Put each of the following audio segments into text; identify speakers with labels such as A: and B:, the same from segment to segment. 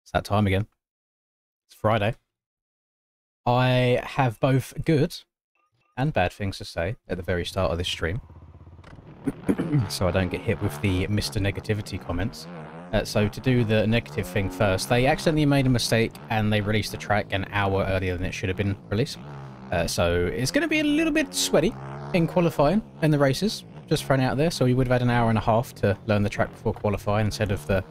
A: It's that time again. It's Friday. I have both good and bad things to say at the very start of this stream, so I don't get hit with the Mr. Negativity comments. So to do the negative thing first, they accidentally made a mistake and they released the track an hour earlier than it should have been released. So it's going to be a little bit sweaty in qualifying in the races, just thrown out there. So we would have had an hour and a half to learn the track before qualifying instead of the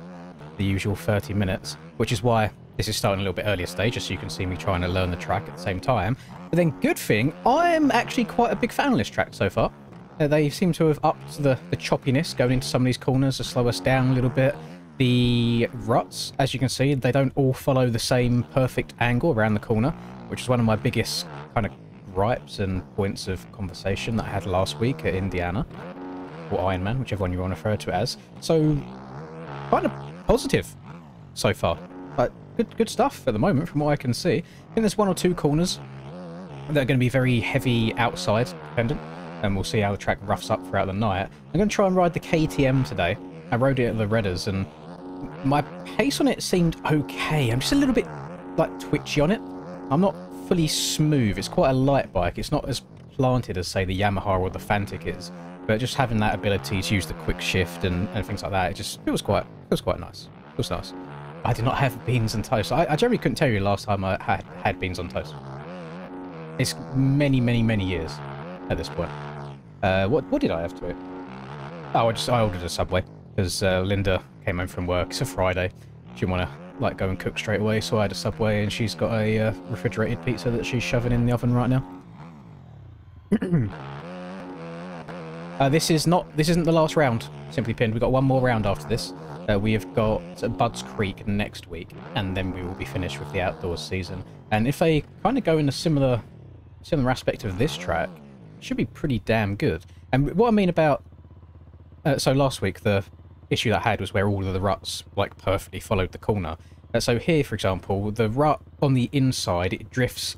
A: usual 30 minutes, which is why this is starting a little bit earlier stage, just so you can see me trying to learn the track at the same time. But then good thing, I'm actually quite a big fan of this track so far. They seem to have upped the choppiness going into some of these corners to slow us down a little bit. The ruts, as you can see, they don't all follow the same perfect angle around the corner, which is one of my biggest kind of gripes and points of conversation that I had last week at Indiana, or Ironman, whichever one you want to refer to it as. So, kind of positive so far. But good stuff at the moment from what I can see. I think there's one or two corners that are going to be very heavy outside dependent, and we'll see how the track roughs up throughout the night. I'm going to try and ride the KTM today. I rode it at the Redders, and my pace on it seemed okay. I'm just a little bit like twitchy on it. I'm not fully smooth. It's quite a light bike. It's not as planted as say the Yamaha or the Fantic is, but just having that ability to use the quick shift and things like that, it was quite nice. It was nice. I did not have beans and toast. I generally couldn't tell you last time I had beans on toast. It's many years at this point. What did I have to eat? Oh, I ordered a Subway because Linda came home from work. It's a Friday. She didn't want to like go and cook straight away, so I had a Subway, and she's got a refrigerated pizza that she's shoving in the oven right now. This isn't the last round, Simply Pinned. We've got one more round after this. We have got Budds Creek next week, and then we will be finished with the outdoors season. And if they kind of go in a similar aspect of this track, it should be pretty damn good. And what I mean about... so last week, the issue that I had was where all of the ruts like perfectly followed the corner. So here, for example, the rut on the inside, it drifts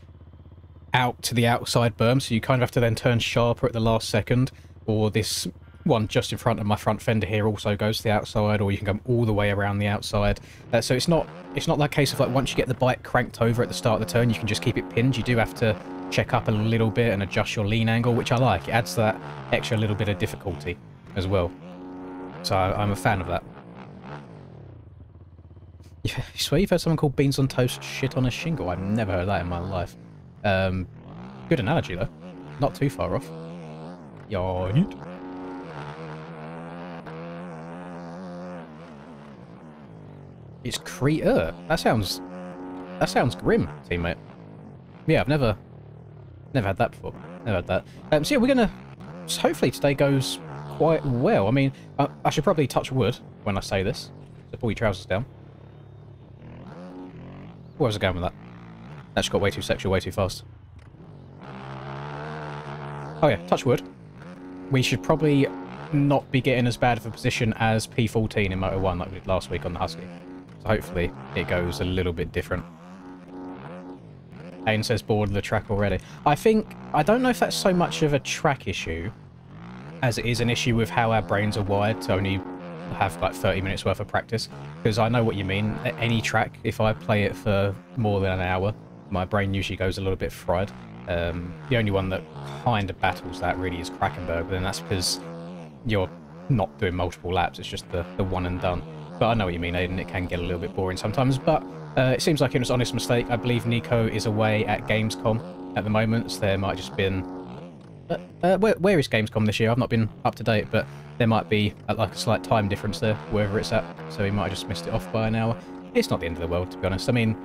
A: out to the outside berm, so you kind of have to then turn sharper at the last second, or this one just in front of my front fender here also goes to the outside, or you can come all the way around the outside. So it's not that case of like once you get the bike cranked over at the start of the turn, you can just keep it pinned. You do have to check up a little bit and adjust your lean angle, which I like. It adds that extra little bit of difficulty as well. So I'm a fan of that. You swear you've heard someone called beans on toast shit on a shingle? I've never heard that in my life. Good analogy though. Not too far off. Yoink. It's Creator. That sounds grim, teammate. Yeah, I've never had that before. Never had that. So yeah, we're gonna... Hopefully today goes quite well. I mean, I should probably touch wood when I say this. So pull your trousers down. Where was I going with that? That just got way too sexual, way too fast. Oh yeah, touch wood. We should probably not be getting as bad of a position as P14 in Moto 1 like we did last week on the Husky. So hopefully it goes a little bit different. Aiden says bored of the track already. I don't know if that's so much of a track issue as it is an issue with how our brains are wired to only have like 30 minutes worth of practice. Because I know what you mean. At any track, if I play it for more than an hour, my brain usually goes a little bit fried. The only one that kind of battles that really is Krakenberg, but then that's because you're not doing multiple laps. It's just the one and done. But I know what you mean, Aiden. It can get a little bit boring sometimes, but it seems like it was an honest mistake. I believe Nico is away at Gamescom at the moment, so there might just been... where is Gamescom this year? I've not been up to date, but there might be like a slight time difference there, wherever it's at, so he might have just missed it off by an hour. It's not the end of the world, to be honest. I mean,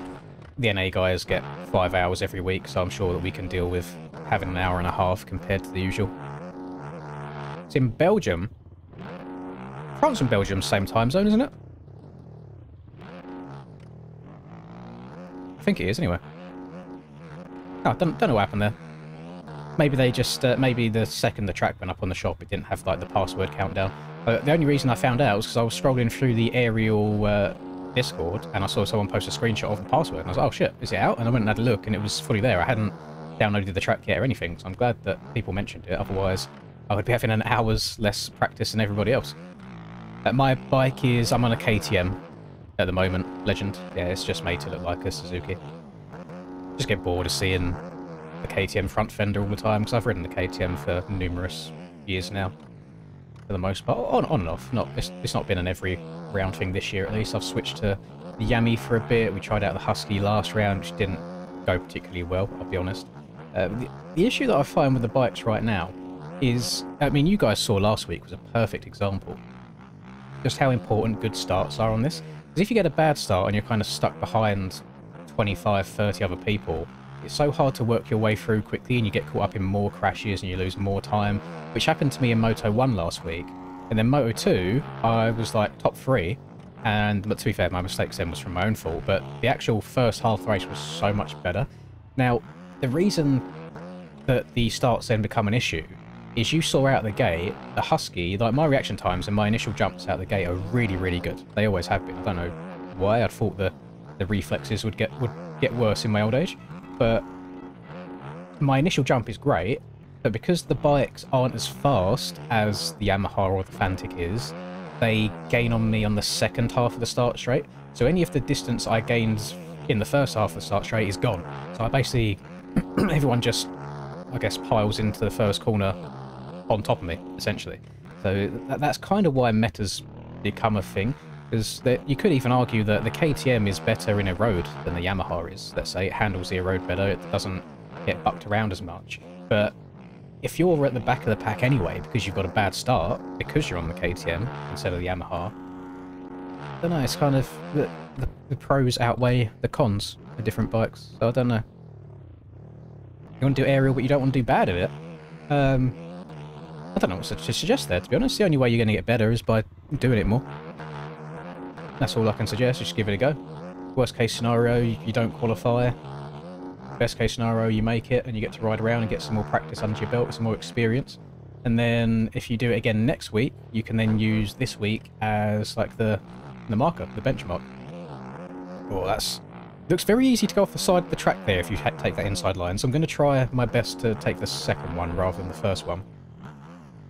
A: the NA guys get 5 hours every week, so I'm sure that we can deal with having an hour and a half compared to the usual. It's in Belgium. France and Belgium, same time zone, isn't it? I think it is, anyway. Oh, don't know what happened there. Maybe they just, maybe the second the track went up on the shop, it didn't have, like, the password countdown. The only reason I found out was because I was scrolling through the aerial Discord, and I saw someone post a screenshot of the password, and I was like, oh shit, is it out? And I went and had a look, and it was fully there. I hadn't downloaded the track yet or anything, so I'm glad that people mentioned it, otherwise I would be having an hour's less practice than everybody else. My bike is, I'm on a KTM, at the moment. Legend. Yeah, it's just made to look like a Suzuki. Just get bored of seeing the KTM front fender all the time, because I've ridden the KTM for numerous years now, for the most part. On and off. It's not been an every round thing this year, at least. I've switched to the Yami for a bit. We tried out the Husky last round, which didn't go particularly well, I'll be honest. The issue that I find with the bikes right now is, I mean, you guys saw last week was a perfect example just how important good starts are on this. Because if you get a bad start and you're kind of stuck behind 25, 30 other people, it's so hard to work your way through quickly, and you get caught up in more crashes and you lose more time, which happened to me in Moto 1 last week. And then Moto 2, I was like top 3, but to be fair, my mistakes then was from my own fault, but the actual first half of the race was so much better. Now, the reason that the starts then become an issue is you saw out the gate, the Husky, like my reaction times and my initial jumps out the gate are really, really good. They always have been. I don't know why. I'd thought the reflexes would get worse in my old age, but my initial jump is great. But because the bikes aren't as fast as the Yamaha or the Fantic is, they gain on me on the second half of the start straight. So any of the distance I gained in the first half of the start straight is gone. So I basically, everyone just, I guess, piles into the first corner on top of me, essentially. So that's kind of why meta's become a thing, because you could even argue that the KTM is better in a road than the Yamaha is. Let's say it handles the road better, it doesn't get bucked around as much. But if you're at the back of the pack anyway, because you've got a bad start, because you're on the KTM instead of the Yamaha, I don't know, it's kind of, the pros outweigh the cons for different bikes, so I don't know. You want to do aerial, but you don't want to do bad at it. I don't know what to suggest there, to be honest. The only way you're going to get better is by doing it more. That's all I can suggest, just give it a go. Worst case scenario, you don't qualify. Best case scenario, you make it and you get to ride around and get some more practice under your belt, some more experience. And then if you do it again next week, you can then use this week as like the marker, the benchmark. Oh, that's... looks very easy to go off the side of the track there if you take that inside line. So I'm going to try my best to take the second one rather than the first one.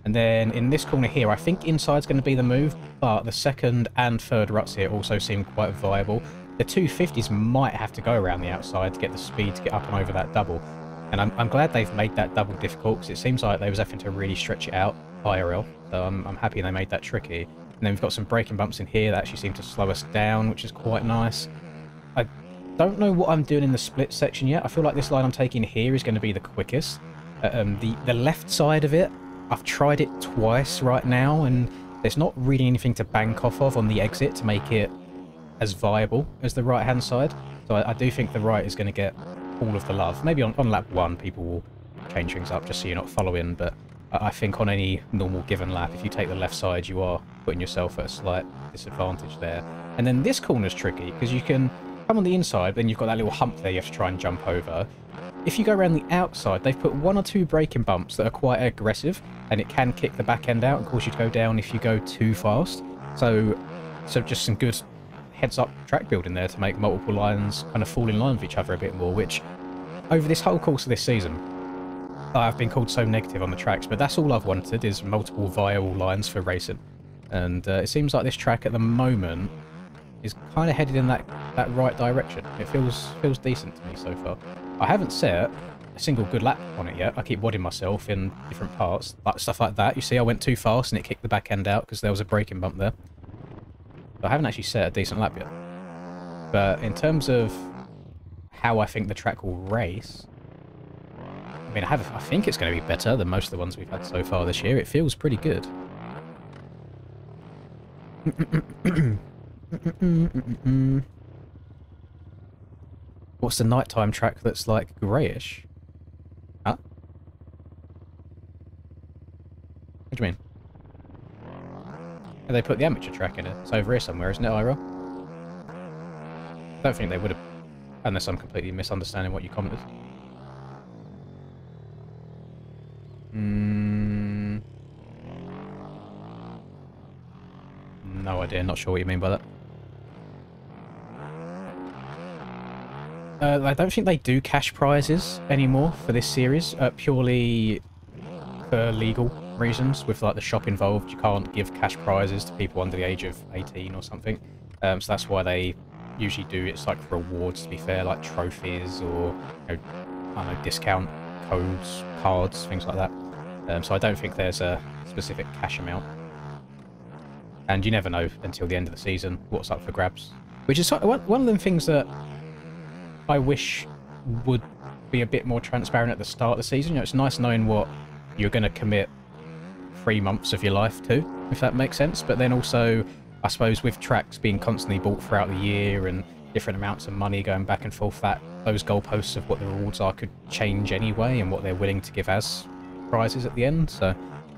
A: And then in this corner here, I think inside's going to be the move, but the second and third ruts here also seem quite viable. The 250s might have to go around the outside to get the speed to get up and over that double. And I'm glad they've made that double difficult, because it seems like they was having to really stretch it out, IRL. So I'm happy they made that tricky. And then we've got some braking bumps in here that actually seem to slow us down, which is quite nice. I don't know what I'm doing in the split section yet. I feel like this line I'm taking here is going to be the quickest. The left side of it, I've tried it twice right now, and there's not really anything to bank off of on the exit to make it as viable as the right-hand side. So I do think the right is going to get all of the love. Maybe on lap 1 people will change things up just so you're not following, but I think on any normal given lap, if you take the left side, you are putting yourself at a slight disadvantage there. And then this corner's tricky, because you can come on the inside, then you've got that little hump there you have to try and jump over. If you go around the outside, they've put 1 or 2 braking bumps that are quite aggressive, and it can kick the back end out and cause you to go down if you go too fast. So just some good heads-up track building there to make multiple lines kind of fall in line with each other a bit more, which over this whole course of this season, I've been called so negative on the tracks, but that's all I've wanted, is multiple viable lines for racing. And it seems like this track at the moment is kind of headed in that right direction. It feels decent to me so far. I haven't set a single good lap on it yet. I keep wadding myself in different parts, like stuff like that. You see I went too fast and it kicked the back end out because there was a braking bump there. I haven't actually set a decent lap yet. But in terms of how I think the track will race, I mean, I think it's going to be better than most of the ones we've had so far this year. It feels pretty good. What's the nighttime track that's like greyish? Huh? What do you mean? They put the amateur track in it. It's over here somewhere, isn't it, Ira? I don't think they would have, unless I'm completely misunderstanding what you commented. No idea, not sure what you mean by that. I don't think they do cash prizes anymore for this series, purely for legal reasons. With like the shop involved, you can't give cash prizes to people under the age of 18 or something. So that's why they usually do it's like rewards, to be fair, like trophies or you know, I don't know, discount codes, cards, things like that. So I don't think there's a specific cash amount. And you never know until the end of the season what's up for grabs. Which is one of them things that I wish would be a bit more transparent at the start of the season. You know, it's nice knowing what you're going to commit 3 months of your life to, if that makes sense. But then also, I suppose with tracks being constantly bought throughout the year and different amounts of money going back and forth, that those goalposts of what the rewards are could change anyway, and what they're willing to give as prizes at the end. So I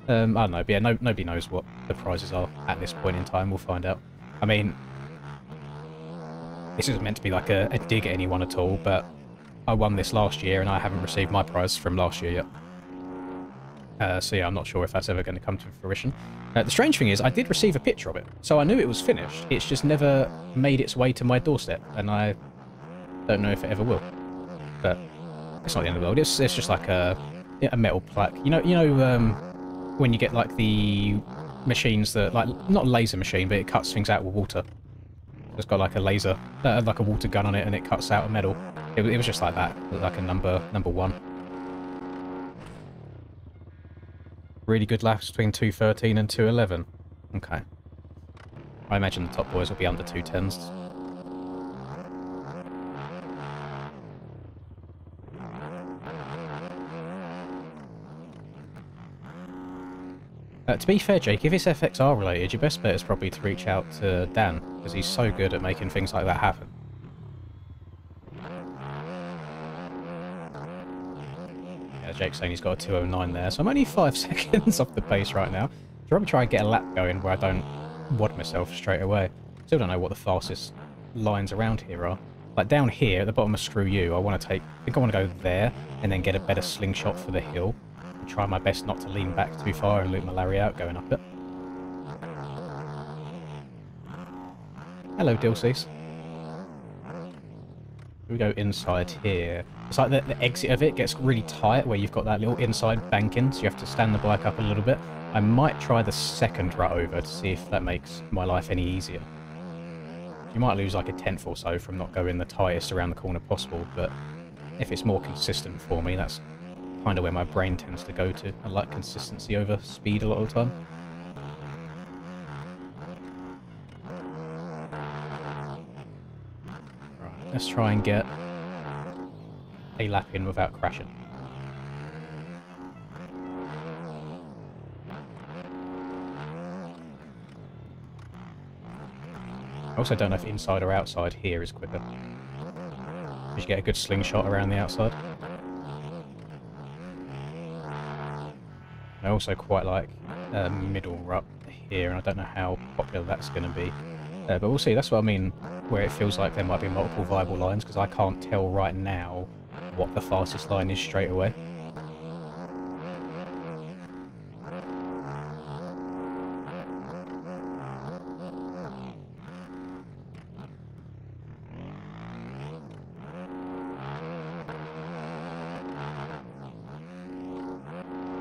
A: don't know, but yeah, nobody knows what the prizes are at this point in time. We'll find out. I mean, this isn't meant to be like a dig at anyone at all, but I won this last year and I haven't received my prize from last year yet. So yeah, I'm not sure if that's ever going to come to fruition. The strange thing is, I did receive a picture of it, so I knew it was finished. It's just never made its way to my doorstep, and I don't know if it ever will. But it's not the end of the world. It's just like a metal plaque. You know, when you get like the machines that, like, not a laser machine, but it cuts things out with water. It's got like a laser, like a water gun on it, and it cuts out a metal. It was just like that, like a number 1. Really good laps between 2:13 and 2:11. Okay. I imagine the top boys will be under 2:10s. To be fair, Jake, if it's FXR related, your best bet is probably to reach out to Dan, because he's so good at making things like that happen. Yeah, Jake's saying he's got a 2:09 there, so I'm only 5 seconds off the pace right now. I'll probably try and get a lap going where I don't wad myself straight away. Still don't know what the fastest lines around here are. Like down here at the bottom of Screw You, I want to go there and then get a better slingshot for the hill. Try my best not to lean back too far and loop my Larry out going up it. Hello, Dilseys. We go inside here. It's like the exit of it gets really tight where you've got that little inside banking, so you have to stand the bike up a little bit. I might try the second rut over to see if that makes my life any easier. You might lose like a 10th or so from not going the tightest around the corner possible, but if it's more consistent for me, that's kind of where my brain tends to go to. I like consistency over speed a lot of the time. Right, let's try and get a lap in without crashing. I also don't know if inside or outside here is quicker. You should get a good slingshot around the outside. I also quite like middle rut here, and I don't know how popular that's going to be. But we'll see. That's what I mean, where it feels like there might be multiple viable lines, because I can't tell right now what the fastest line is straight away.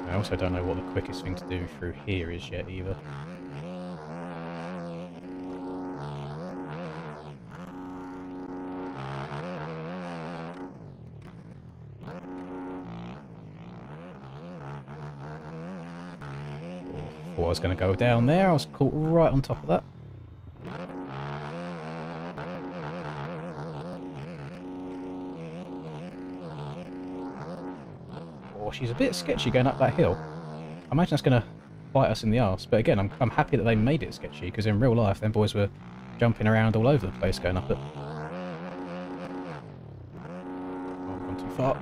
A: I also don't know what the quickest thing to do through here is yet either. Thought I was going to go down there, I was caught right on top of that. She's a bit sketchy going up that hill. I imagine that's going to bite us in the arse. But again, I'm happy that they made it sketchy, because in real life, them boys were jumping around all over the place going up it. Oh, I've gone too far.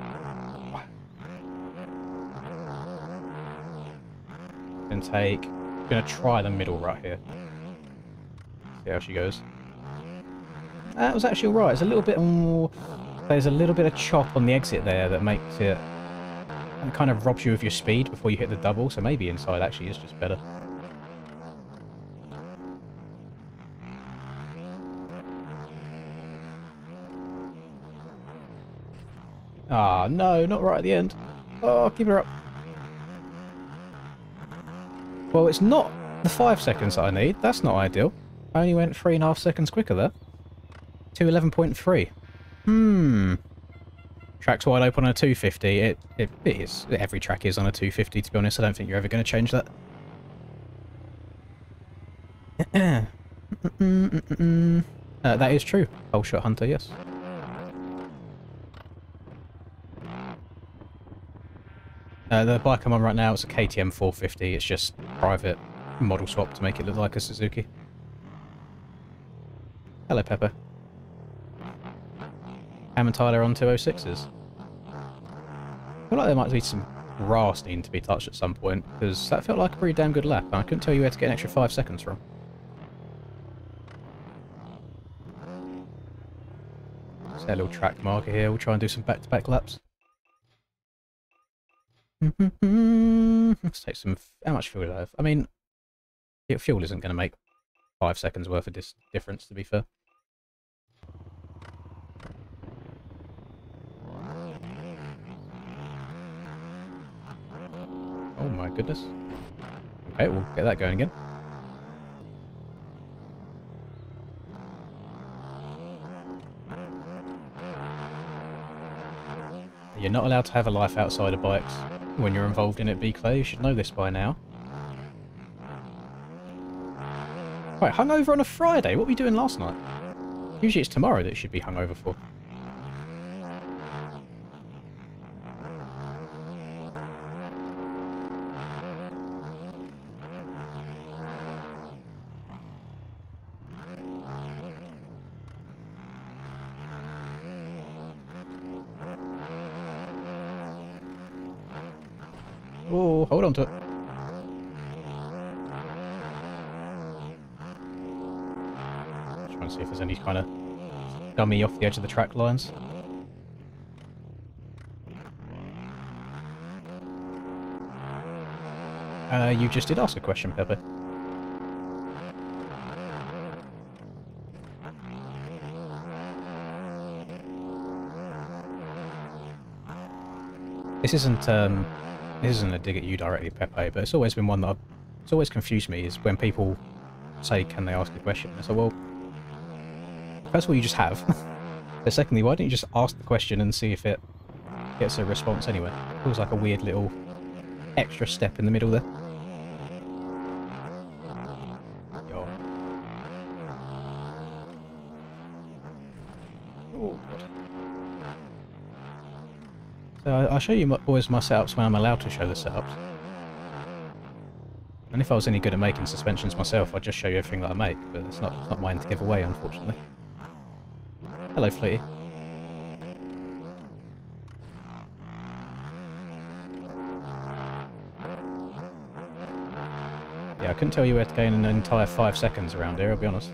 A: Gonna try the middle right here. See how she goes. That was actually alright. It's a little bit more. There's a little bit of chop on the exit there that makes it. It kind of robs you of your speed before you hit the double, so maybe inside actually is just better. Ah, no, not right at the end. Oh, keep her up. Well, it's not the 5 seconds that I need. That's not ideal. I only went 3.5 seconds quicker there. 2:11.3. Track's wide open on a 250. It is. Every track is on a 250, to be honest. I don't think you're ever going to change that. That is true. Whole shot hunter, yes. The bike I'm on right now, it's a KTM 450. It's just private model swap to make it look like a Suzuki. Hello, Pepper. Ham and Tyler on 206s. I feel like there might be some grass needing to be touched at some point, because that felt like a pretty damn good lap, and I couldn't tell you where to get an extra 5 seconds from. Set a little track marker here. We'll try and do some back-to-back laps. Let's take some... How much fuel do I have? I mean, fuel isn't going to make 5 seconds worth of difference, to be fair. Oh my goodness. Okay, we'll get that going again. You're not allowed to have a life outside of bikes when you're involved in it, B-Clay. You should know this by now. Right, hungover on a Friday? What were we doing last night? Usually it's tomorrow that you should be hungover for. Oh, hold on to it. Trying to see if there's any kind of dummy off the edge of the track lines. You just did ask a question, Pepper. This isn't a dig at you directly, Pepe, but it's always been one that it's always confused me, is when people say, can they ask a question? I say, well, first of all, you just have. But secondly, why don't you just ask the question and see if it gets a response anyway? It feels like a weird little extra step in the middle there. Yo. Oh, God. So I'll show you always my setups when I'm allowed to show the setups. And if I was any good at making suspensions myself, I'd just show you everything that I make, but it's not mine to give away, unfortunately. Hello, Fleety. Yeah, I couldn't tell you where to gain an entire 5 seconds around here, I'll be honest.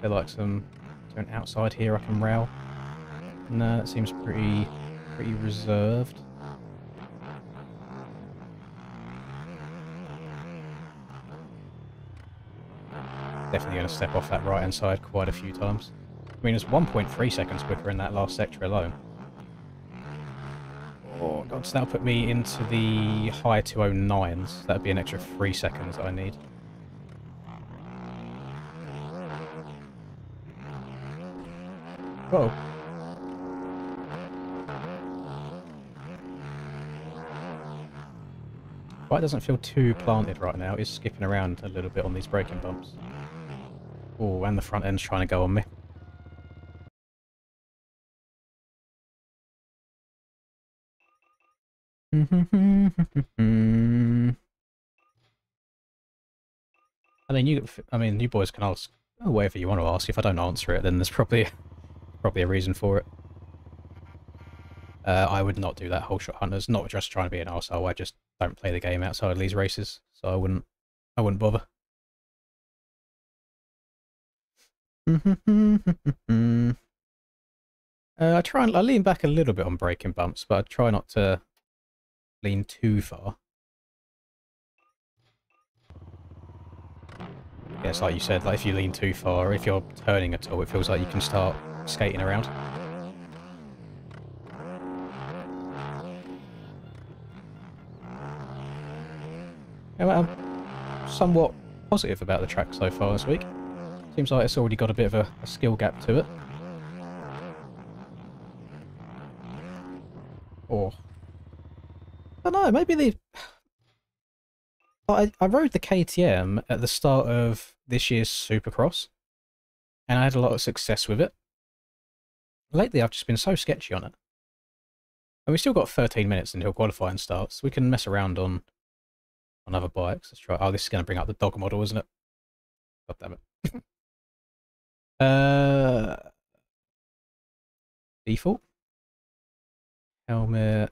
A: So like something outside here I can rail. No, that seems pretty reserved. Definitely going to step off that right hand side quite a few times. I mean, it's 1.3 seconds quicker in that last sector alone. Oh god, so that'll put me into the high 209s. That'd be an extra 3 seconds that I need. Whoa. Bike doesn't feel too planted right now. It's skipping around a little bit on these braking bumps. Oh, and the front end's trying to go on me. I mean, you boys can ask whatever you want to ask. If I don't answer it, then there's probably a reason for it. I would not do that whole shot hunters. Not just trying to be an arsehole. I just don't play the game outside of these races, so I wouldn't bother. I lean back a little bit on braking bumps, but I try not to lean too far. Yeah, it's like you said, like if you lean too far, if you're turning at all, it feels like you can start skating around. Yeah, well, somewhat positive about the track so far this week. Seems like it's already got a bit of a skill gap to it. Or, I don't know, maybe they... I rode the KTM at the start of this year's Supercross, and I had a lot of success with it. Lately, I've just been so sketchy on it. And we've still got 13 minutes until qualifying starts. We can mess around on other bikes. Let's try. Oh, this is going to bring up the dog model, isn't it? God damn it. Default. Helmet.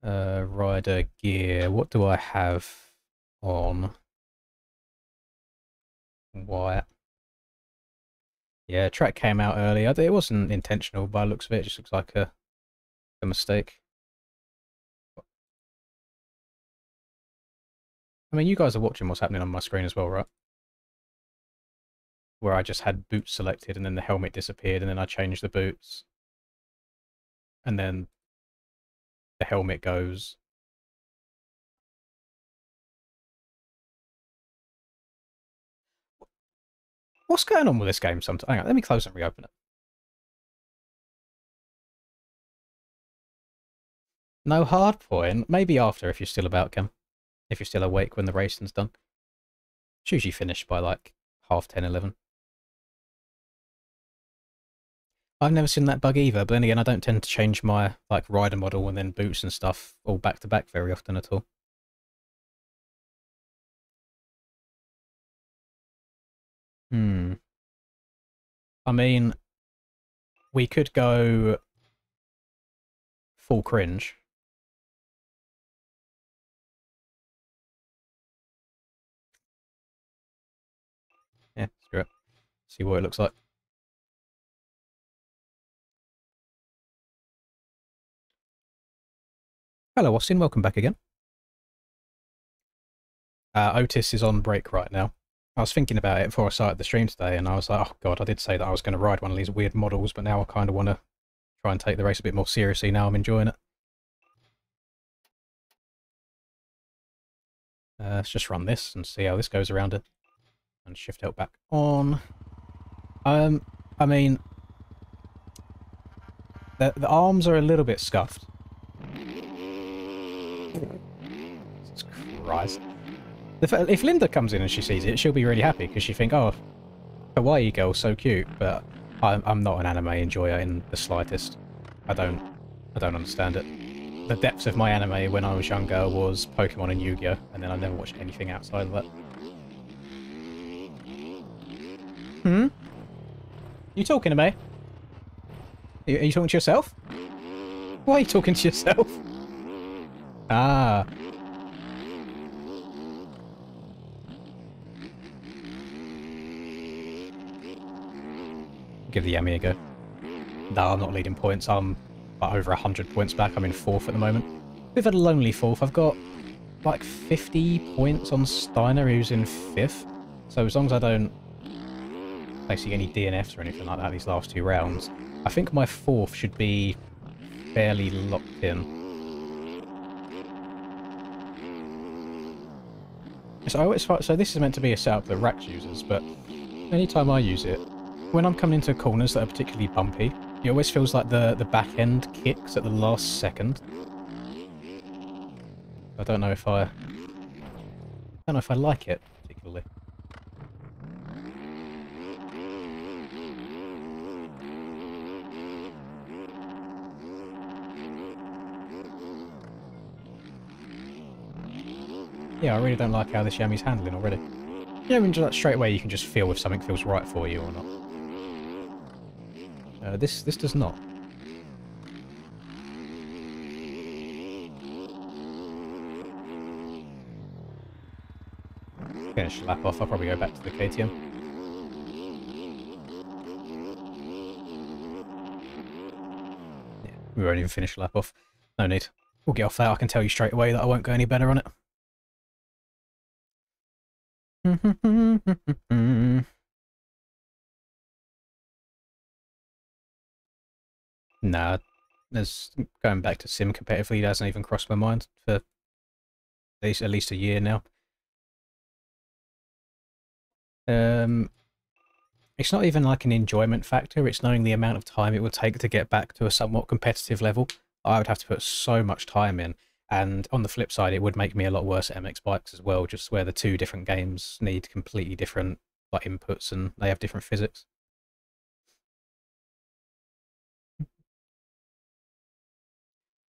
A: Rider gear. What do I have on? White. Yeah, track came out early. It wasn't intentional by the looks of it. It just looks like a mistake. I mean, you guys are watching what's happening on my screen as well, right? Where I just had boots selected and then the helmet disappeared and then I changed the boots. And then the helmet goes. What's going on with this game sometimes? Hang on, let me close and reopen it. No hard point. Maybe after if you're still about, Cam. If you're still awake when the racing's done. It's usually finished by like 10:30, 11. I've never seen that bug either, but then again, I don't tend to change my like rider model and then boots and stuff all back to back very often at all. Hmm. I mean, we could go full cringe. Yeah, screw it. See what it looks like. Hello, Austin. Welcome back again. Otis is on break right now. I was thinking about it before I started the stream today, and I was like, oh god, I did say that I was going to ride one of these weird models, but now I kind of want to try and take the race a bit more seriously now I'm enjoying it. Let's just run this and see how this goes around it. And shift out back on. I mean, the arms are a little bit scuffed. Jesus Christ. If Linda comes in and she sees it, she'll be really happy because she'll think, oh, Kawaii girl, so cute, but I'm not an anime enjoyer in the slightest. I don't understand it. The depths of my anime when I was younger was Pokemon and Yu-Gi-Oh, and then I never watched anything outside of that. Hmm? You talking to me? Are you talking to yourself? Why are you talking to yourself? Ah. Give the Yami a go. No, I'm not leading points. I'm over 100 points back. I'm in 4th at the moment. Bit of a lonely 4th. I've got like 50 points on Steiner, who's in 5th. So as long as I don't basically any DNFs or anything like that these last 2 rounds, I think my 4th should be fairly locked in. So this is meant to be a setup that Rax uses, but anytime I use it, when I'm coming into corners that are particularly bumpy, it always feels like the back end kicks at the last second. I don't know if I like it particularly. Yeah, I really don't like how this Yami's handling already. Yeah, I mean, just straight away you can just feel if something feels right for you or not. This does not. Finish the lap off. I'll probably go back to the KTM. Yeah, we won't even finish the lap off. No need. We'll get off that. I can tell you straight away that I won't go any better on it. Nah, There's going back to sim competitively hasn't even crossed my mind for at least a year now. It's not even like an enjoyment factor, it's knowing the amount of time it would take to get back to a somewhat competitive level. I would have to put so much time in, and on the flip side, it would make me a lot worse at MX Bikes as well, just where the two different games need completely different like inputs and they have different physics.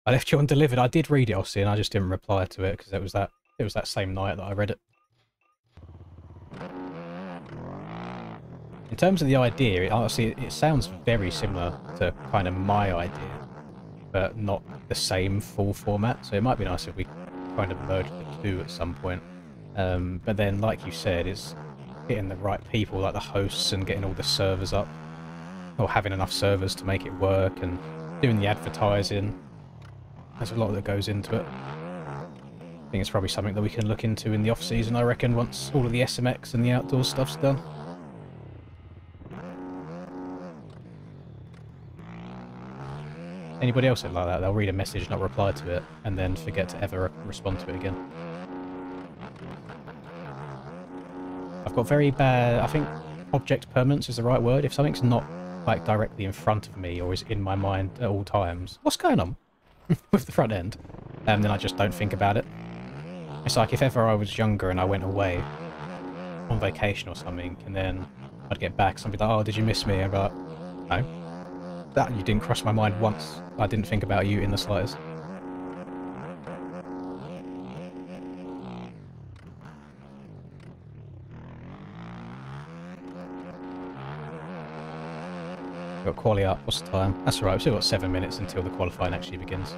A: I left you undelivered. I did read it, obviously, and I just didn't reply to it because it was that same night that I read it. In terms of the idea, honestly, it sounds very similar to kind of my idea, but not the same full format. So it might be nice if we kind of merge the two at some point. But then, like you said, it's getting the right people, like the hosts, and getting all the servers up, or having enough servers to make it work, and doing the advertising. There's a lot that goes into it. I think it's probably something that we can look into in the off-season, I reckon, once all of the SMX and the outdoor stuff's done. Anybody else like that? They'll read a message, not reply to it, and then forget to ever respond to it again. I've got very bad... I think object permanence is the right word. If something's not like directly in front of me or is in my mind at all times, what's going on with the front end? Then I just don't think about it. It's like if ever I was younger and I went away on vacation or something, and then I'd get back, somebody like, "Oh, did you miss me?" I'd be like, "No. That you didn't cross my mind once. I didn't think about you in the slightest." Got quali up. What's the time? That's alright. We've still got 7 minutes until the qualifying actually begins.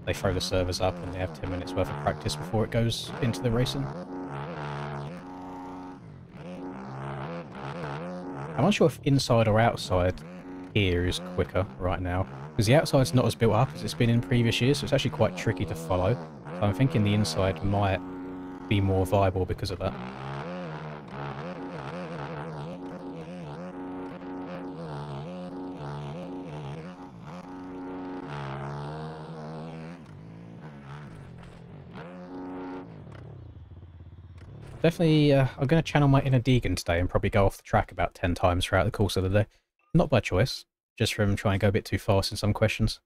A: They throw the servers up and they have 10 minutes worth of practice before it goes into the racing. I'm not sure if inside or outside here is quicker right now, because the outside's not as built up as it's been in previous years, so it's actually quite tricky to follow. So I'm thinking the inside might be more viable because of that. Definitely, I'm going to channel my inner Deegan today and probably go off the track about 10 times throughout the course of the day. Not by choice, just from trying to go a bit too fast in some questions.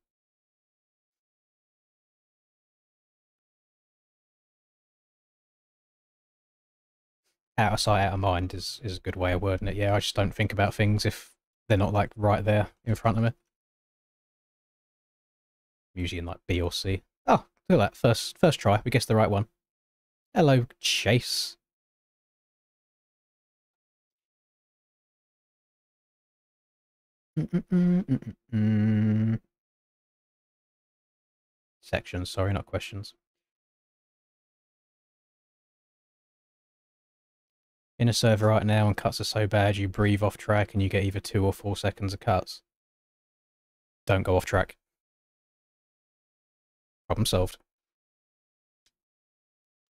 A: Out of sight, out of mind is a good way of wording it. Yeah, I just don't think about things if they're not like right there in front of me. Usually in like B or C. Oh, look at that. First try. We guessed the right one. Hello, Chase. Sections, sorry, not questions. In a server right now, and cuts are so bad you breathe off track and you get either 2 or 4 seconds of cuts. Don't go off track. Problem solved.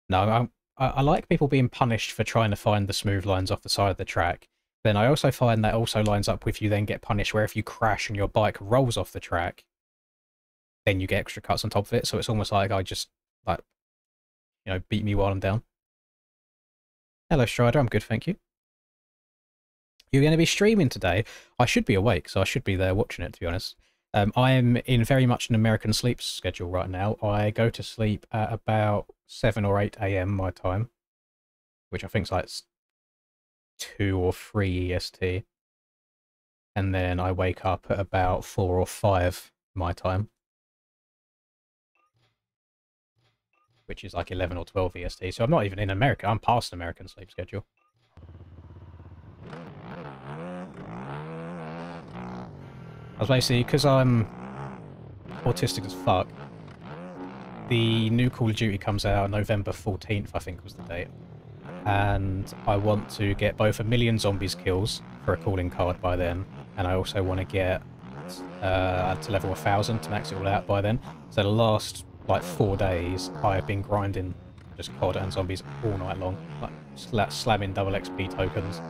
A: No, I like people being punished for trying to find the smooth lines off the side of the track. Then I also find that also lines up with you then get punished where if you crash and your bike rolls off the track, then you get extra cuts on top of it. So it's almost like I just, like, you know, beat me while I'm down. Hello, Strider. I'm good, thank you. You're going to be streaming today? I should be awake, so I should be there watching it, to be honest. I am in very much an American sleep schedule right now. I go to sleep at about 7 or 8 a.m. my time, which I think is like 2 or 3 EST. And then I wake up at about 4 or 5 my time, which is like 11 or 12 EST. So I'm not even in America. I'm past American sleep schedule. I was basically, because I'm autistic as fuck, the new Call of Duty comes out November 14th, I think was the date. And I want to get both 1 million zombies kills for a calling card by then, and I also want to get to level 1000 to max it all out by then. So the last, like, 4 days, I've been grinding just COD and zombies all night long, like slamming double XP tokens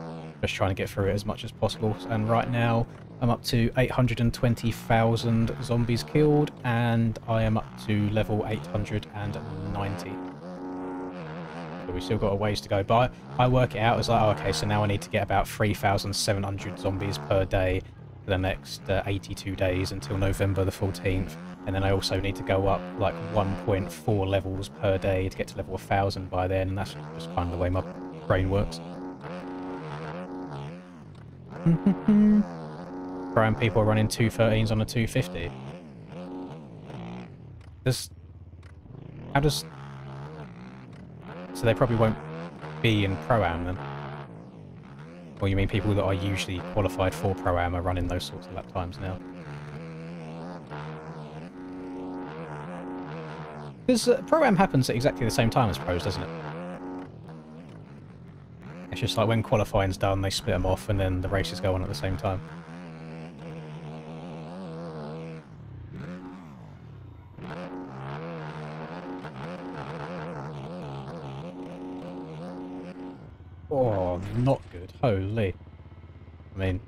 A: just trying to get through it as much as possible. And right now, I'm up to 820,000 zombies killed, and I am up to level 890. So we still got a ways to go, but I work it out as like, oh, okay, so now I need to get about 3,700 zombies per day for the next 82 days until November the 14th. And then I also need to go up like 1.4 levels per day to get to level 1,000 by then, and that's just kind of the way my brain works. Pro-am people are running 213s on a 250. How does... So they probably won't be in Pro-am then? Or you mean people that are usually qualified for Pro-am are running those sorts of lap times now? Because Pro-am happens at exactly the same time as Pros, doesn't it? It's just like when qualifying's done, they split them off and then the races go on at the same time. Oh, not good. Holy. I mean,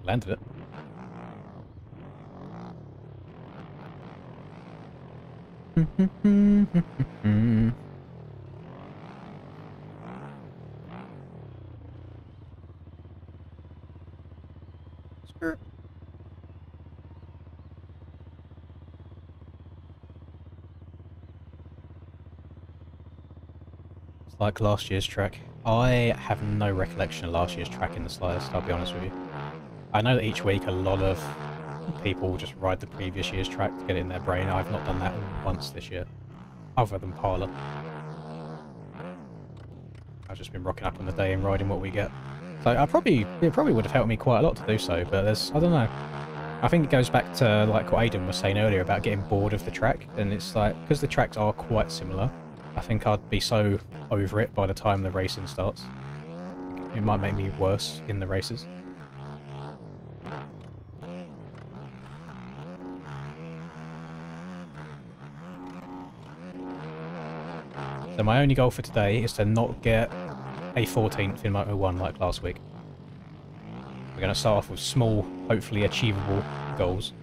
A: landed it. It's like last year's track. I have no recollection of last year's track in the slightest, I'll be honest with you. I know that each week a lot of people just ride the previous year's track to get it in their brain. I've not done that once this year, other than Parlour. I've just been rocking up on the day and riding what we get. So it probably would have helped me quite a lot to do so, but I don't know. I think it goes back to like what Aidan was saying earlier about getting bored of the track, and it's like, because the tracks are quite similar, I think I'd be so over it by the time the racing starts. It might make me worse in the races. So my only goal for today is to not get a 14th in Moto 1 like last week. We're going to start off with small, hopefully achievable goals.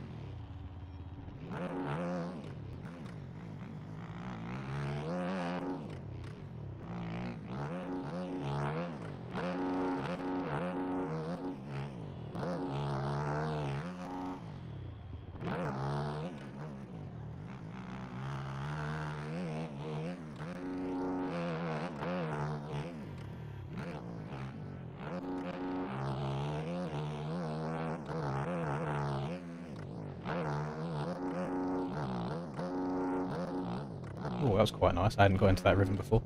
A: Oh, that was quite nice. I hadn't got into that rhythm before.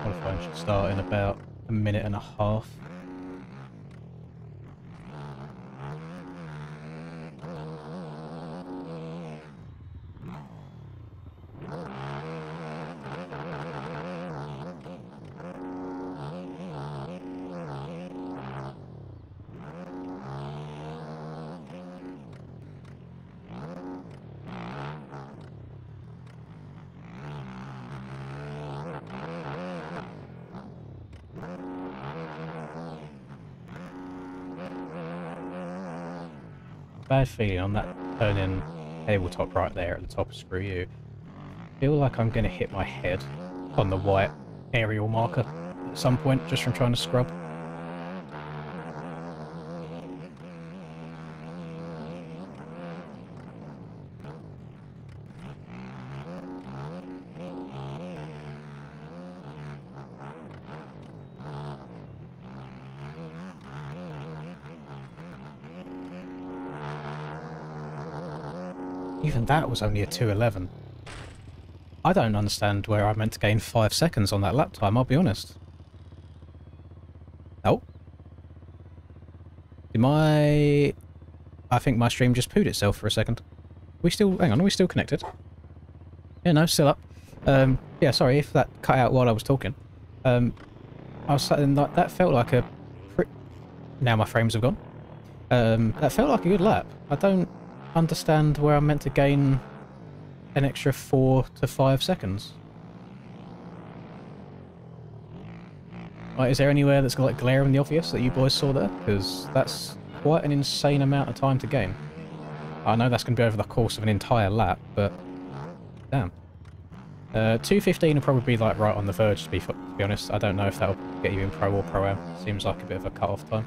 A: Qualifying should start in about a minute and a half. Bad feeling on that turn-in tabletop right there at the top of Screw You. I feel like I'm going to hit my head on the white aerial marker at some point, just from trying to scrub. Even that was only a 2:11. I don't understand where I meant to gain 5 seconds on that lap time, I'll be honest. Oh. I think my stream just pooed itself for a second. Hang on, are we still connected? Yeah, no, still up. Yeah, sorry if that cut out while I was talking. I was saying like that felt like a... Now my frames have gone. That felt like a good lap. I don't understand where I'm meant to gain an extra 4 to 5 seconds. Like, is there anywhere that's got like glaringly obvious that you boys saw there? Because that's quite an insane amount of time to gain. I know that's going to be over the course of an entire lap, but damn. 2:15 will probably be like right on the verge, to be honest. I don't know if that'll get you in Pro or Pro-Am. Seems like a bit of a cut-off time.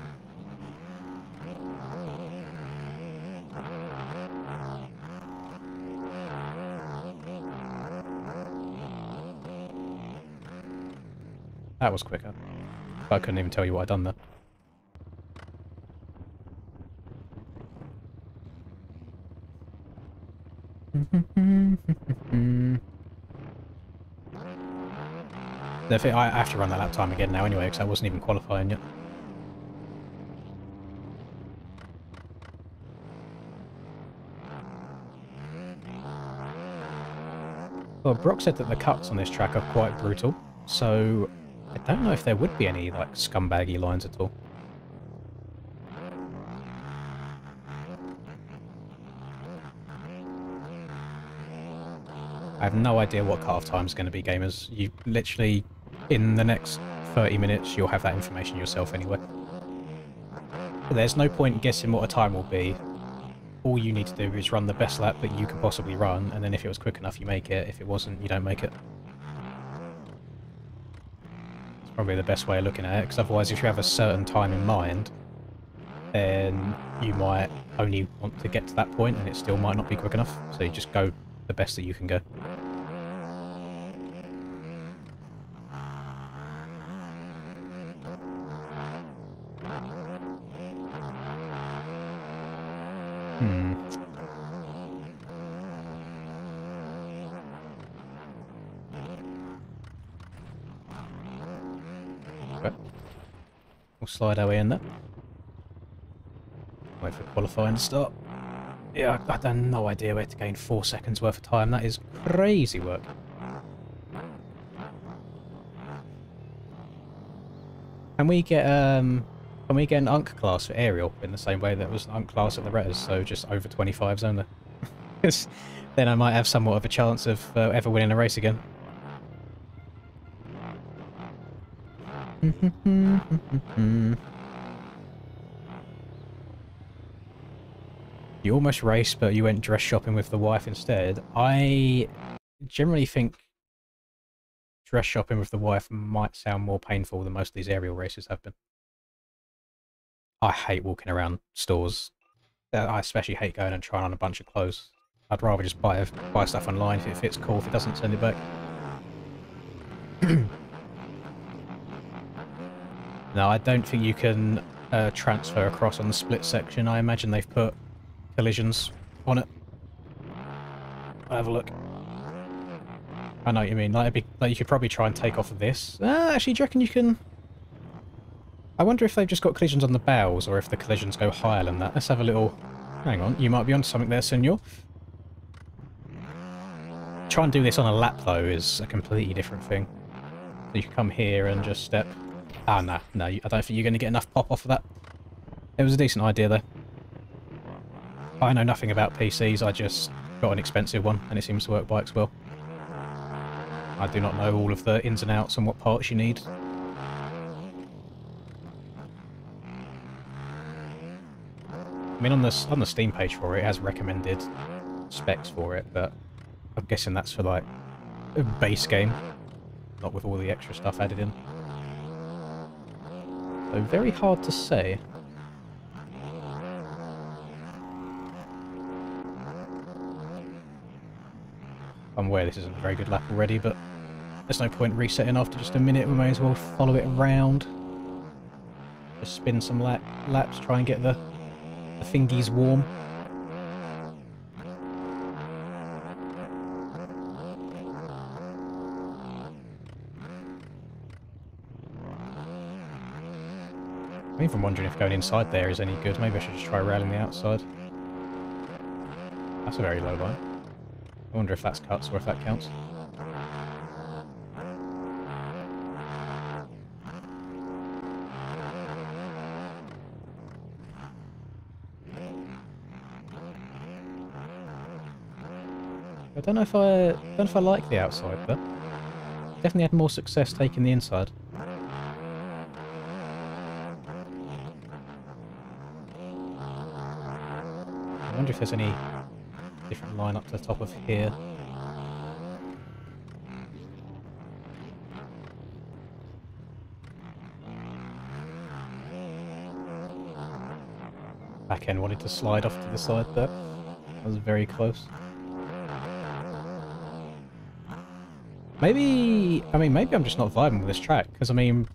A: That was quicker. I couldn't even tell you what I'd done there. I have to run that lap time again now anyway, because I wasn't even qualifying yet. Well, Brock said that the cuts on this track are quite brutal, so I don't know if there would be any, like, scumbaggy lines at all. I have no idea what cut-off time is going to be, gamers. You literally, in the next 30 minutes, you'll have that information yourself anyway. There's no point guessing what a time will be. All you need to do is run the best lap that you can possibly run, and then if it was quick enough, you make it. If it wasn't, you don't make it. It's probably the best way of looking at it, because otherwise if you have a certain time in mind, then you might only want to get to that point, and it still might not be quick enough. So you just go the best that you can go. Okay. We'll slide our way in there. Wait for qualifying to start. Yeah, I have no idea where to gain 4 seconds worth of time. That is crazy work. Can we get an UNC class for aerial in the same way that was an UNC class at the Retters, so just over 25s only? Because then I might have somewhat of a chance of ever winning a race again. You almost raced, but you went dress shopping with the wife instead. I generally think dress shopping with the wife might sound more painful than most of these aerial races have been. I hate walking around stores. I especially hate going and trying on a bunch of clothes. I'd rather just buy stuff online if it fits cool. If it doesn't, send it back. No, I don't think you can transfer across on the split section. I imagine they've put collisions on it. I'll have a look. I know what you mean. Like you could probably try and take off of this. Actually, do you reckon you can... I wonder if they've just got collisions on the bows, or if the collisions go higher than that. Let's have a little... Hang on, you might be onto something there, senor. Try and do this on a lap, though, is a completely different thing. So you can come here and just step... Ah, no, I don't think you're going to get enough pop off of that. It was a decent idea, though. I know nothing about PCs, I just got an expensive one, and it seems to work bikes well. I do not know all of the ins and outs and what parts you need. I mean, on the Steam page for it, it has recommended specs for it, but I'm guessing that's for, like, a base game, not with all the extra stuff added in. So very hard to say. I'm aware this isn't a very good lap already, but there's no point resetting after just a minute. We may as well follow it around. Just spin some laps, try and get the fingies warm. I'm even wondering if going inside there is any good. Maybe I should just try railing the outside. That's a very low line. I wonder if that's cuts or if that counts. I don't know if I like the outside, but definitely had more success taking the inside. I wonder if there's any different line up to the top of here. Back end wanted to slide off to the side there. That was very close. Maybe I'm just not vibing with this track, because I mean,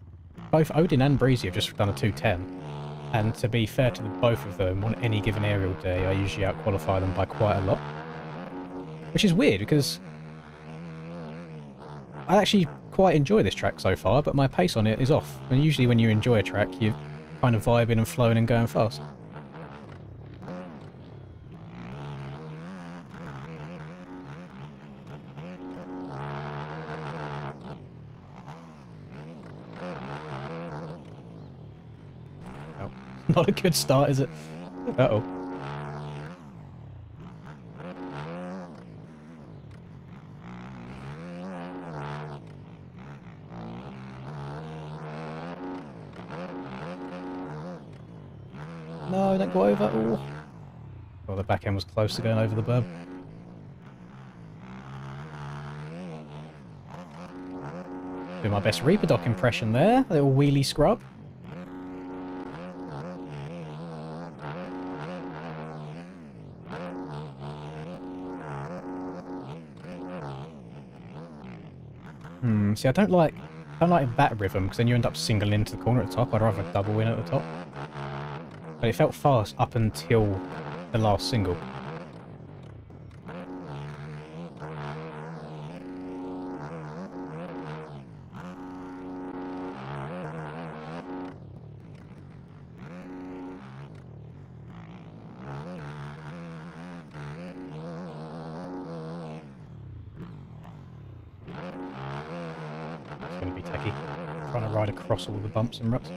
A: both Odin and Breezy have just done a 210. And to be fair to both of them, on any given aerial day, I usually out-qualify them by quite a lot. Which is weird, because I actually quite enjoy this track so far, but my pace on it is off. And usually when you enjoy a track, you're kind of vibing and flowing and going fast. Oh, not a good start, is it? Uh-oh. No, don't go over. Ooh. Oh, the back end was close to going over the berm. Do my best Reaper Dock impression there. A little wheelie scrub. See, I don't like that rhythm, because then you end up singling into the corner at the top. I'd rather double in at the top. But it felt fast up until the last single. It's going to be techie. Trying to ride across all the bumps and ruts.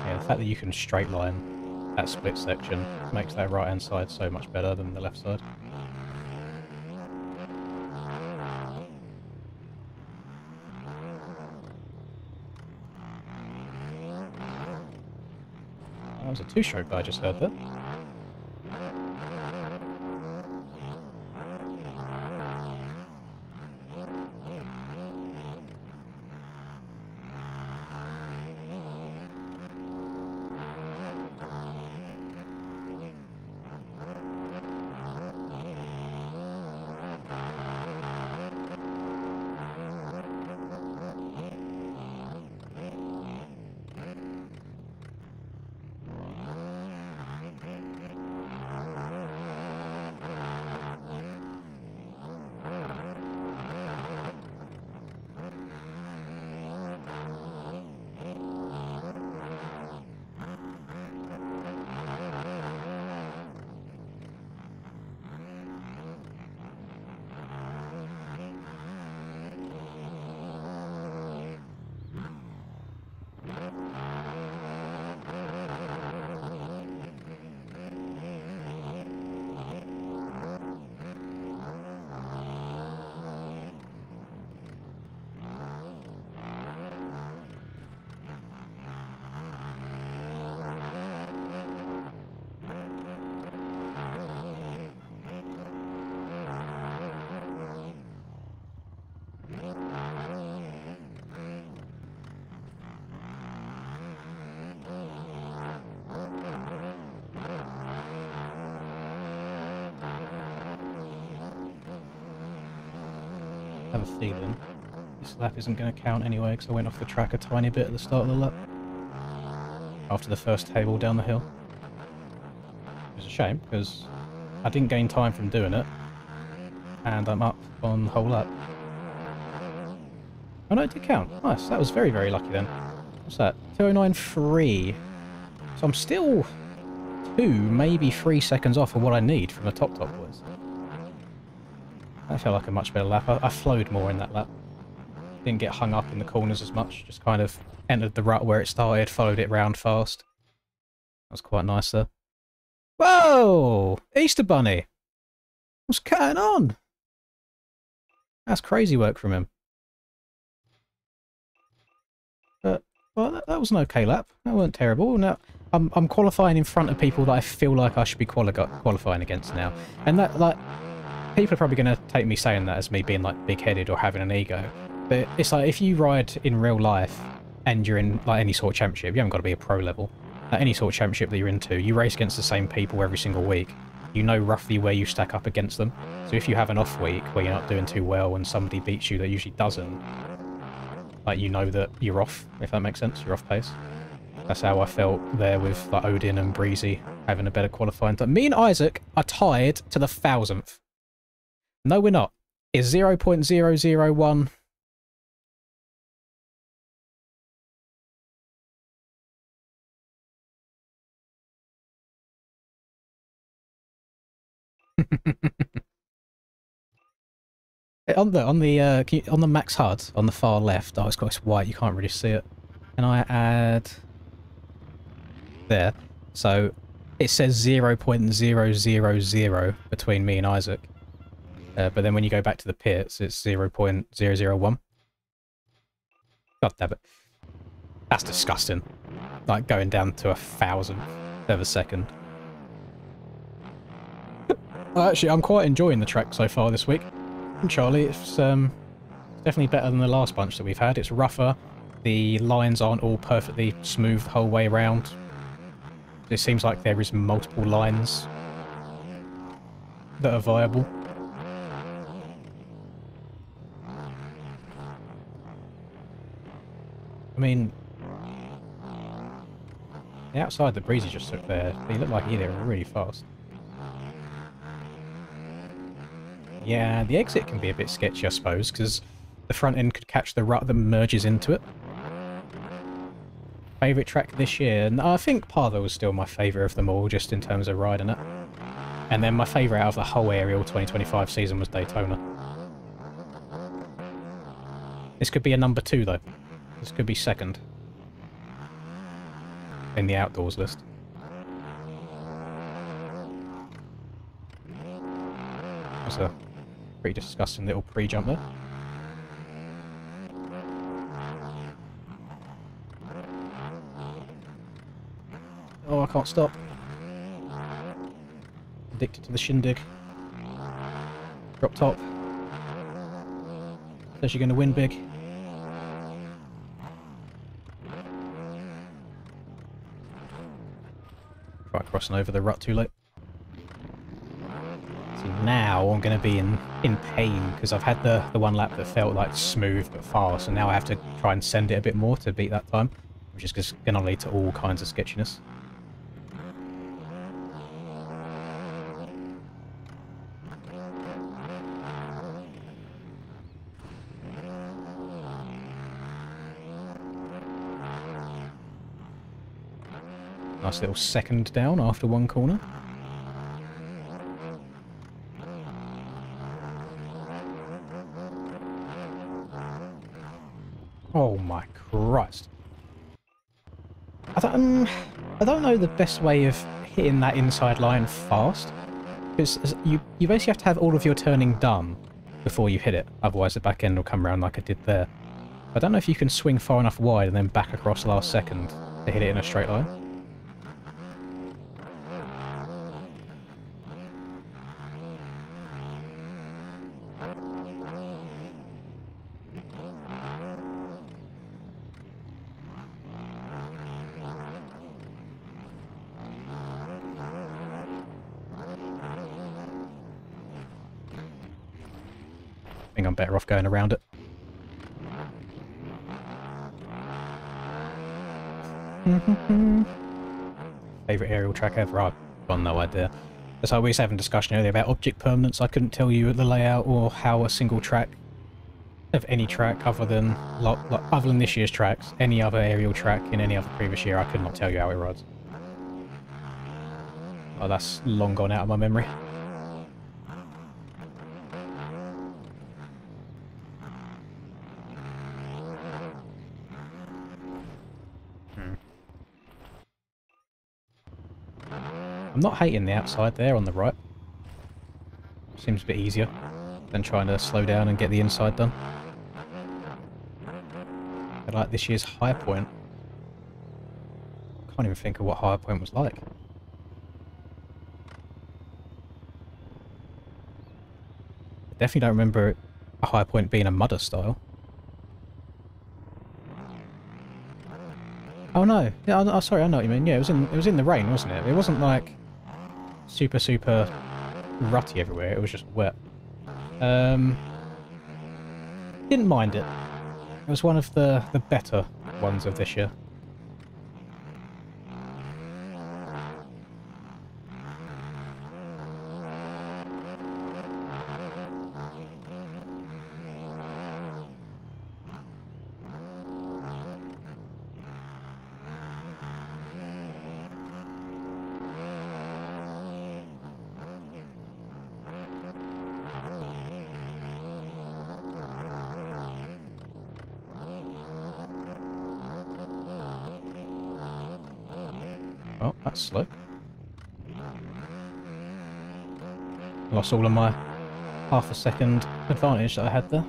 A: Yeah, the fact that you can straight line that split section makes that right hand side so much better than the left side. That was a two-stroke I just heard there. I have a feeling this lap isn't going to count anyway because I went off the track a tiny bit at the start of the lap. After the first table down the hill. It was a shame because I didn't gain time from doing it. And I'm up on the whole lap. Oh no, it did count. Nice, that was very, very lucky then. What's that? 209.3. So I'm still 2, maybe 3 seconds off of what I need from the top boys. That felt like a much better lap. I flowed more in that lap. Didn't get hung up in the corners as much. Just kind of entered the rut where it started, followed it round fast. That was quite nice there. Whoa! Easter Bunny! What's going on? That's crazy work from him. But, well, that was an okay lap. That weren't terrible. Now, I'm qualifying in front of people that I feel like I should be qualifying against now. And that, like, people are probably going to take me saying that as me being, like, big-headed or having an ego. But it's like, if you ride in real life and you're in, like, any sort of championship, you haven't got to be a pro level. Like, any sort of championship that you're into, you race against the same people every single week. You know roughly where you stack up against them. So if you have an off week where you're not doing too well and somebody beats you that usually doesn't, like, you know that you're off, if that makes sense. You're off pace. That's how I felt there with, like, Odin and Breezy having a better qualifying time. Me and Isaac are tied to the 1,000th. No, we're not. It's 0.001. on the max HUD on the far left, oh, it's got this white, you can't really see it. And I add there, so it says 0.000 between me and Isaac. But then when you go back to the pits, it's 0.001. God damn it. That's disgusting. Like going down to 1,000th of a second. Actually, I'm quite enjoying the track so far this week. Charlie, it's definitely better than the last bunch that we've had. It's rougher. The lines aren't all perfectly smooth the whole way around. It seems like there is multiple lines that are viable. I mean, the outside the Breezy just took there, he looked like he did it really fast. Yeah, the exit can be a bit sketchy, I suppose, because the front end could catch the rut that merges into it. Favourite track this year? No, I think Parvo was still my favourite of them all, just in terms of riding it. And then my favourite out of the whole Aerial 2025 season was Daytona. This could be a number 2, though. This could be second in the outdoors list. That's a pretty disgusting little pre-jump there. Oh, I can't stop. Addicted to the shindig. Drop top. Says you're going to win big. Try crossing over the rut too late. See, now I'm going to be in pain because I've had the one lap that felt like smooth but fast, and now I have to try and send it a bit more to beat that time, which is just going to lead to all kinds of sketchiness. Nice little second down after one corner. Oh my Christ. I don't know the best way of hitting that inside line fast. Because you basically have to have all of your turning done before you hit it. Otherwise the back end will come around like I did there. I don't know if you can swing far enough wide and then back across last second to hit it in a straight line. I think I'm better off going around it. Favourite aerial track ever? I've got no idea. As I was having a discussion earlier about object permanence, I couldn't tell you the layout or how a single track of any track other than this year's tracks, any other aerial track in any other previous year, I could not tell you how it rides. Oh, that's long gone out of my memory. I'm not hating the outside there on the right. Seems a bit easier than trying to slow down and get the inside done. I like this year's high point. Can't even think of what high point was like. I definitely don't remember a high point being a mudder style. Oh no! Yeah, sorry, I know what you mean. Yeah, it was in the rain, wasn't it? It wasn't like super rutty everywhere. It was just wet. Didn't mind it. It was one of the better ones of this year. Oh, that's slow. Lost all of my half a second advantage that I had there.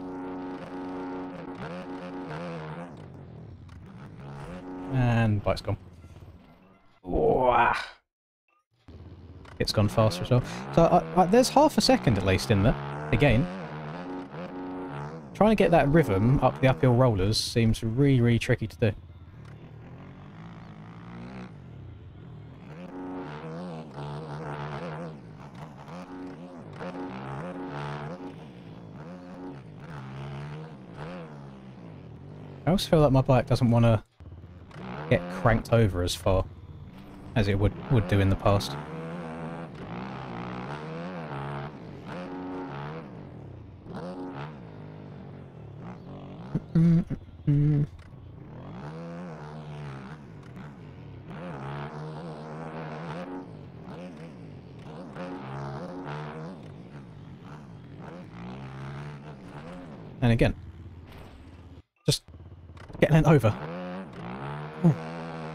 A: And bike's gone. Whoa. It's gone faster as well. So there's half a second at least in there. Again. Trying to get that rhythm up the uphill rollers seems really tricky to do. I also feel like my bike doesn't want to get cranked over as far as it would do in the past. And again, just getting it over.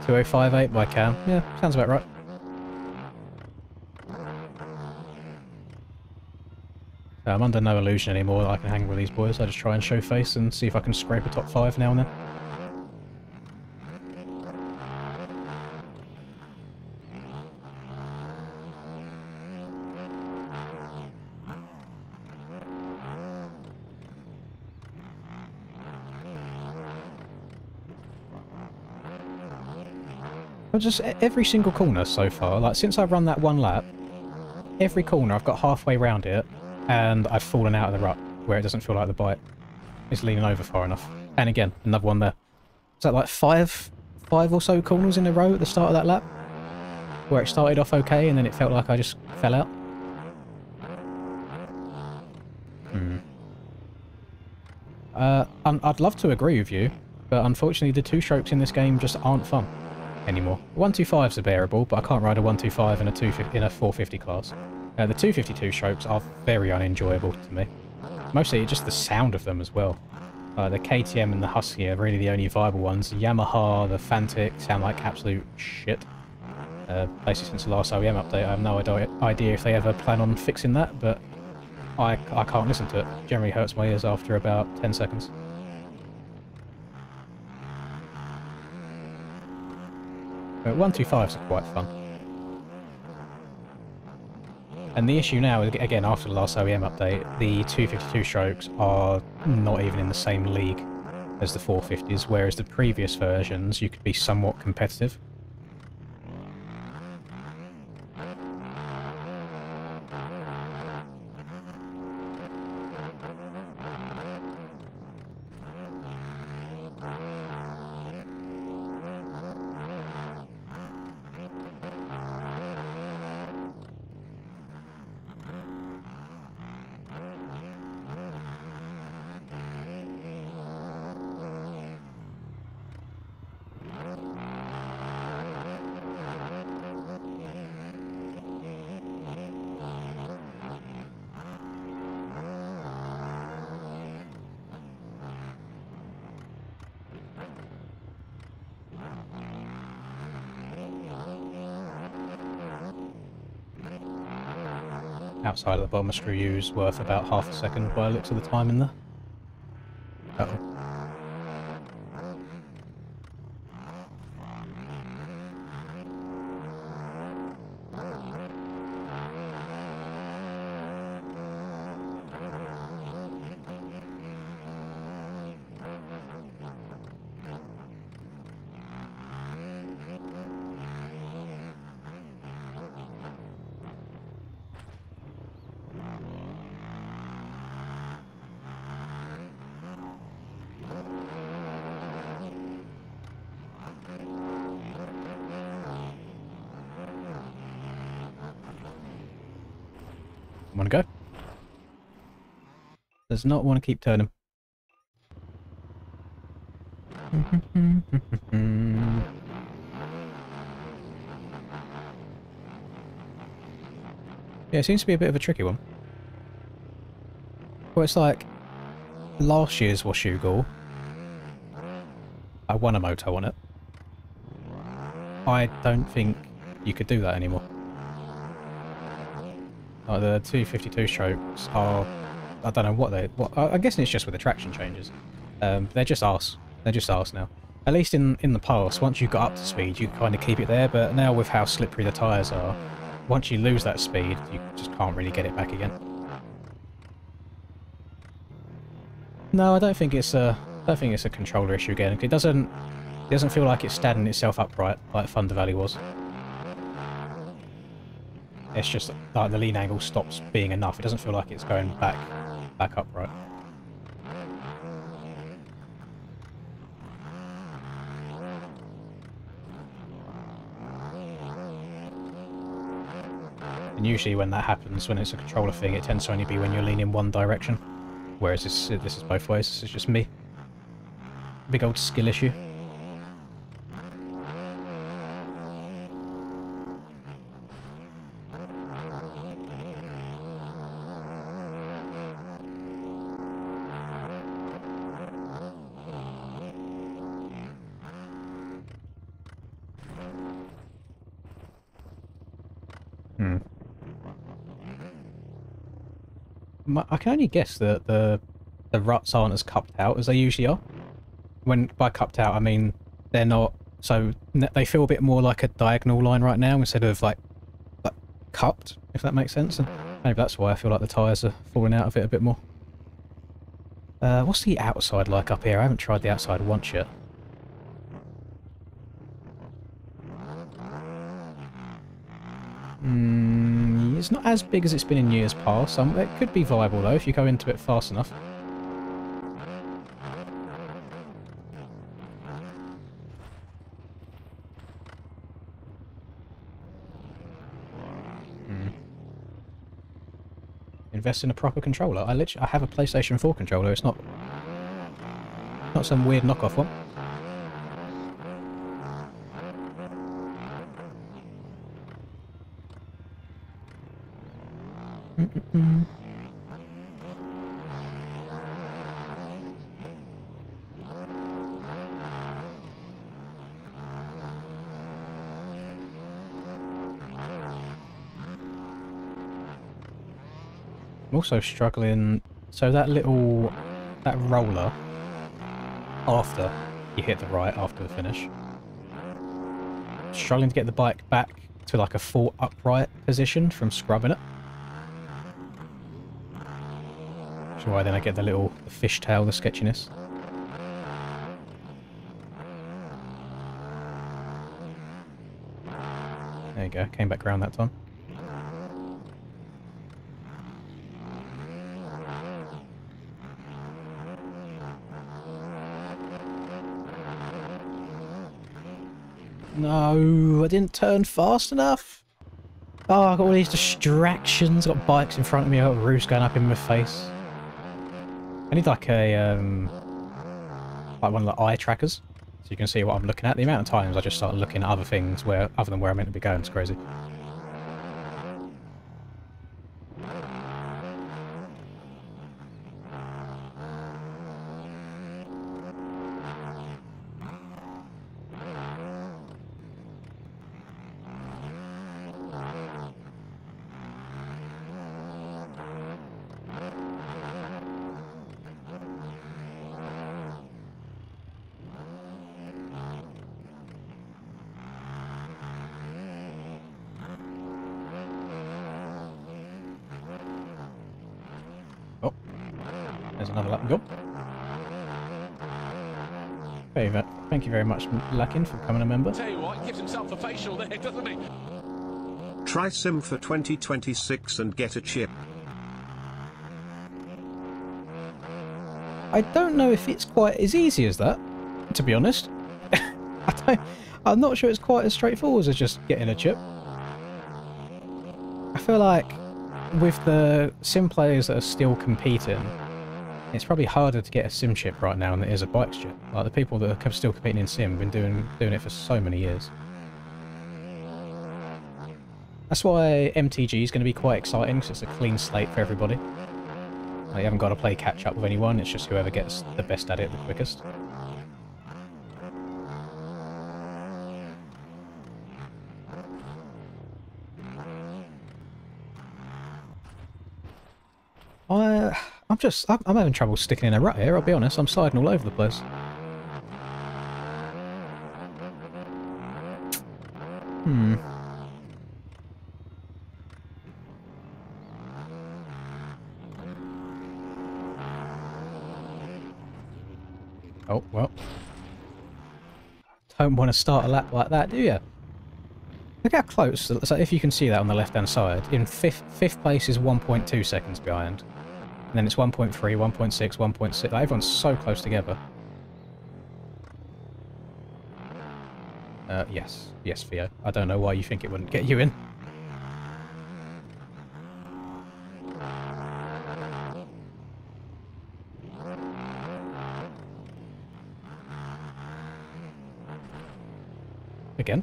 A: 2058 by Cam. Yeah, sounds about right. So I'm under no illusion anymore that I can hang with these boys. I just try and show face and see if I can scrape a top 5 now and then. Just every single corner so far, like since I've run that one lap, every corner I've got halfway round it and I've fallen out of the rut where it doesn't feel like the bike is leaning over far enough. And again, another one there. Is that like five or so corners in a row at the start of that lap? Where it started off okay and then it felt like I just fell out? I'd love to agree with you, but unfortunately the two-strokes in this game just aren't fun anymore. 125s are bearable, but I can't ride a 125 in a 450 class. The 252 strokes are very unenjoyable to me. Mostly just the sound of them as well. The KTM and the Husky are really the only viable ones. The Yamaha, the Fantic sound like absolute shit. Basically since the last OEM update, I have no idea if they ever plan on fixing that, but I can't listen to it. It generally hurts my ears after about 10 seconds. But 125s are quite fun. And the issue now is, again, after the last OEM update, the 252 strokes are not even in the same league as the 450s, whereas the previous versions you could be somewhat competitive. outside of the bottom of screw U is worth about half a second by the looks of the time in there. Uh-oh. Want to go? Does not want to keep turning. Yeah, it seems to be a bit of a tricky one. Well, it's like last year's Washougal. I won a moto on it. I don't think you could do that anymore. Like the 252 strokes are, I don't know what they. I'm guessing it's just with the traction changes. They're just arse. They're just arse now. At least in the past, once you got up to speed, you kind of keep it there. But now with how slippery the tyres are, once you lose that speed, you just can't really get it back again. No, I don't think it's a. I don't think it's a controller issue again. It doesn't feel like it's standing itself upright like Thunder Valley was. It's just like the lean angle stops being enough. It doesn't feel like it's going back upright. And usually when that happens, when it's a controller thing, it tends to only be when you're leaning one direction. Whereas this is both ways. This is just me. Big old skill issue. I can only guess that the ruts aren't as cupped out as they usually are. When by cupped out, I mean they're not. So they feel a bit more like a diagonal line right now instead of like cupped, if that makes sense. And maybe that's why I feel like the tyres are falling out of it a bit more. What's the outside like up here? I haven't tried the outside once yet. It's not as big as it's been in years past. It could be viable though if you go into it fast enough. Invest in a proper controller. I have a PlayStation 4 controller. It's not some weird knockoff one. I'm also struggling. So that roller after you hit the right after the finish, struggling to get the bike back to like a full upright position from scrubbing it. Which is why then I get the fishtail, the sketchiness. There you go, came back around that time. No, I didn't turn fast enough. Oh, I got all these distractions. I got bikes in front of me. I got roofs going up in my face. I need like one of the eye trackers, so you can see what I'm looking at. The amount of times I just start looking at other things other than where I'm meant to be going, it's crazy. There's another lap gone. Thank you very much, Lakin, for becoming a member.
B: Tell you what, gives himself a facial there, doesn't he?
C: Try Sim for 2026 and get a chip.
A: I don't know if it's quite as easy as that, to be honest. I'm not sure it's quite as straightforward as just getting a chip. I feel like with the sim players that are still competing, it's probably harder to get a sim chip right now than it is a bikes chip. Like the people that are still competing in sim have been doing it for so many years. That's why MTG is going to be quite exciting, because it's a clean slate for everybody. You haven't got to play catch up with anyone, it's just whoever gets the best at it the quickest. I'm having trouble sticking in a rut here, I'll be honest. I'm sliding all over the place. Oh, well. Don't want to start a lap like that, do you? Look how close. So if you can see that on the left-hand side, in fifth place is 1.2 seconds behind. And then it's 1.3, 1.6, 1.6. Like, everyone's so close together. Yes. Yes, Theo. I don't know why you think it wouldn't get you in. Again.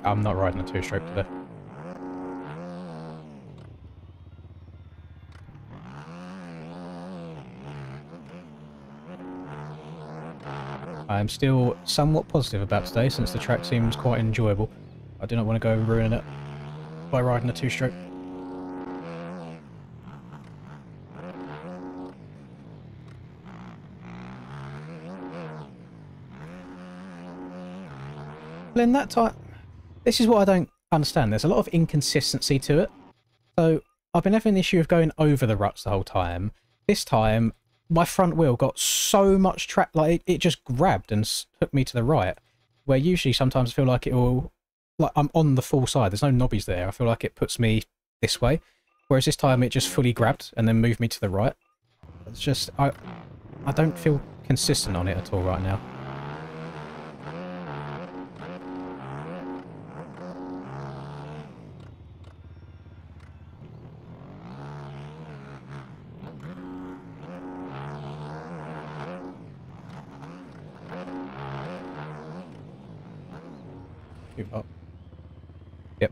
A: I'm not riding a two-stroke today. I'm still somewhat positive about today, since the track seems quite enjoyable. I do not want to go and ruin it by riding a two-stroke. Well, in that time, this is what I don't understand. There's a lot of inconsistency to it. So I've been having an issue of going over the ruts the whole time. This time, my front wheel got so much track, like it just grabbed and hooked me to the right. Where usually sometimes I feel like it will, like I'm on the full side. There's no knobbies there. I feel like it puts me this way. Whereas this time it just fully grabbed and then moved me to the right. It's just, I don't feel consistent on it at all right now. Up. Yep.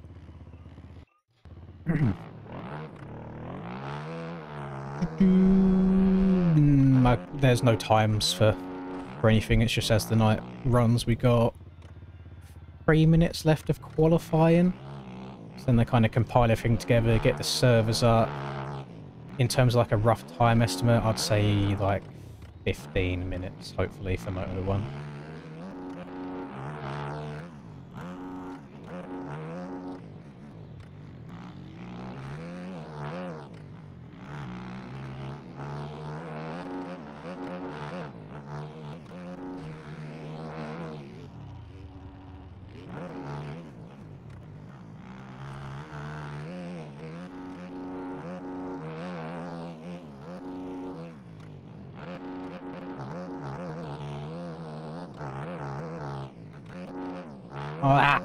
A: There's no times for anything, it's just as the night runs. We got 3 minutes left of qualifying. So then they kind of compile everything together, get the servers up. In terms of like a rough time estimate, I'd say like 15 minutes, hopefully, for Moto 1. Ah!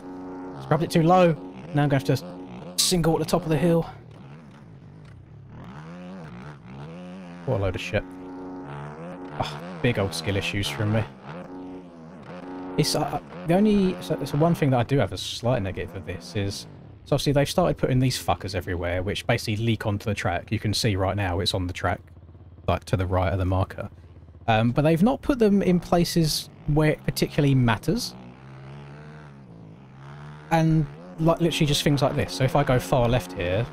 A: Scrubbed it too low. Now I'm going to have to single at the top of the hill. What a load of shit. Oh, big old skill issues from me. It's the only... So one thing that I do have a slight negative of this is... So obviously they've started putting these fuckers everywhere, which basically leak onto the track. You can see right now it's on the track, like to the right of the marker. But they've not put them in places where it particularly matters. And like literally just things like this. So if I go far left here,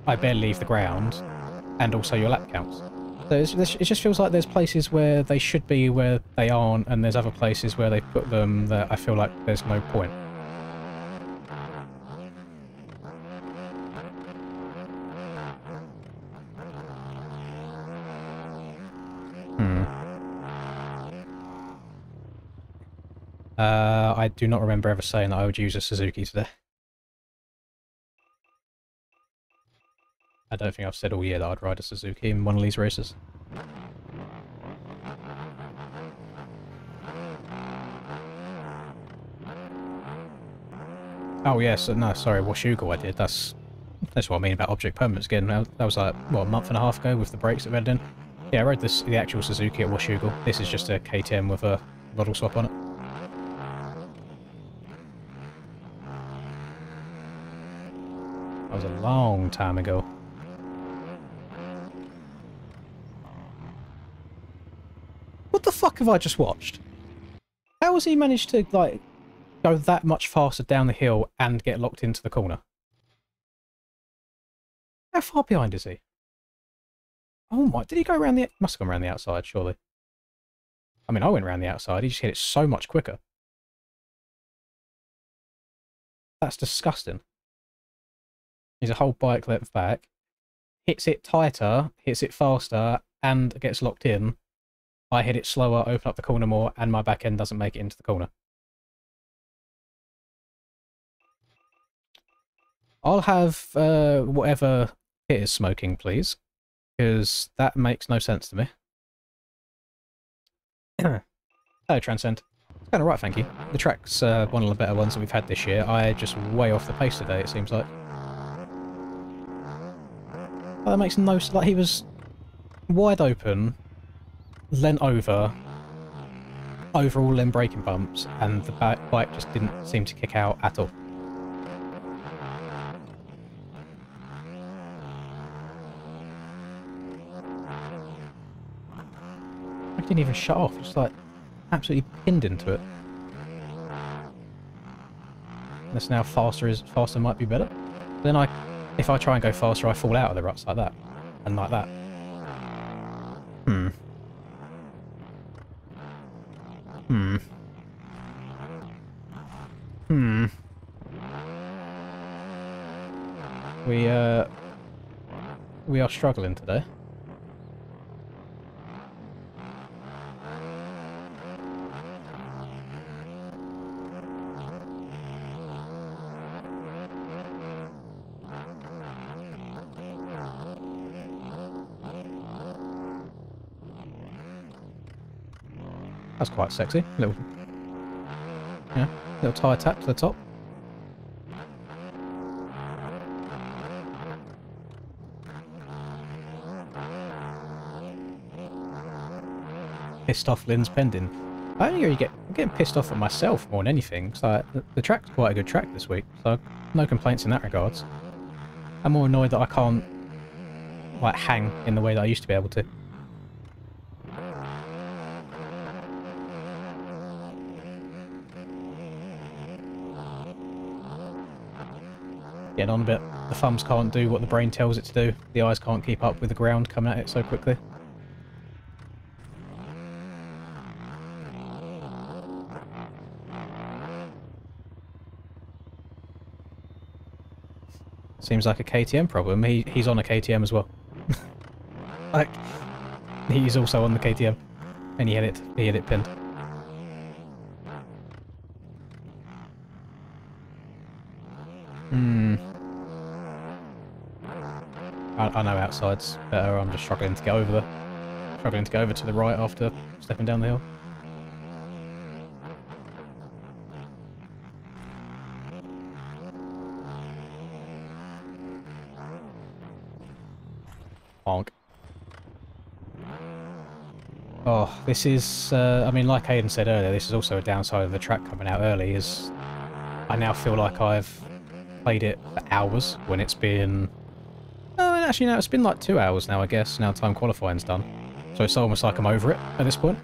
A: I barely leave the ground, and also your lap counts. So it just feels like there's places where they should be where they aren't, and there's other places where they put them that I feel like there's no point. but I do not remember ever saying that I would use a Suzuki today. I don't think I've said all year that I'd ride a Suzuki in one of these races. Oh yes, no, sorry, Washugal I did. That's what I mean about object permanence again. That was like, what, a month and a half ago with the brakes that we had in. Yeah, I rode the actual Suzuki at Washugal. This is just a KTM with a model swap on it. That was a long time ago. What the fuck have I just watched? How has he managed to, like, go that much faster down the hill and get locked into the corner? How far behind is he? Oh my, did he go around the... Must have gone around the outside, surely. I mean, I went around the outside, he just hit it so much quicker. That's disgusting. He's a whole bike length back, hits it tighter, hits it faster, and gets locked in. I hit it slower, open up the corner more, and my back end doesn't make it into the corner. I'll have whatever it is smoking, please, because that makes no sense to me. Hello, Transcend. It's kind of right, thank you. The track's one of the better ones that we've had this year. I just way off the pace today, it seems like. Oh, that makes no sense. Like, he was wide open, leant over all them braking bumps, and the bike just didn't seem to kick out at all. I didn't even shut off, just like absolutely pinned into it. This now faster might be better. Then if I try and go faster, I fall out of the ruts like that. And like that. We are struggling today. That's quite sexy. Little tyre tap to the top. Pissed off Lynn's pending. I only really I'm getting pissed off at myself more than anything. So the track's quite a good track this week, so no complaints in that regards. I'm more annoyed that I can't like hang in the way that I used to be able to. Getting on a bit. The thumbs can't do what the brain tells it to do. The eyes can't keep up with the ground coming at it so quickly. Seems like a KTM problem. He's on a KTM as well. Like, he's also on the KTM. And he had it pinned. I know outside's better. I'm just struggling to get over to the right after stepping down the hill. Honk. Oh, this is, I mean, like Aidan said earlier, this is also a downside of the track coming out early, is I now feel like I've played it for hours when it's been... Oh, actually, no, it's been like 2 hours now, I guess, now time qualifying's done. So it's almost like I'm over it at this point.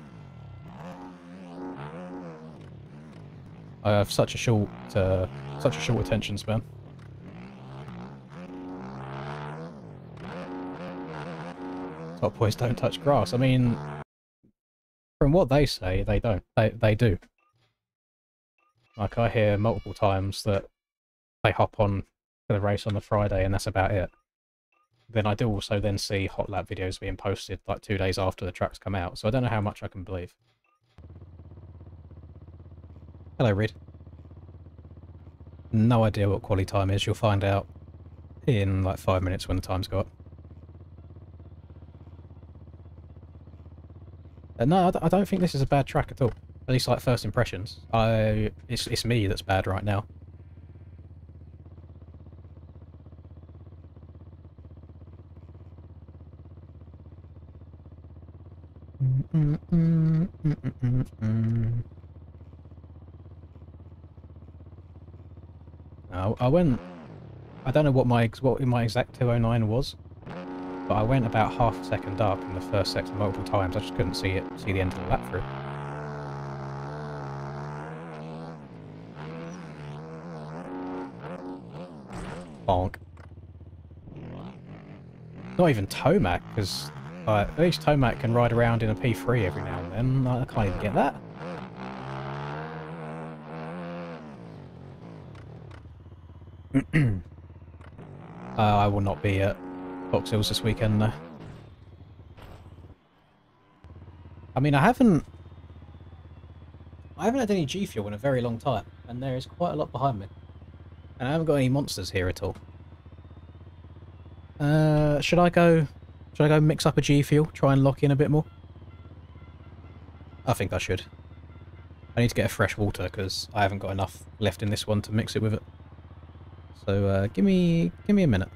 A: I have such a short attention span. Top boys don't touch grass. I mean, from what they say, they don't. They do. Like, I hear multiple times that they hop on for the race on the Friday and that's about it. Then I do also then see hot lap videos being posted like 2 days after the tracks come out, so I don't know how much I can believe. Hello, Reed. No idea what quality time is. You'll find out in like 5 minutes when the time's got up. No, I don't think this is a bad track at all. At least like first impressions. It's me that's bad right now. I went. I don't know what my exact 209 was, but I went about half a second up in the first sector multiple times. I just couldn't see the end of the lap through. Bonk. Not even Tomac, because at least Tomac can ride around in a P3 every now and then. I can't even get that. I will not be at Box Hills this weekend, though. I mean, I haven't had any G Fuel in a very long time, and there is quite a lot behind me. And I haven't got any monsters here at all. Should I go mix up a G Fuel, try and lock in a bit more? I think I should. I need to get a fresh water, because I haven't got enough left in this one to mix it with it. So, give me a minute.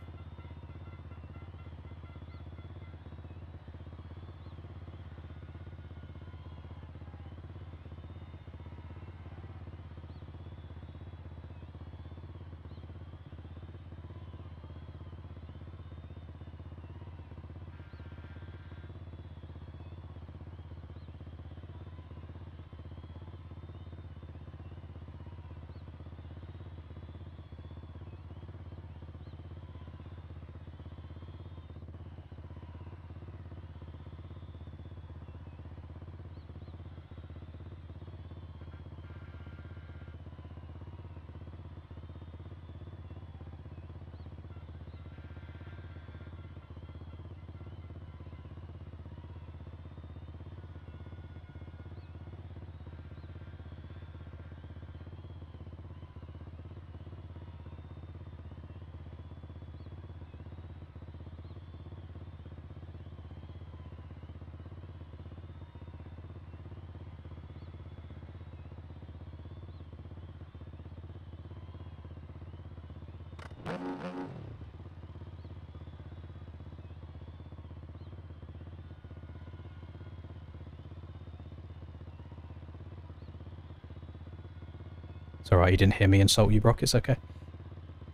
A: It's alright, you didn't hear me insult you, Brock, it's okay.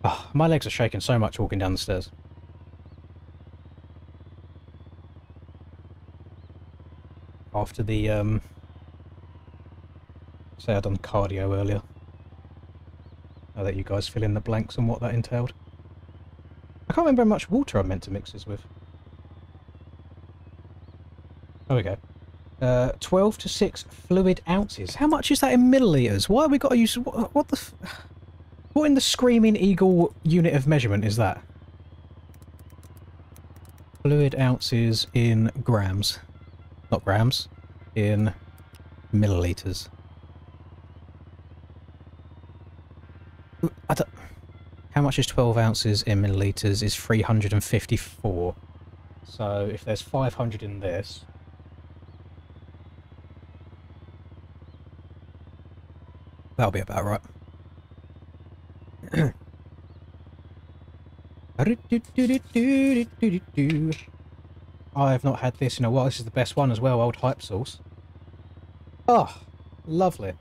A: Oh, my legs are shaking so much walking down the stairs. After the, say I'd done cardio earlier. I'll let you guys fill in the blanks on what that entailed. I can't remember how much water I meant to mix this with. There we go. 12 to 6 fluid ounces. How much is that in millilitres? Why have we got to use... What the... What in the Screaming Eagle unit of measurement is that? Fluid ounces in grams. Not grams. In millilitres. How much is 12 ounces in millilitres is 354. So if there's 500 in this... That'll be about right. I have not had this in a while. This is the best one as well, old hype sauce. Oh, lovely.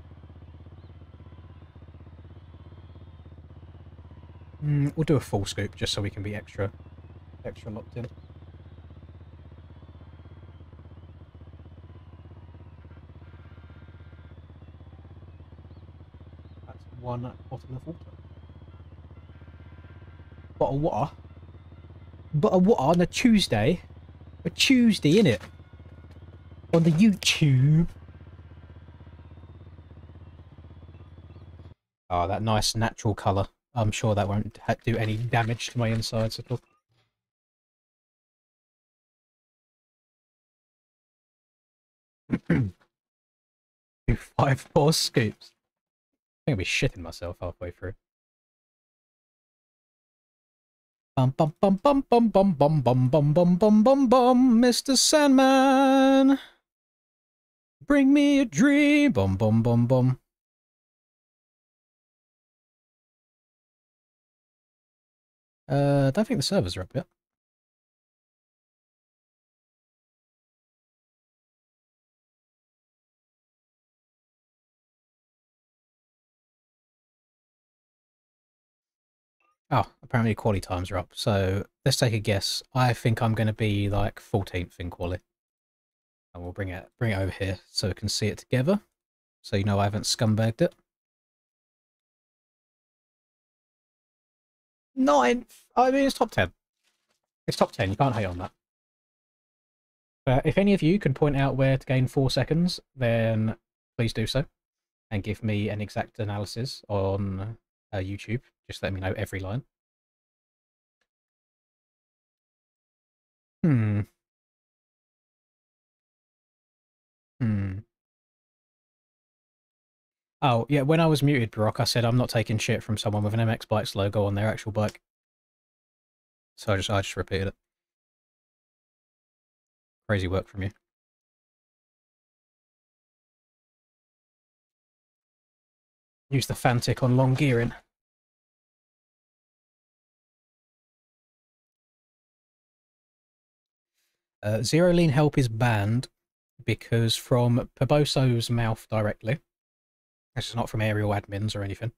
A: We'll do a full scoop just so we can be extra locked in. That's one bottle of water. Bottle of water? Bottle of water on a Tuesday? A Tuesday, innit? On the YouTube. Oh, that nice natural colour. I'm sure that won't do any damage to my insides at all. Do 5 more scoops. think I'll be shitting myself halfway through. Bum bum bum bum bum bum bum bum bum bum bum bum bum, Mr. Sandman, bring me a dream, bum bum bum bum. I don't think the servers are up yet. Oh, apparently quality times are up. So let's take a guess. I think I'm going to be like 14th in quality. And we'll bring it over here so we can see it together. So you know I haven't scumbagged it. 9th! I mean, it's top 10. It's top 10, you can't hate on that. If any of you can point out where to gain 4 seconds, then please do so. And give me an exact analysis on YouTube. Just let me know every line. Hmm. Oh, yeah, when I was muted, Brock, I said I'm not taking shit from someone with an MX Bikes logo on their actual bike. So I just repeated it. Crazy work from you. Use the Fantic on long gearing. Zero lean help is banned because from Paboso's mouth directly, this is not from aerial admins or anything,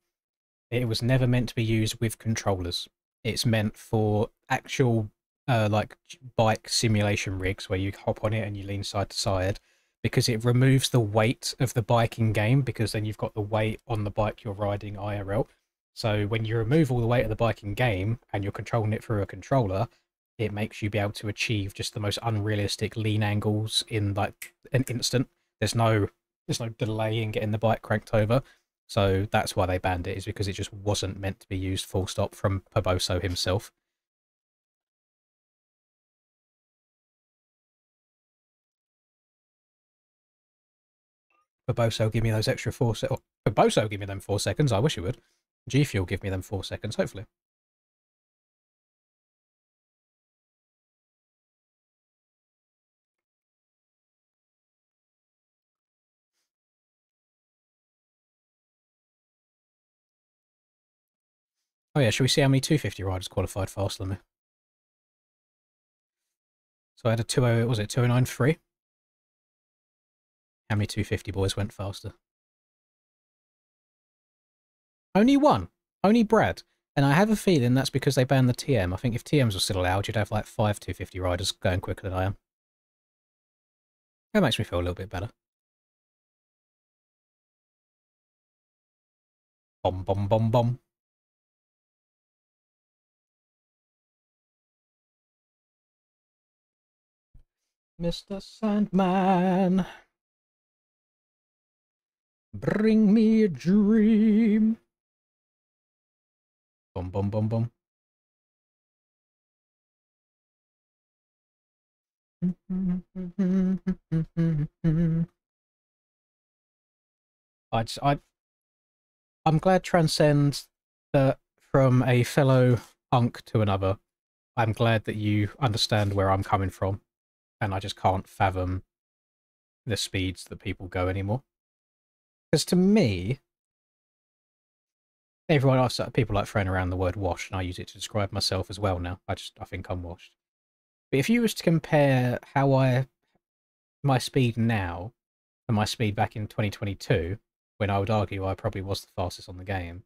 A: it was never meant to be used with controllers. It's meant for actual like bike simulation rigs where you hop on it and you lean side to side, because it removes the weight of the bike in game, because then you've got the weight on the bike you're riding IRL. So when you remove all the weight of the bike in game and you're controlling it through a controller, it makes you be able to achieve just the most unrealistic lean angles in like an instant. There's no delay in getting the bike cranked over. So that's why they banned it, is because it just wasn't meant to be used full stop from Paboso himself. Paboso, give me those extra 4 seconds. Paboso, give me them 4 seconds. I wish it would. G Fuel, give me them 4 seconds, hopefully. Oh yeah, should we see how many 250 riders qualified faster than me? So I had a 20, was it 2093? How many 250 boys went faster? Only one. Only Brad. And I have a feeling that's because they banned the TM. I think if TMs were still allowed, you'd have like 5 250 riders going quicker than I am. That makes me feel a little bit better. Bom, bom, bom, bom. Mr. Sandman, bring me a dream. Bum, bum, bum, bum. I'm glad Transcend that from a fellow unk to another. I'm glad that you understand where I'm coming from, and I just can't fathom the speeds that people go anymore. Because to me, everyone else, people like throwing around the word wash, and I use it to describe myself as well now. I think I'm washed. But if you was to compare my speed now and my speed back in 2022, when I would argue I probably was the fastest on the game,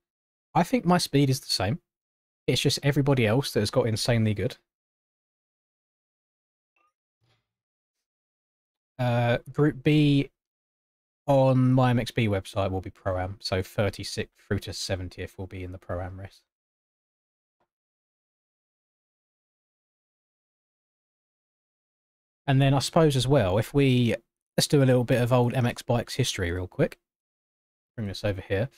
A: I think my speed is the same. It's just everybody else that has got insanely good. Group B on my MXB website will be Pro-Am, so 36th through to 70th will be in the Pro-Am race. And then I suppose as well, let's do a little bit of old MX Bikes history real quick. Bring this over here.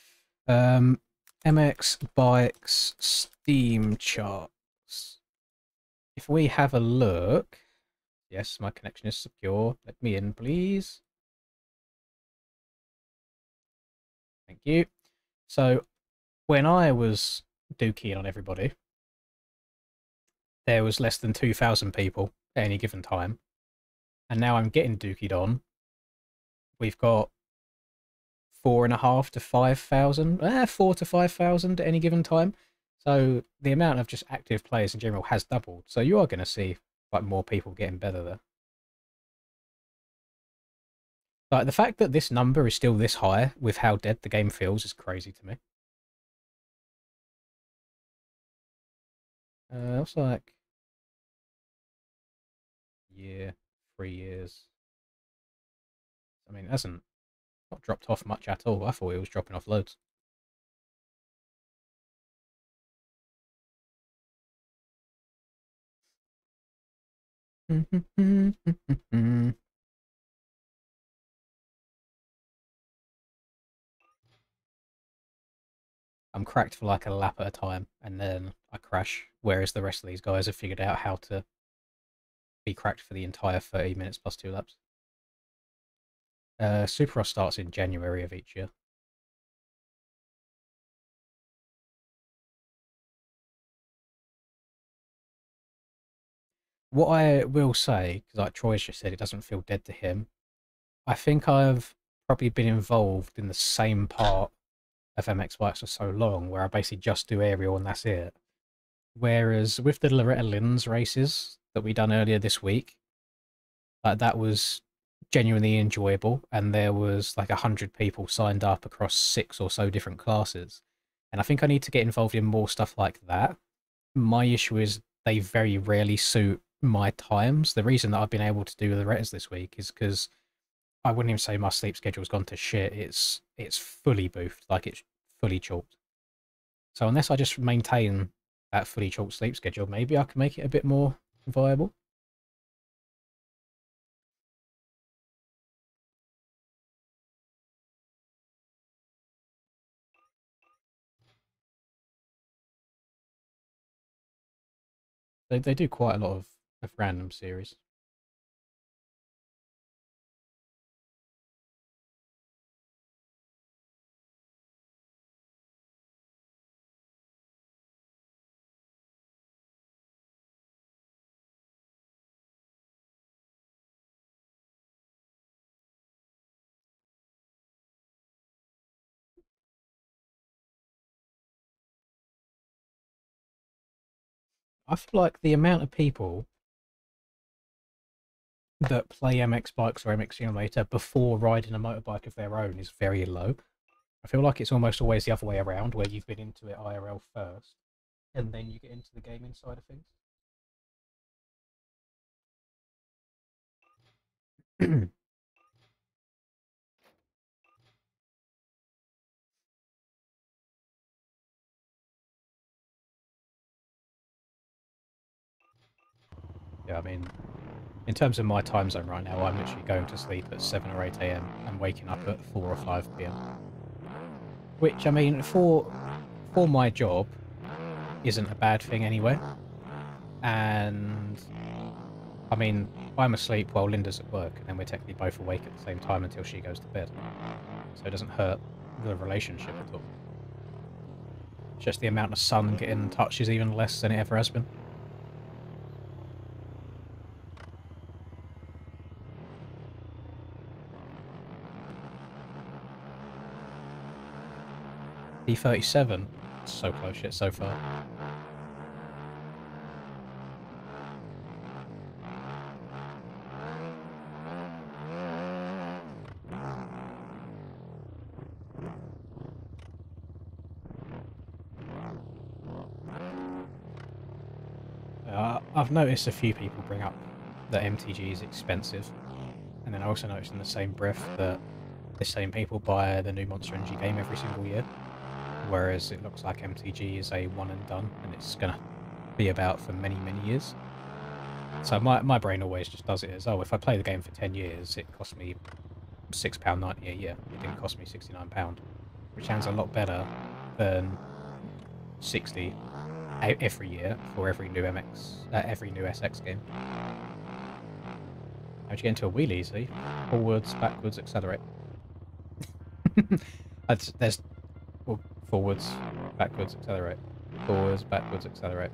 A: MX Bikes Steam charts. If we have a look, yes, my connection is secure. Let me in, please. Thank you. So when I was dookie on everybody, there was less than 2,000 people at any given time. And now I'm getting dookied on. We've got 4.5 to 5,000, 4 to 5,000 at any given time. So the amount of just active players in general has doubled. So you are going to see like more people getting better there. Like the fact that this number is still this high with how dead the game feels is crazy to me. It's like year, 3 years. I mean, it hasn't not dropped off much at all. I thought it was dropping off loads. I'm cracked for like a lap at a time, and then I crash, whereas the rest of these guys have figured out how to be cracked for the entire 30 minutes plus 2 laps. Supercross starts in January of each year. What I will say, because like Troy's just said, it doesn't feel dead to him. I think I've probably been involved in the same part of MX bikes for so long, where I basically just do aerial and that's it. Whereas with the Loretta Lynn's races that we done earlier this week, like that was genuinely enjoyable, and there was like 100 people signed up across 6 or so different classes. And I think I need to get involved in more stuff like that. My issue is they very rarely suit my times. The reason that I've been able to do the Lorettas this week is because I wouldn't even say my sleep schedule's gone to shit. It's fully boofed, like it's fully chalked. So unless I just maintain that fully chalked sleep schedule, maybe I can make it a bit more viable. They do quite a lot of random series. I feel like the amount of people that play MX bikes or MX Simulator before riding a motorbike of their own is very low. I feel like it's almost always the other way around, where you've been into it IRL first, and then you get into the gaming side of things. Yeah, I mean, in terms of my time zone right now, I'm literally going to sleep at 7 or 8 a.m. and waking up at 4 or 5 p.m. Which, I mean, for my job, isn't a bad thing anyway. And, I mean, I'm asleep while Linda's at work, and then we're technically both awake at the same time until she goes to bed. So it doesn't hurt the relationship at all. Just the amount of sun getting touched is even less than it ever has been. D37, so close yet so far. I've noticed a few people bring up that MTG is expensive, and then I also noticed in the same breath that the same people buy the new Monster Energy game every single year, whereas it looks like MTG is a one and done, and it's going to be about for many, many years. So my brain always just does it as, oh, if I play the game for 10 years, it cost me £6.90 a year. It didn't cost me £69, which sounds a lot better than 60 every year for every new every new SX game. How'd you get into a wheel easy? Forwards, backwards, accelerate. There's, well, Forwards, backwards, accelerate. Forwards, backwards, accelerate.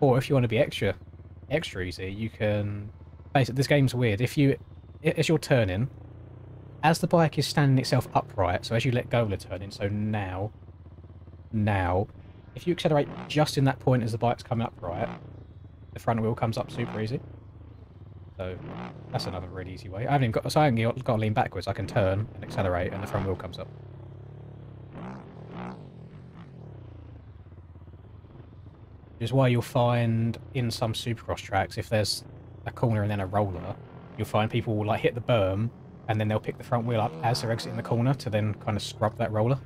A: Or if you want to be extra easy, you can... Basically, this game's weird. As you're turning, as the bike is standing itself upright, so as you let go of the turning, so now, if you accelerate just in that point as the bike's coming upright, the front wheel comes up super easy. So that's another really easy way. I haven't got to lean backwards. I can turn and accelerate, and the front wheel comes up. Which is why you'll find in some Supercross tracks, if there's a corner and then a roller, you'll find people will like hit the berm, and then they'll pick the front wheel up as they're exiting the corner to then kind of scrub that roller.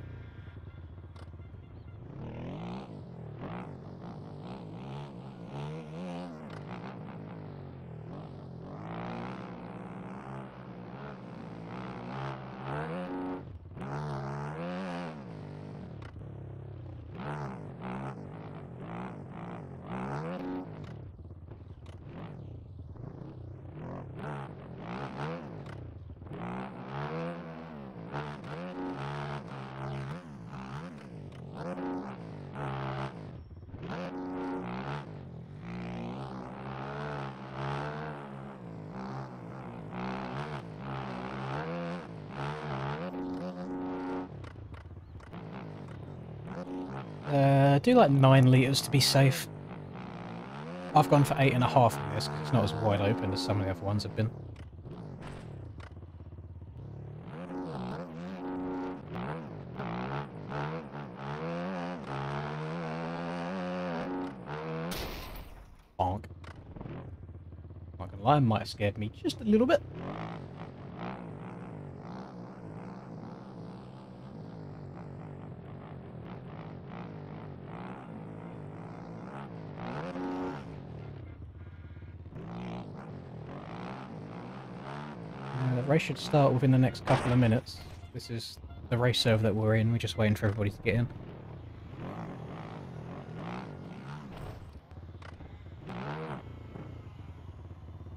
A: Do like 9 litres to be safe. I've gone for 8.5 in this because it's not as wide open as some of the other ones have been. Bonk. Not gonna lie, might have scared me just a little bit. The race should start within the next couple of minutes. This is the race server that we're in. We're just waiting for everybody to get in.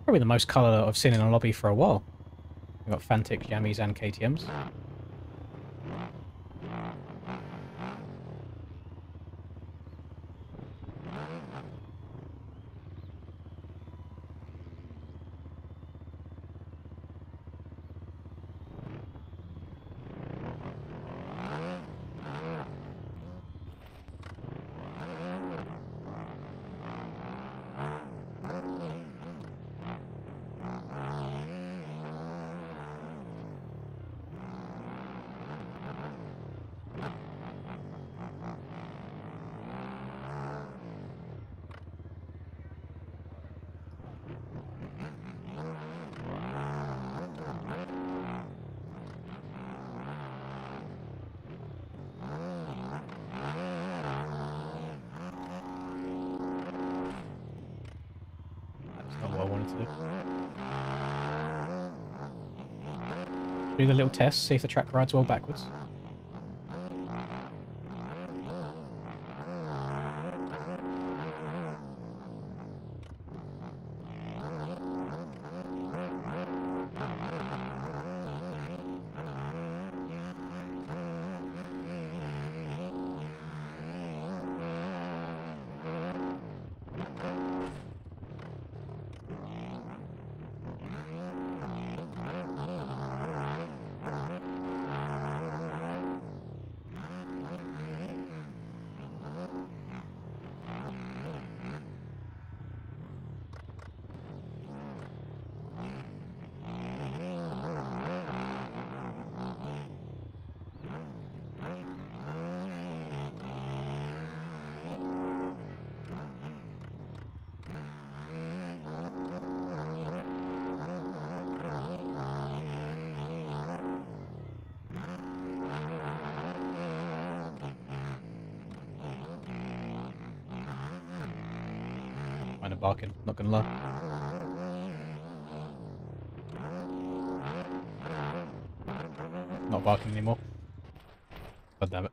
A: Probably the most colour I've seen in a lobby for a while. We've got Fantics, Yammies and KTMs. Not what I wanted to do. Do the little test, see if the track rides well backwards. Kind of barking, not gonna lie. Not barking anymore. God damn it.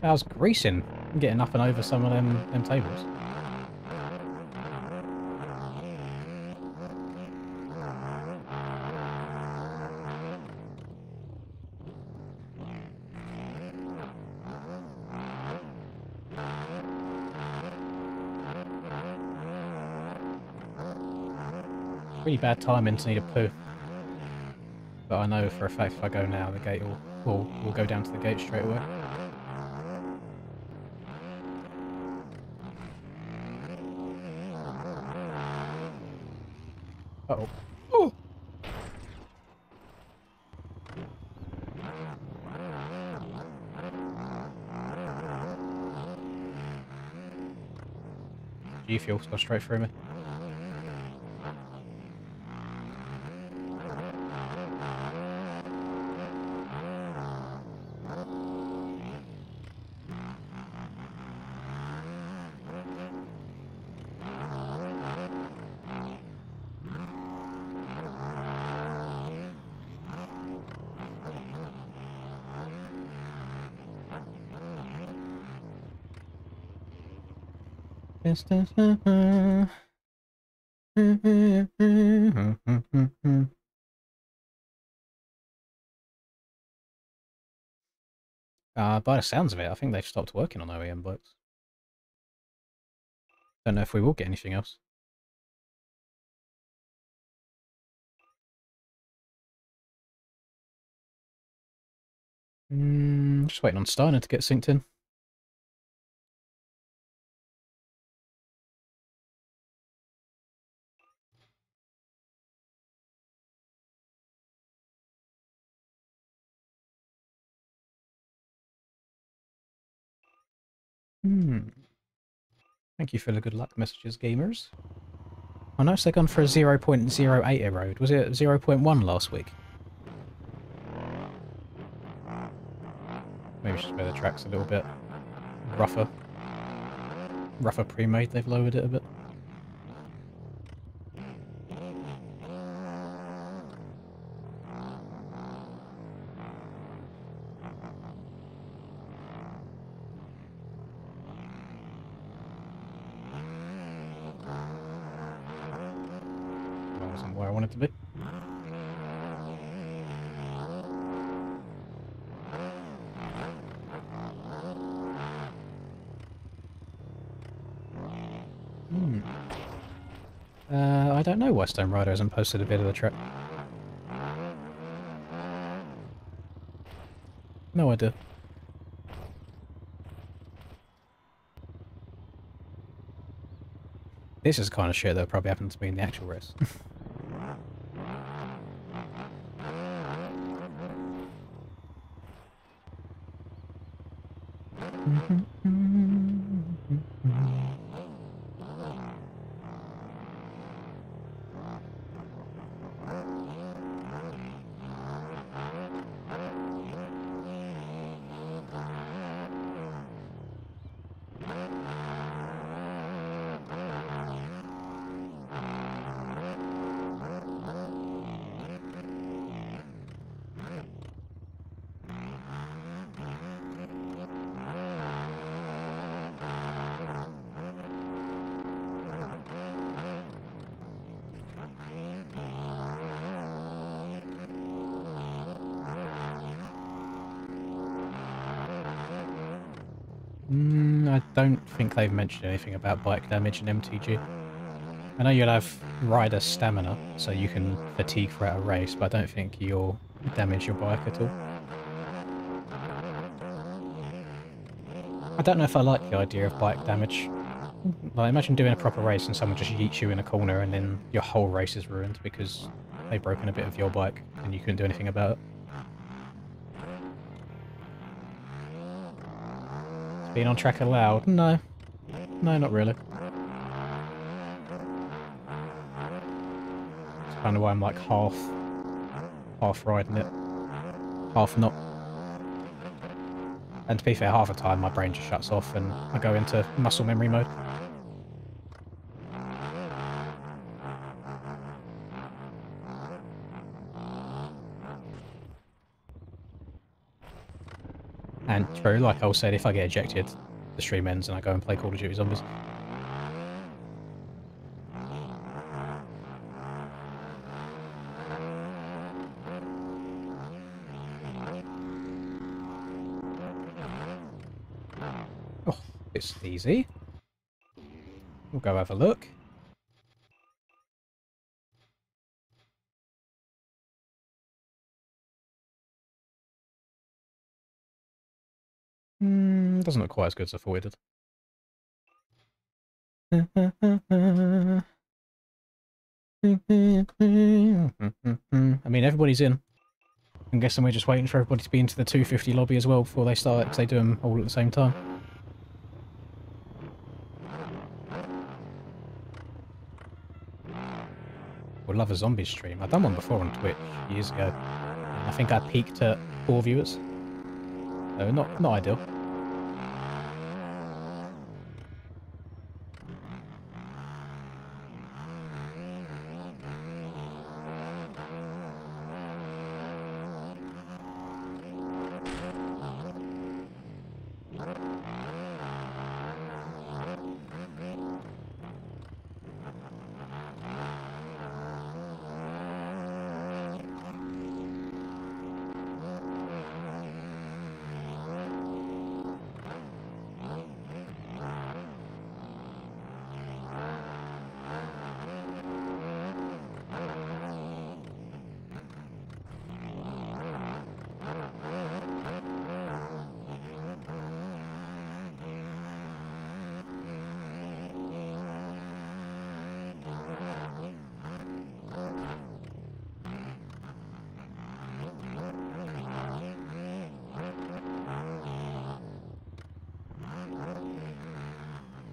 A: I was greasing, getting up and over some of them tables. Really bad timing to need a poo. But I know for a fact if I go now, the gate will go down to the gate straight away. Uh-oh. Oh! G fuel's gone straight through me. By the sounds of it, I think they've stopped working on OEM bikes. Don't know if we will get anything else. Just waiting on Steiner to get synced in. Thank you for the good luck messages, gamers. I noticed they've gone for a 0.08 erode. Was it 0.1 last week? Maybe it's just where the track's a little bit rougher. Rougher pre-made, they've lowered it a bit. That wasn't where I wanted to be. I don't know why Stone Rider hasn't posted a bit of the track. No idea. This is the kind of shit that probably happened to me in the actual race. I don't think they've mentioned anything about bike damage in MTG. I know you'll have rider stamina, so you can fatigue throughout a race, but I don't think you'll damage your bike at all. I don't know if I like the idea of bike damage. Like, imagine doing a proper race and someone just yeets you in a corner and then your whole race is ruined because they've broken a bit of your bike and you couldn't do anything about it. Is being on track allowed? No. No, not really. That's kind of why I'm like half riding it, half not. And to be fair, half the time my brain just shuts off and I go into muscle memory mode. And true, like I said, if I get ejected, the stream ends and I go and play Call of Duty Zombies. Oh, it's easy. We'll go have a look. Doesn't look quite as good as I thought it did. I mean, everybody's in. I'm guessing we're just waiting for everybody to be into the 250 lobby as well before they start, because they do them all at the same time. Would love a zombie stream. I've done one before on Twitch years ago. I think I peaked at 4 viewers. So not ideal.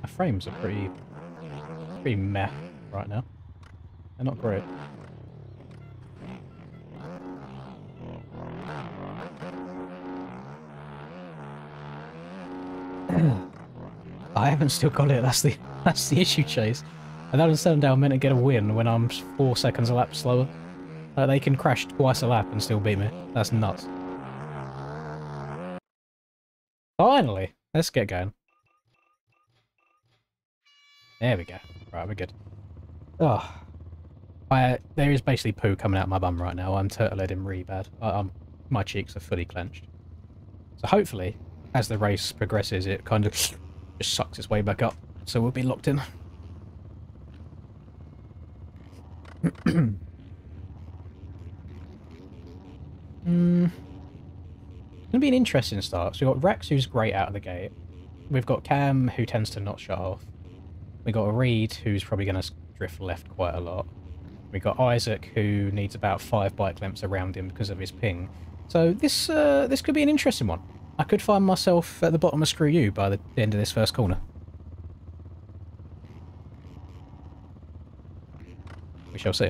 A: My frames are pretty meh right now. They're not great. I haven't still got it. That's the issue, Chase. I don't understand how I'm meant to get a win when I'm 4 seconds a lap slower. They can crash twice a lap and still beat me. That's nuts. Finally! Let's get going. There we go. Right, we're good. Oh. There is basically poo coming out my bum right now. I'm turtle-heading really bad. My cheeks are fully clenched. So hopefully, as the race progresses, it kind of just sucks its way back up. So we'll be locked in. It's going to be an interesting start. So we've got Rex, who's great out of the gate. We've got Cam, who tends to not shut off. We've got Reed, who's probably going to drift left quite a lot. We've got Isaac, who needs about 5 bike lengths around him because of his ping. So this could be an interesting one. I could find myself at the bottom of Screw You by the end of this first corner. We shall see.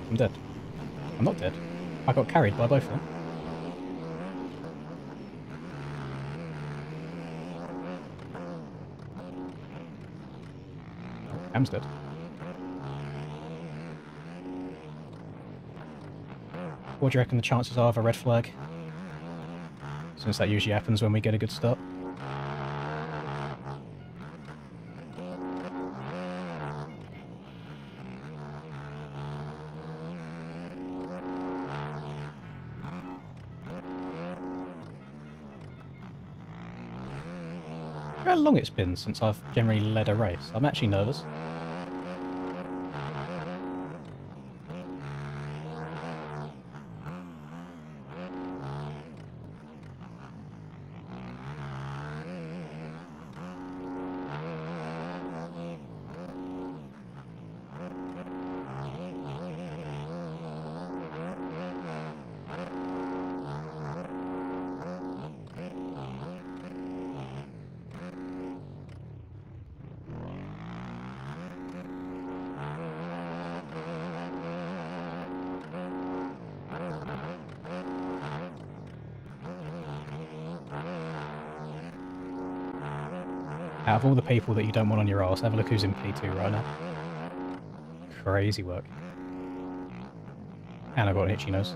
A: I'm dead. I'm not dead. I got carried by both of them. Cam's dead. What do you reckon the chances are of a red flag? Since that usually happens when we get a good start. How long it's been since I've generally led a race. I'm actually nervous. Out of all the people that you don't want on your arse, have a look who's in P2 right now. Crazy work. And I've got an itchy nose.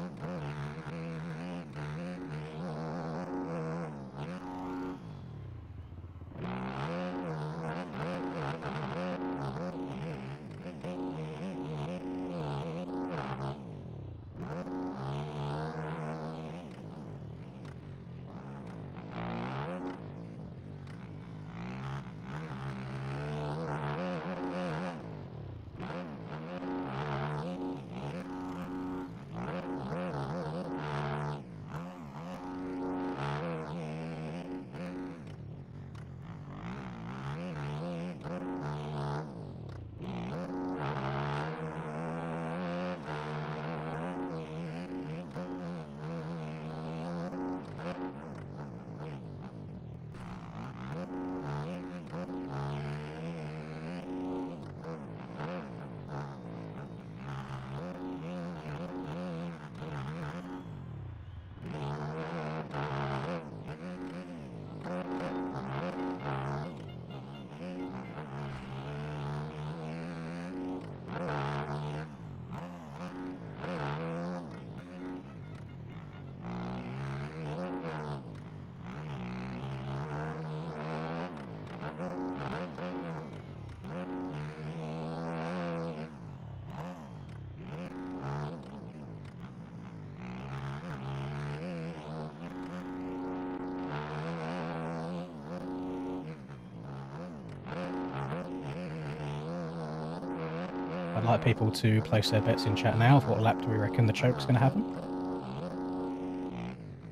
A: I'd like people to place their bets in chat now. What lap do we reckon the choke's going to happen?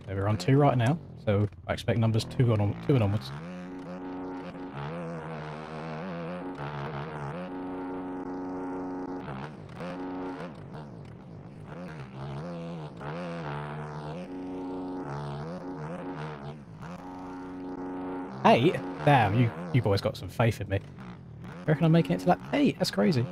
A: So we're on 2 right now, so I expect numbers 2 and onwards. Hey, damn, you boys got some faith in me. I reckon I'm making it to lap 8. That's crazy.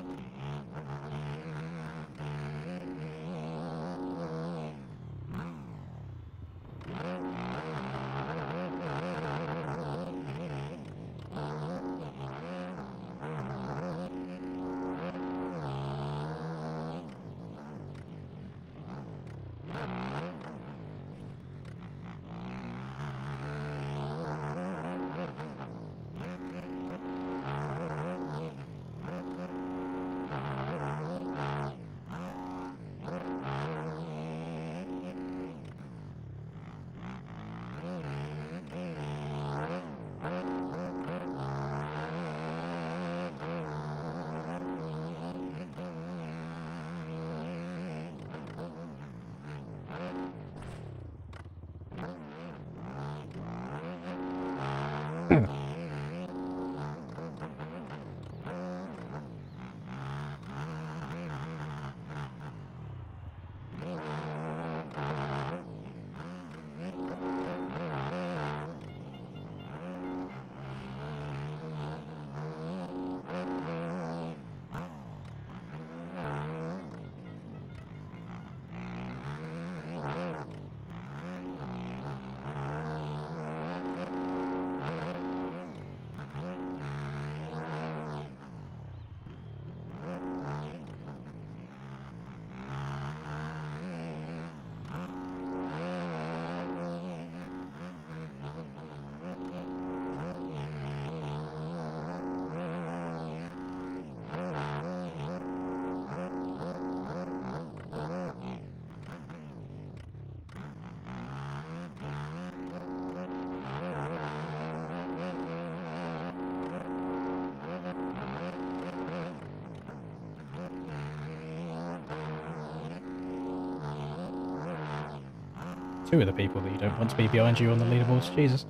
A: Two of the people that you don't want to be behind you on the leaderboards. Jesus.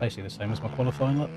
A: Basically the same as my qualifying lap.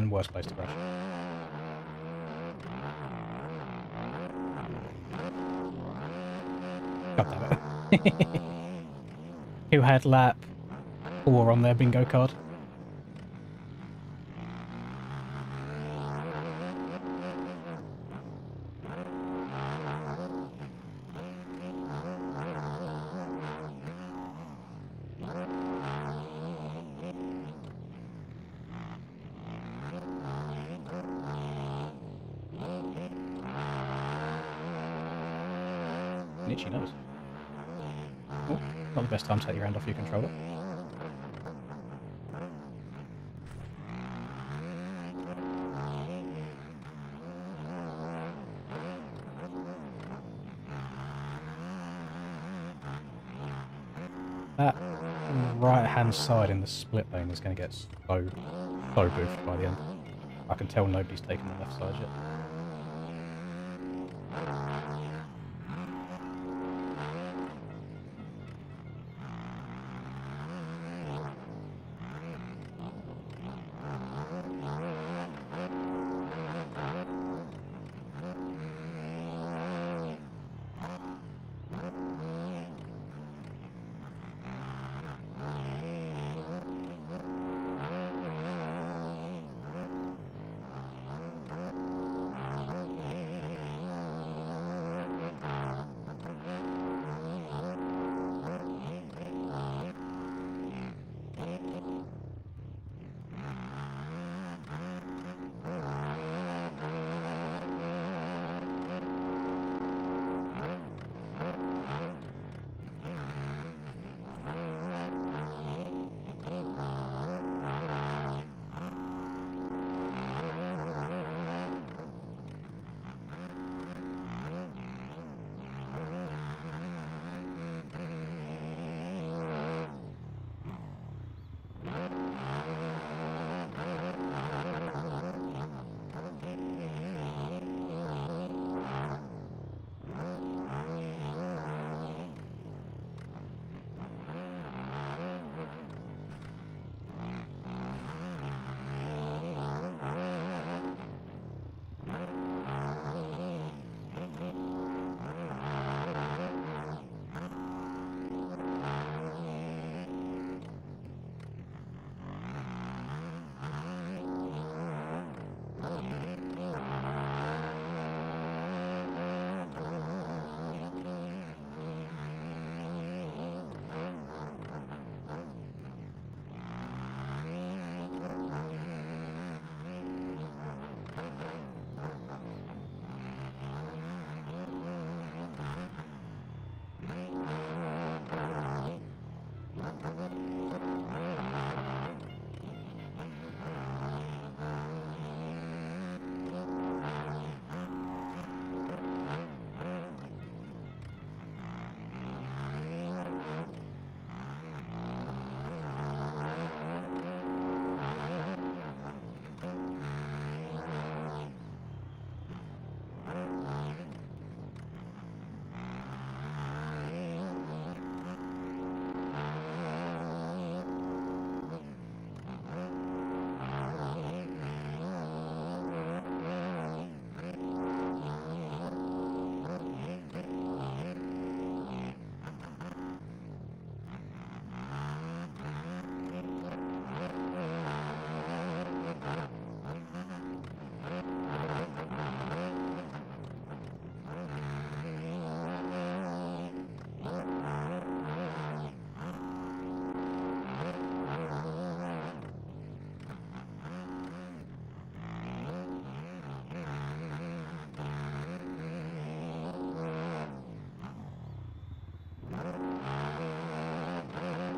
A: and worst place to crash. God damn it. Who had lap 4 on their bingo card? An itchy nose. Oh, not the best time to take your hand off your controller. That right-hand side in the split lane is going to get so boofed by the end. I can tell nobody's taken the left side yet.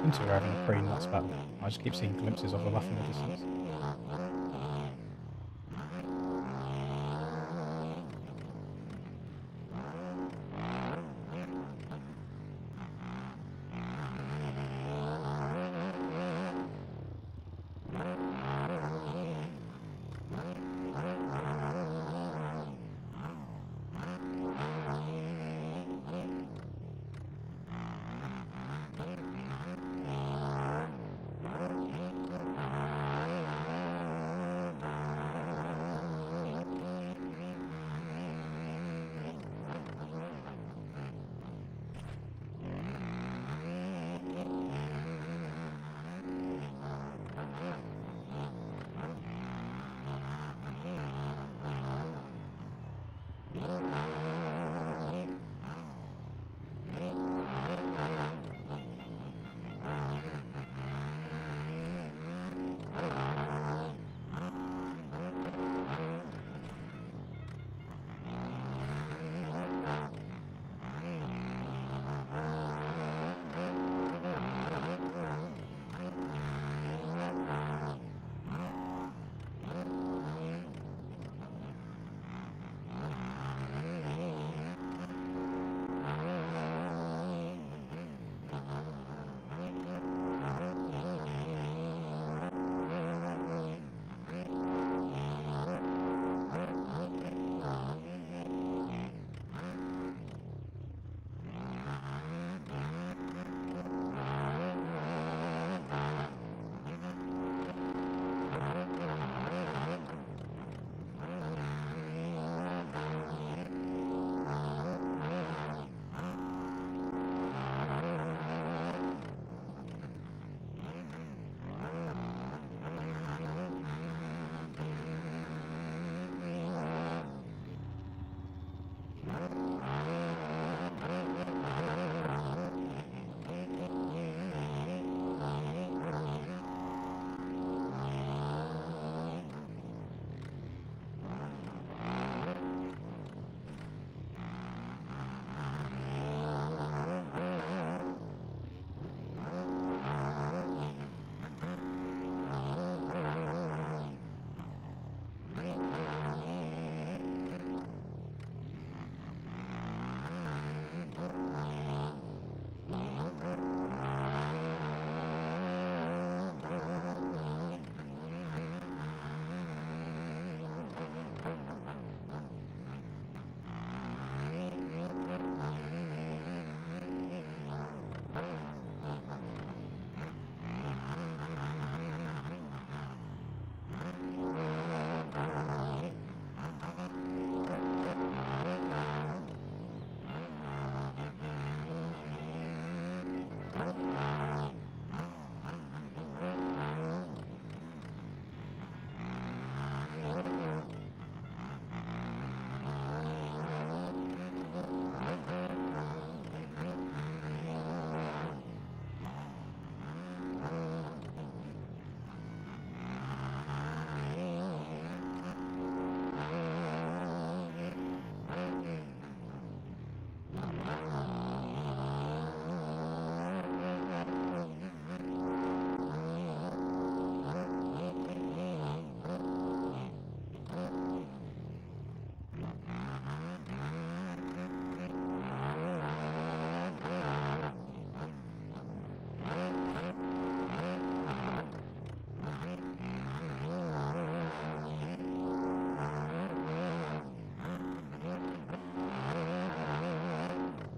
A: Into we're having a pretty nuts battle. I just keep seeing glimpses of the muff in the distance.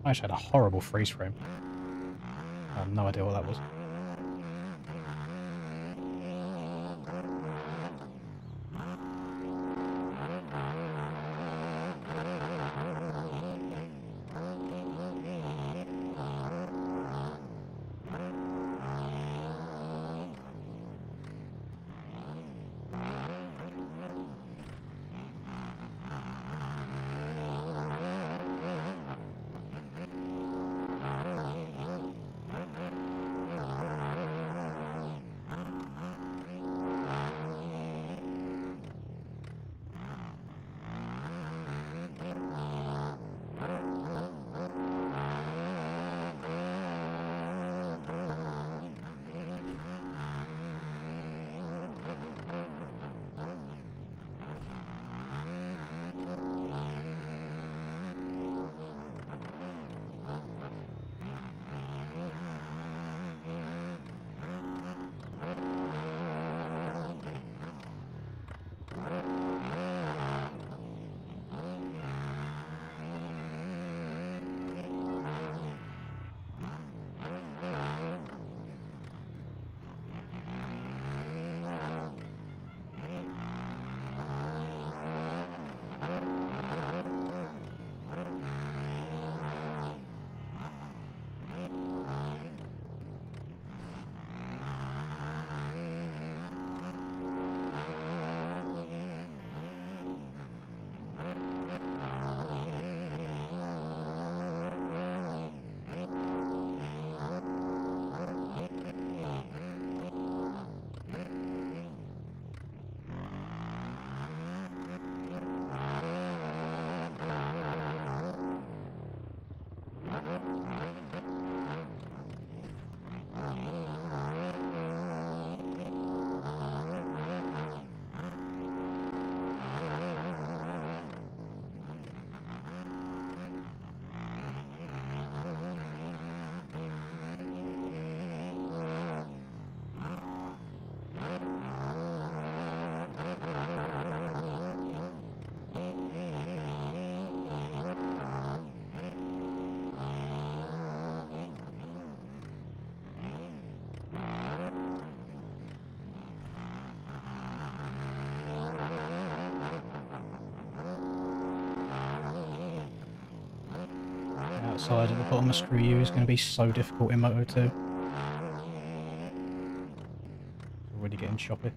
A: I actually had a horrible freeze frame. I have no idea what that was. Outside at the bottom of Screw You is going to be so difficult in Moto 2. It's already getting choppy.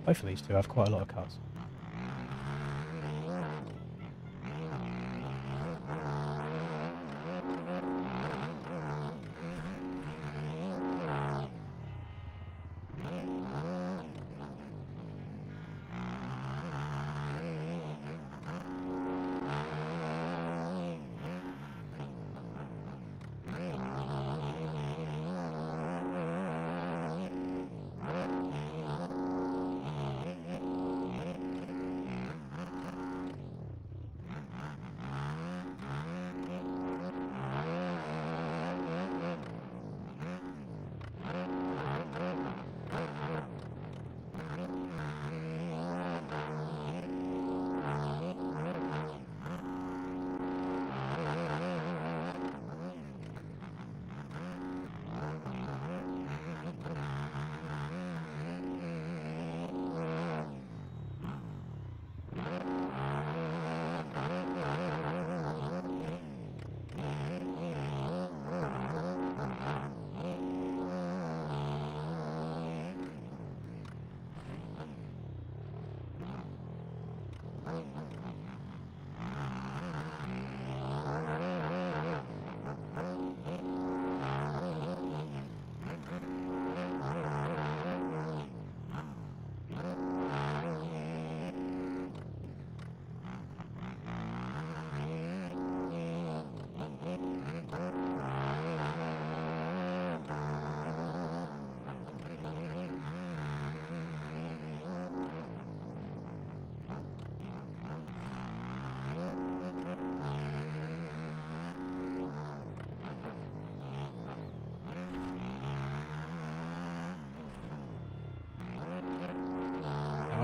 A: Both of these two have quite a lot of cuts.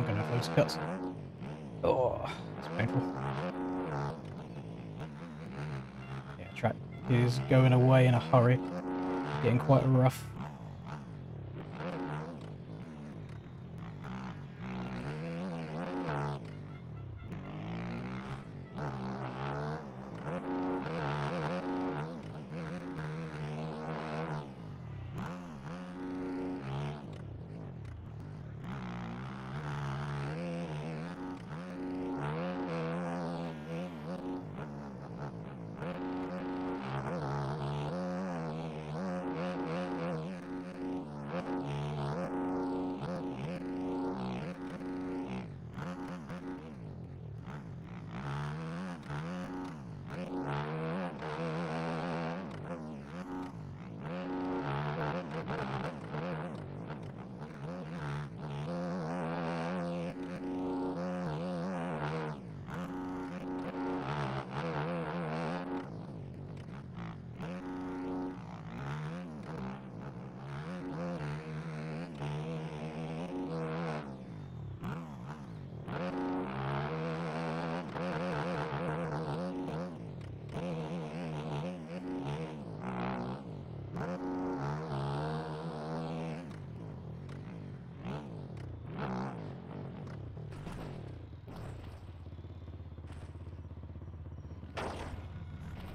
A: going to have loads of cuts. Oh, it's painful. Yeah, track is going away in a hurry. Getting quite rough.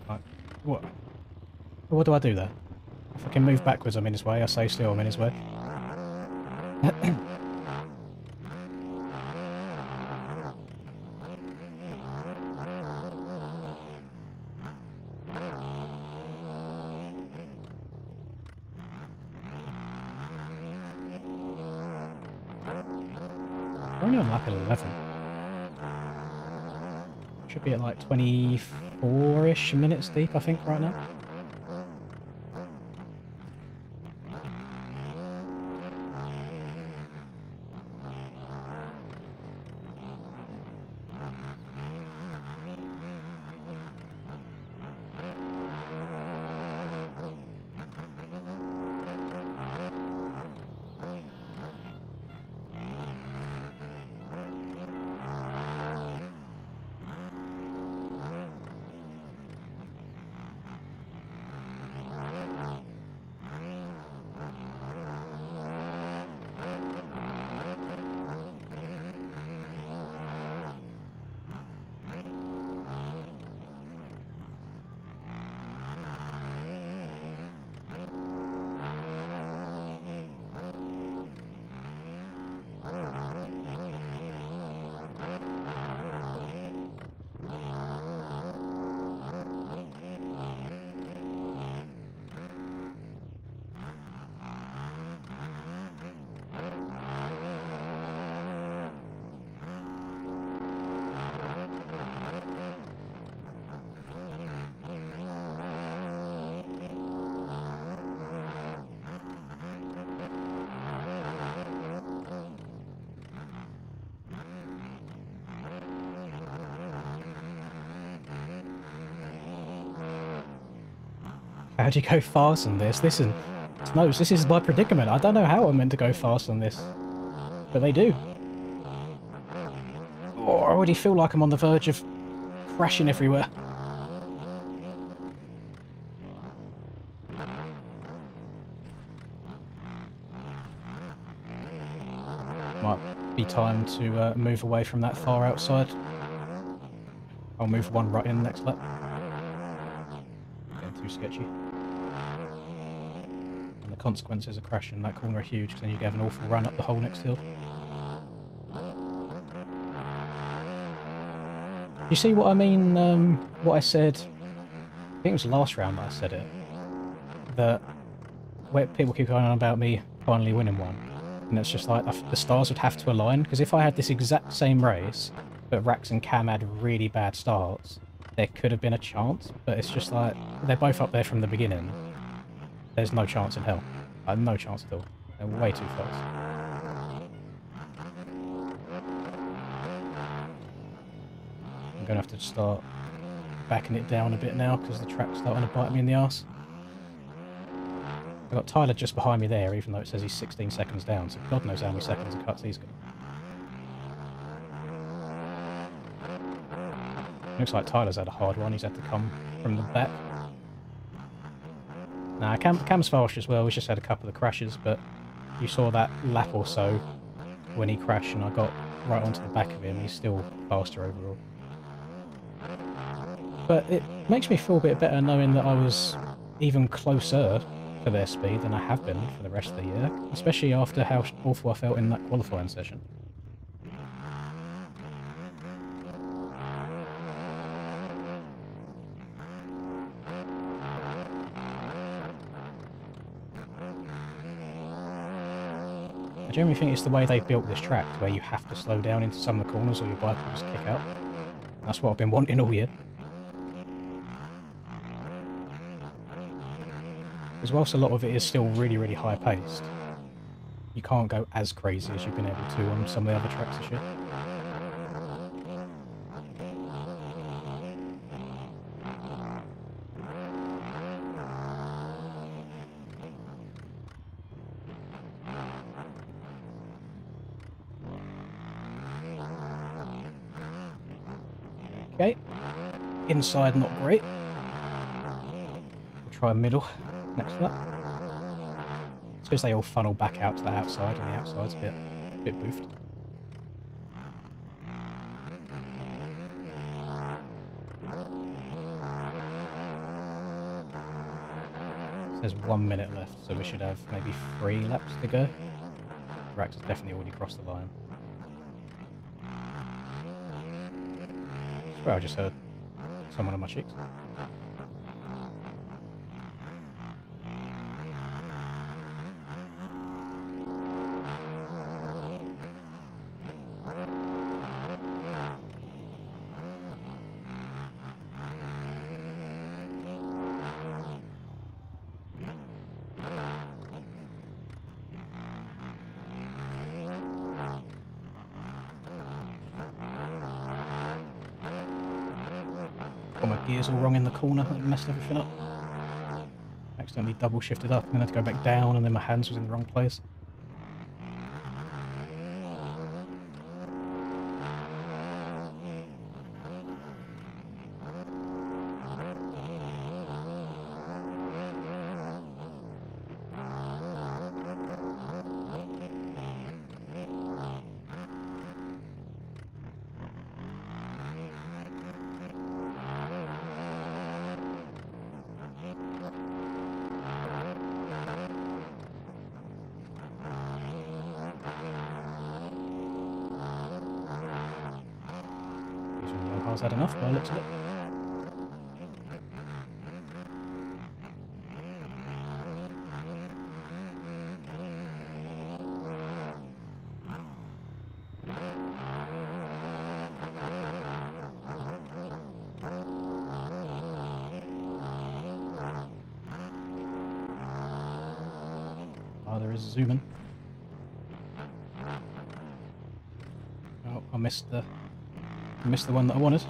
A: Right. What do I do there? If I can move backwards, I'm in his way. I stay still, I'm in his way. We're only on lap 11. Should be at like 24-ish minutes deep, I think, right now. How'd you go fast on this? Listen, Snopes, this is my predicament. I don't know how I'm meant to go fast on this, but they do. Oh, I already feel like I'm on the verge of crashing everywhere. Might be time to move away from that far outside. I'll move one right in next lap. Getting too sketchy. And the consequences of crashing that corner are huge, because then you have an awful run up the whole next hill. You see what I mean? What I said, I think it was last round that I said it, that where people keep going on about me finally winning one, and it's just like the stars would have to align, because if I had this exact same race, but Rax and Cam had really bad starts, there could have been a chance, but it's just like, they're both up there from the beginning. There's no chance in hell. No chance at all. They're way too fast. I'm going to have to start backing it down a bit now because the track's starting to bite me in the arse. I've got Tyler just behind me there, even though it says he's 16 seconds down, so God knows how many seconds of cuts he's got. Looks like Tyler's had a hard one. He's had to come from the back. Nah, Cam's fast as well. He's just had a couple of crashes, but you saw that lap or so when he crashed and I got right onto the back of him. He's still faster overall. But it makes me feel a bit better knowing that I was even closer to their speed than I have been for the rest of the year, especially after how awful I felt in that qualifying session. I generally think it's the way they built this track, where you have to slow down into some of the corners or your bike will just kick out. That's what I've been wanting all year. Because whilst a lot of it is still really, really high paced, you can't go as crazy as you've been able to on some of the other tracks this year. Okay, inside not great. We'll try middle next to that. I suppose they all funnel back out to the outside, and the outside's a bit boofed. There's 1 minute left, so we should have maybe 3 laps to go. Rax has definitely already crossed the line. I just heard someone on my cheeks. Got my gears all wrong in the corner and messed everything up. Accidentally double shifted up and then had to go back down, and then my hands was in the wrong place. I've had enough by the looks of it. Oh, there is a zoom in. Oh, I missed the one that I wanted.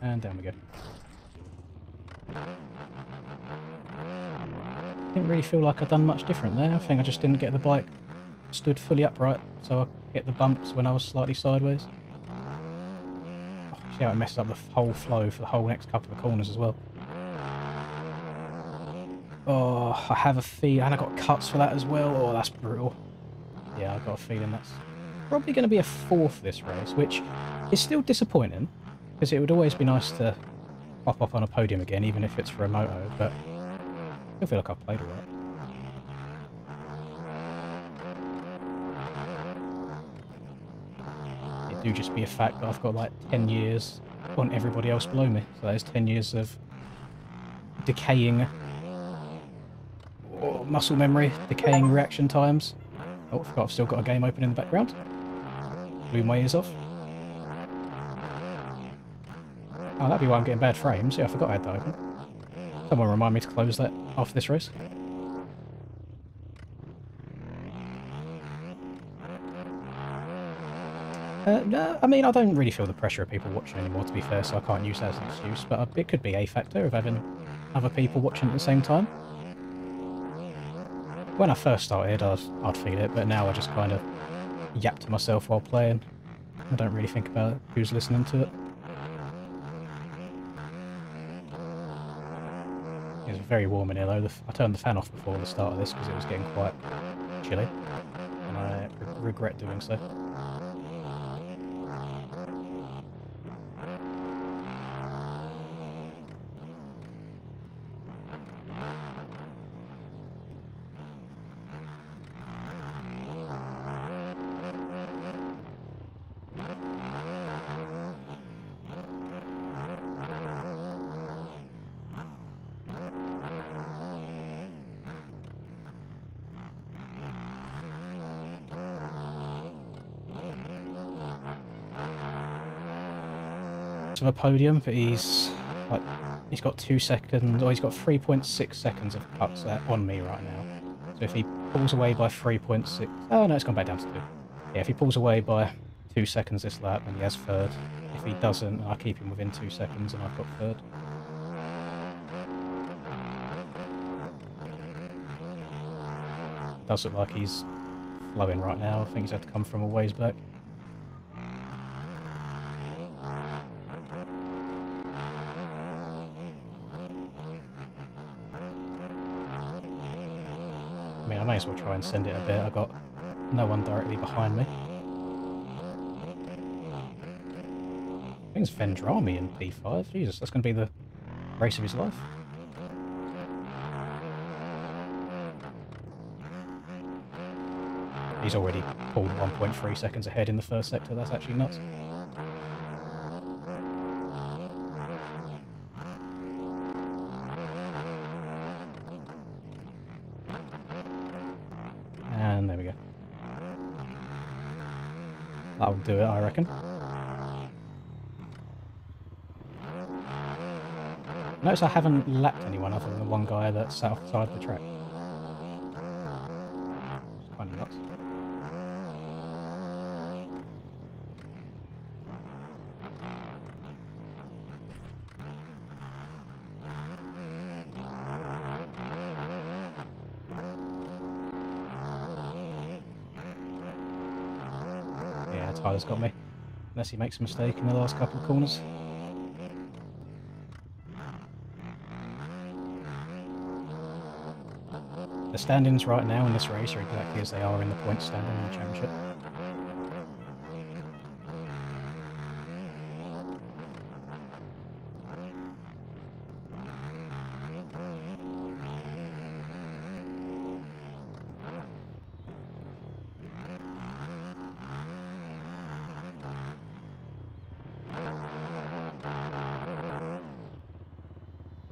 A: And down we go. Didn't really feel like I'd done much different there. I think I just didn't get the bike stood fully upright, so I get the bumps when I was slightly sideways. Oh, see how it messes up the whole flow for the whole next couple of corners as well. Oh, I have a feeling, and I got cuts for that as well. Oh, that's brutal. Yeah, I've got a feeling that's probably going to be a 4th this race, which is still disappointing, because it would always be nice to pop up on a podium again, even if it's for a moto, but I feel like I've played alright. It do just be a fact that I've got like 10 years on everybody else below me, so there's 10 years of decaying muscle memory, decaying reaction times. Oh, I forgot I've still got a game open in the background. Blew my ears off. Oh, that'd be why I'm getting bad frames. Yeah, I forgot I had that open. Someone remind me to close that after this race. No, I mean, I don't really feel the pressure of people watching anymore, to be fair, so I can't use that as an excuse, but it could be a factor of having other people watching at the same time. When I first started, I'd feel it, but now I just kind of yap to myself while playing. I don't really think about who's listening to it. It's very warm in here though. I turned the fan off before the start of this because it was getting quite chilly, and I regret doing so. Of a podium, but he's got 2 seconds, or he's got 3.6 seconds of cuts on me right now. So if he pulls away by 3.6, oh no, it's gone back down to 2. Yeah, if he pulls away by 2 seconds this lap, then he has third. If he doesn't, I keep him within 2 seconds, and I've got third. Does look like he's flowing right now. I think he's had to come from a ways back. I mean, I may as well try and send it a bit. I've got no one directly behind me. I think it's Vendrami in P5. Jesus, that's going to be the race of his life. He's already pulled 1.3 seconds ahead in the first sector. That's actually nuts. And there we go. That'll do it, I reckon. Notice I haven't lapped anyone other than the one guy that's sat off the side of the track. It's kind of nuts. Yeah, Tyler's got me. Unless he makes a mistake in the last couple of corners. The standings right now in this race are exactly as they are in the points standing in the championship.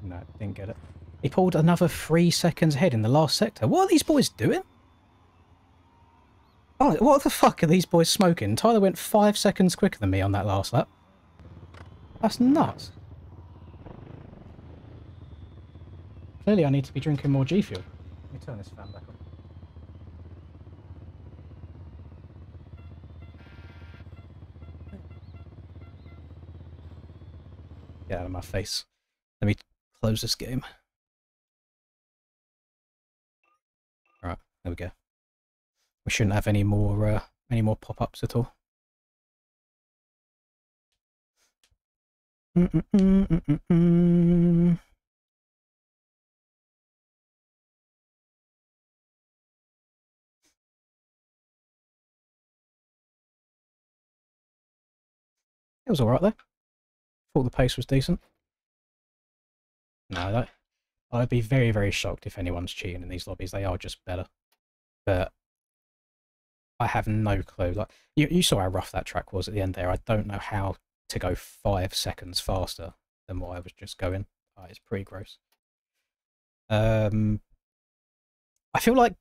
A: No, didn't get it. He pulled another 3 seconds ahead in the last sector. What are these boys doing? Oh, what the fuck are these boys smoking? Tyler went 5 seconds quicker than me on that last lap. That's nuts. Clearly I need to be drinking more G Fuel. Let me turn this fan back on. Get out of my face. Let me close this game. Right, there we go. We shouldn't have any more pop-ups at all. It was alright though. Thought the pace was decent. No, I'd be very, very shocked if anyone's cheating in these lobbies. They are just better. But I have no clue. Like you saw how rough that track was at the end there. I don't know how to go 5 seconds faster than what I was just going. It's pretty gross. I feel like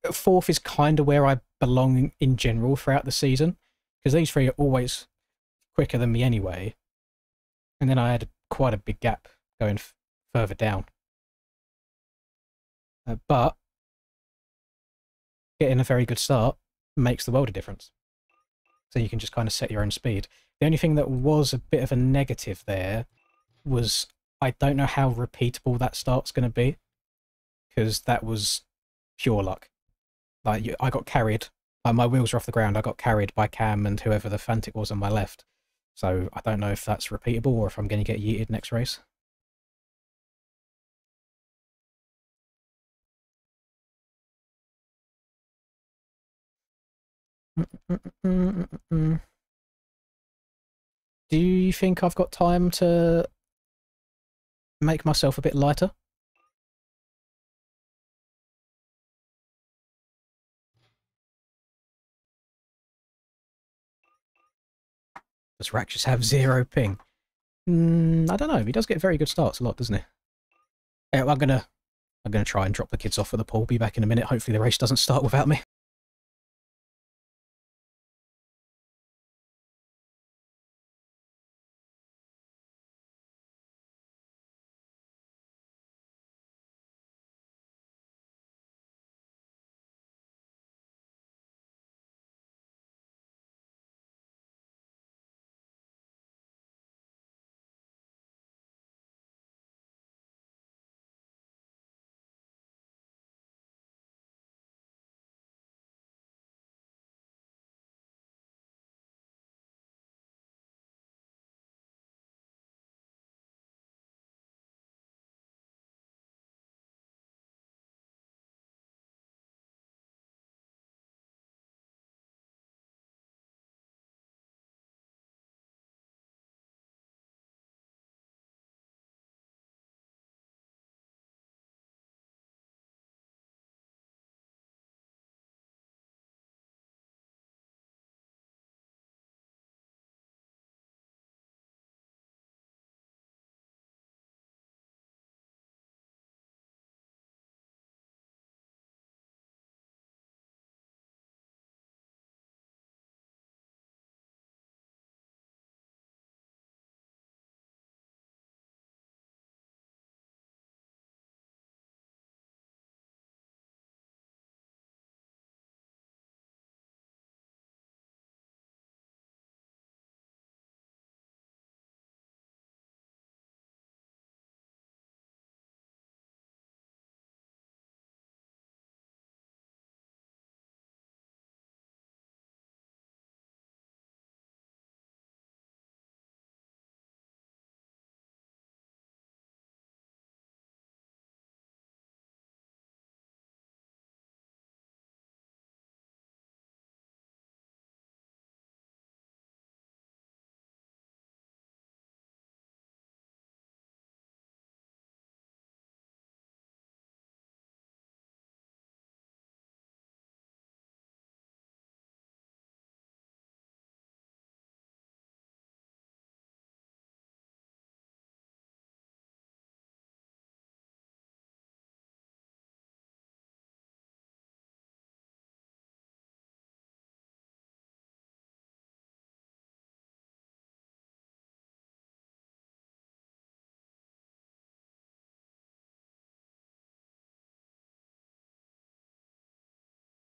A: 4th is kind of where I belong in general throughout the season, because these 3 are always quicker than me anyway. And then I had quite a big gap going further down. But getting a very good start makes the world of difference. So you can just kind of set your own speed. The only thing that was a bit of a negative there was I don't know how repeatable that start's going to be, because that was pure luck. Like, I got carried. My wheels were off the ground. I got carried by Cam and whoever the Fantic was on my left. So I don't know if that's repeatable or if I'm going to get yeeted next race. Do you think I've got time to make myself a bit lighter? Does Rack just have 0 ping? I don't know. He does get very good starts a lot, doesn't he? Yeah, I'm gonna try and drop the kids off at the pool. Be back in a minute. Hopefully the race doesn't start without me.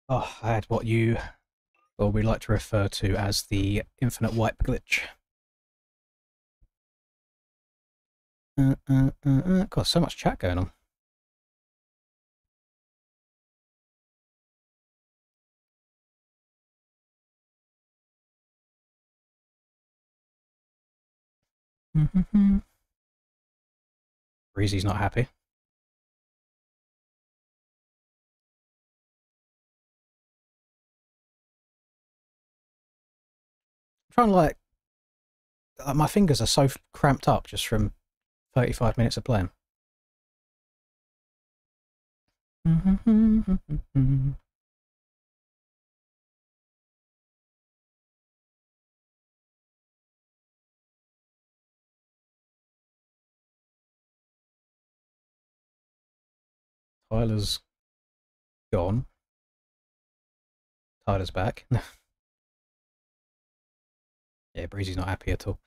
A: Oh, I had what you, or we like to refer to as the infinite wipe glitch. God, so much chat going on. Breezy's not happy. I'm trying to my fingers are so cramped up just from 35 minutes of playing. Tyler's gone. Tyler's back. Yeah, Breezy's not happy at all.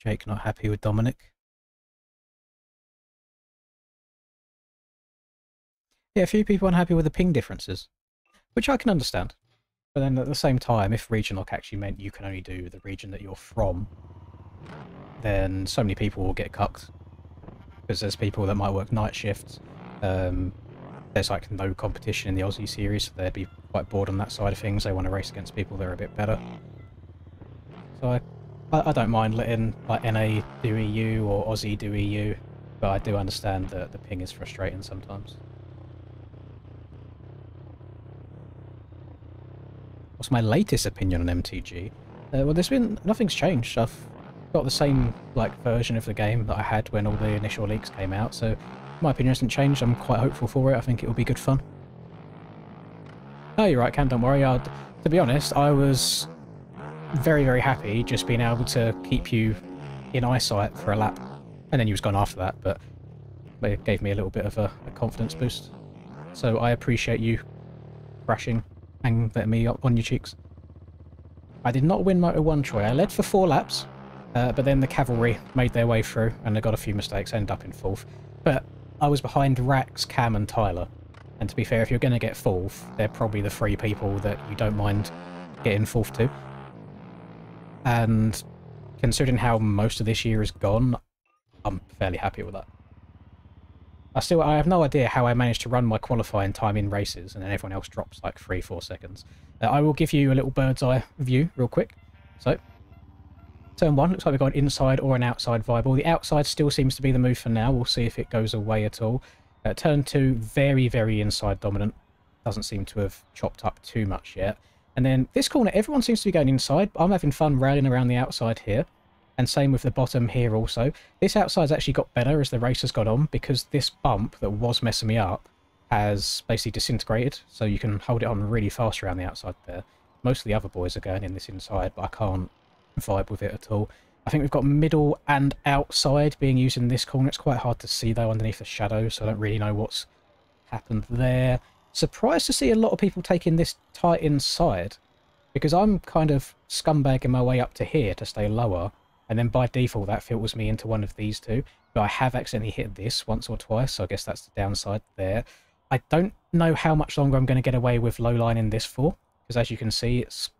A: Jake not happy with Dominic. Yeah, a few people unhappy with the ping differences, which I can understand. But then at the same time, if region lock actually meant you can only do the region that you're from, then so many people will get cucked. Because there's people that might work night shifts. There's like no competition in the Aussie series, so they'd be quite bored on that side of things. They want to race against people that are a bit better. So I don't mind letting like NA do EU or Aussie do EU, but I do understand that the ping is frustrating sometimes. What's my latest opinion on MTG? Well, nothing's changed. I've got the same like version of the game that I had when all the initial leaks came out, so my opinion hasn't changed. I'm quite hopeful for it. I think it will be good fun. Oh, you're right, Cam, don't worry. To be honest, I was very, very happy just being able to keep you in eyesight for a lap. And then you was gone after that, but it gave me a little bit of a confidence boost. So I appreciate you crashing and letting me up on your cheeks. I did not win Moto 1, Troy. I led for 4 laps, but then the cavalry made their way through and I got a few mistakes, ended up in 4th. But I was behind Rax, Cam and Tyler. And to be fair, if you're going to get 4th, they're probably the 3 people that you don't mind getting 4th to. And considering how most of this year is gone, I'm fairly happy with that. I have no idea how I managed to run my qualifying time in races and then everyone else drops like 3-4 seconds. I will give you a little bird's eye view real quick. So, turn 1, looks like we've got an inside or an outside viable. The outside still seems to be the move for now. We'll see if it goes away at all. Turn 2, very, very inside dominant. Doesn't seem to have chopped up too much yet. And then this corner, everyone seems to be going inside. I'm having fun rallying around the outside here. And same with the bottom here also. This outside's actually got better as the race has got on, because this bump that was messing me up has basically disintegrated, so you can hold it on really fast around the outside there. Most of the other boys are going in this inside, but I can't vibe with it at all. I think we've got middle and outside being used in this corner. It's quite hard to see though underneath the shadow, so I don't really know what's happened there. Surprised to see a lot of people taking this tight inside, because I'm kind of scumbagging my way up to here to stay lower. And then by default, that filters me into one of these two. But I have accidentally hit this once or twice, so I guess that's the downside there. I don't know how much longer I'm going to get away with low lining this for, because as you can see, it's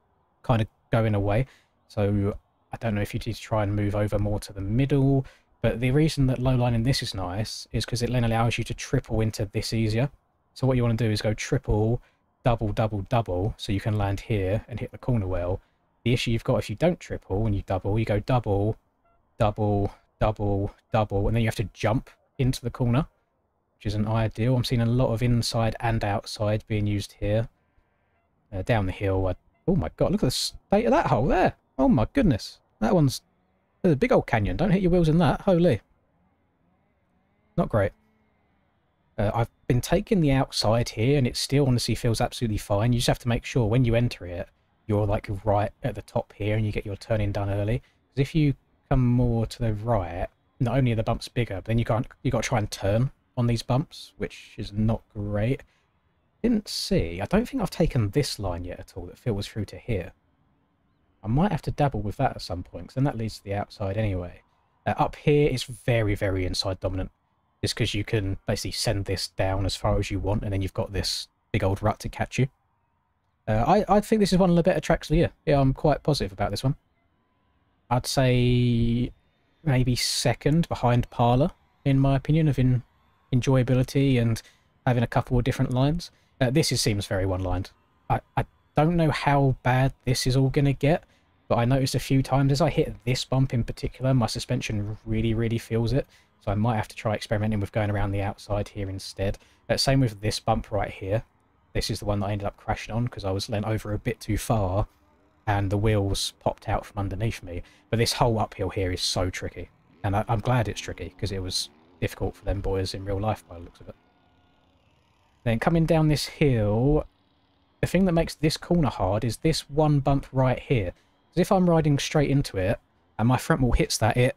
A: kind of going away. So I don't know if you need to try and move over more to the middle. But the reason that low lining this is nice is because it then allows you to triple into this easier. So what you want to do is go triple, double, double, double, so you can land here and hit the corner well. The issue you've got if you don't triple and you double, you go double, double, double, double, and then you have to jump into the corner, which isn't ideal. I'm seeing a lot of inside and outside being used here. Down the hill, oh my god, look at the state of that hole there. Oh my goodness. That one's a big old canyon. Don't hit your wheels in that. Holy. Not great. I've been taking the outside here, and it still honestly feels absolutely fine. You just have to make sure when you enter it, you're like right at the top here and you get your turning done early. Because if you come more to the right, not only are the bumps bigger, but then you got to try and turn on these bumps, which is not great. Didn't see. I don't think I've taken this line yet at all that filters through to here. I might have to dabble with that at some point, because then that leads to the outside anyway. Up here is very, very inside dominant. Just because you can basically send this down as far as you want, and then you've got this big old rut to catch you. I think this is one of the better tracks of the year. Yeah, I'm quite positive about this one. I'd say maybe second behind Parlour, in my opinion, of enjoyability and having a couple of different lines. This seems very one-lined. I don't know how bad this is all going to get, but I noticed a few times as I hit this bump in particular, my suspension really, really feels it. So I might have to try experimenting with going around the outside here instead. Same with this bump right here. This is the one that I ended up crashing on because I was leant over a bit too far and the wheels popped out from underneath me. But this whole uphill here is so tricky. And I'm glad it's tricky because it was difficult for them boys in real life by the looks of it. Then coming down this hill, the thing that makes this corner hard is this one bump right here. Because if I'm riding straight into it and my front wheel hits that, it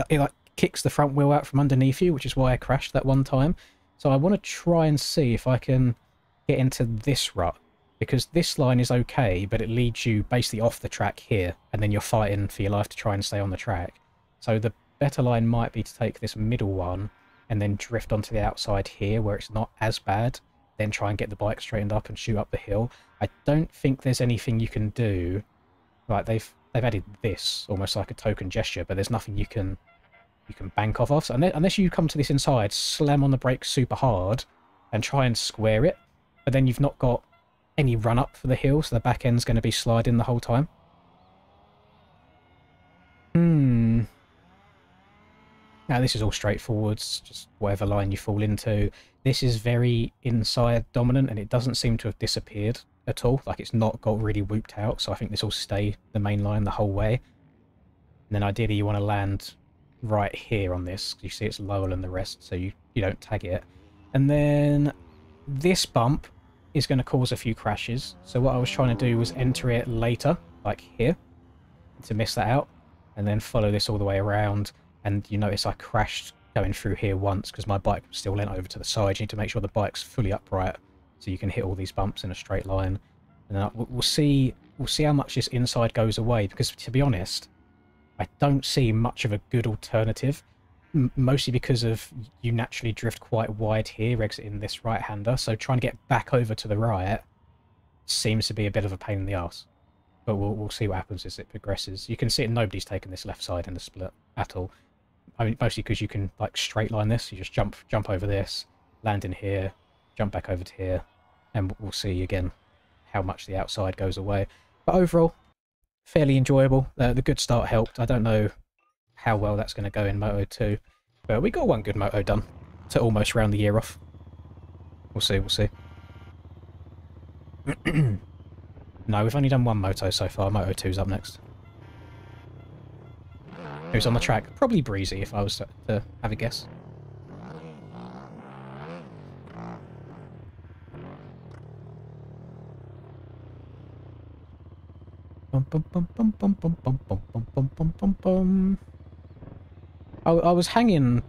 A: like kicks the front wheel out from underneath you, which is why I crashed that one time. So I want to try and see if I can get into this rut, because this line is okay, but it leads you basically off the track here, and then you're fighting for your life to try and stay on the track. So the better line might be to take this middle one and then drift onto the outside here where it's not as bad, then try and get the bike straightened up and shoot up the hill. I don't think there's anything you can do. Like, they've added this, almost like a token gesture, but there's nothing you can bank off of. So unless you come to this inside, slam on the brakes super hard, and try and square it, but then you've not got any run-up for the hill, so the back end's going to be sliding the whole time. Now, this is all straightforwards, just whatever line you fall into. This is very inside dominant, and it doesn't seem to have disappeared at all. Like, it's not got really whooped out, so I think this will stay the main line the whole way. And then ideally you want to land right here on this. You see it's lower than the rest, so you don't tag it. And then this bump is going to cause a few crashes. So what I was trying to do was enter it later, like here, to miss that out, and then follow this all the way around. And you notice I crashed going through here once because my bike was still leant over to the side. You need to make sure the bike's fully upright so you can hit all these bumps in a straight line. And then we'll see how much this inside goes away, because to be honest, I don't see much of a good alternative, mostly because of you naturally drift quite wide here, exiting this right-hander, so trying to get back over to the right seems to be a bit of a pain in the arse. But we'll see what happens as it progresses. You can see it, nobody's taken this left side in the split at all. I mean, mostly because you can, like, straight line this. You just jump over this, land in here, jump back over to here, and we'll see again how much the outside goes away. But overall, fairly enjoyable. The good start helped. I don't know how well that's going to go in Moto 2, but we got one good Moto done to almost round the year off. We'll see, we'll see. No, we've only done one Moto so far. Moto 2's up next. Who's on the track? Probably Breezy, if I was to have a guess. I was hanging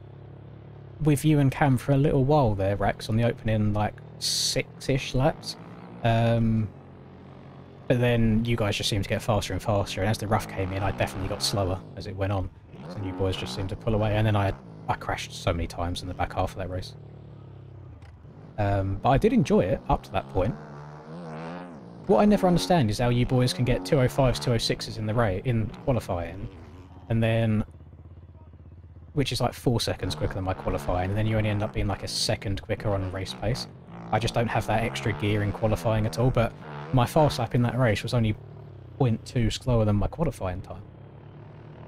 A: with you and Cam for a little while there, Rex, on the opening, like, 6-ish laps. But then you guys just seemed to get faster and faster, and as the rough came in, I definitely got slower as it went on. So you boys just seemed to pull away, and then I crashed so many times in the back half of that race. But I did enjoy it up to that point. What I never understand is how you boys can get 205s, 206s in qualifying, and then, which is like 4 seconds quicker than my qualifying, and then you only end up being like a second quicker on race pace. I just don't have that extra gear in qualifying at all, but my fast lap in that race was only 0.2 slower than my qualifying time.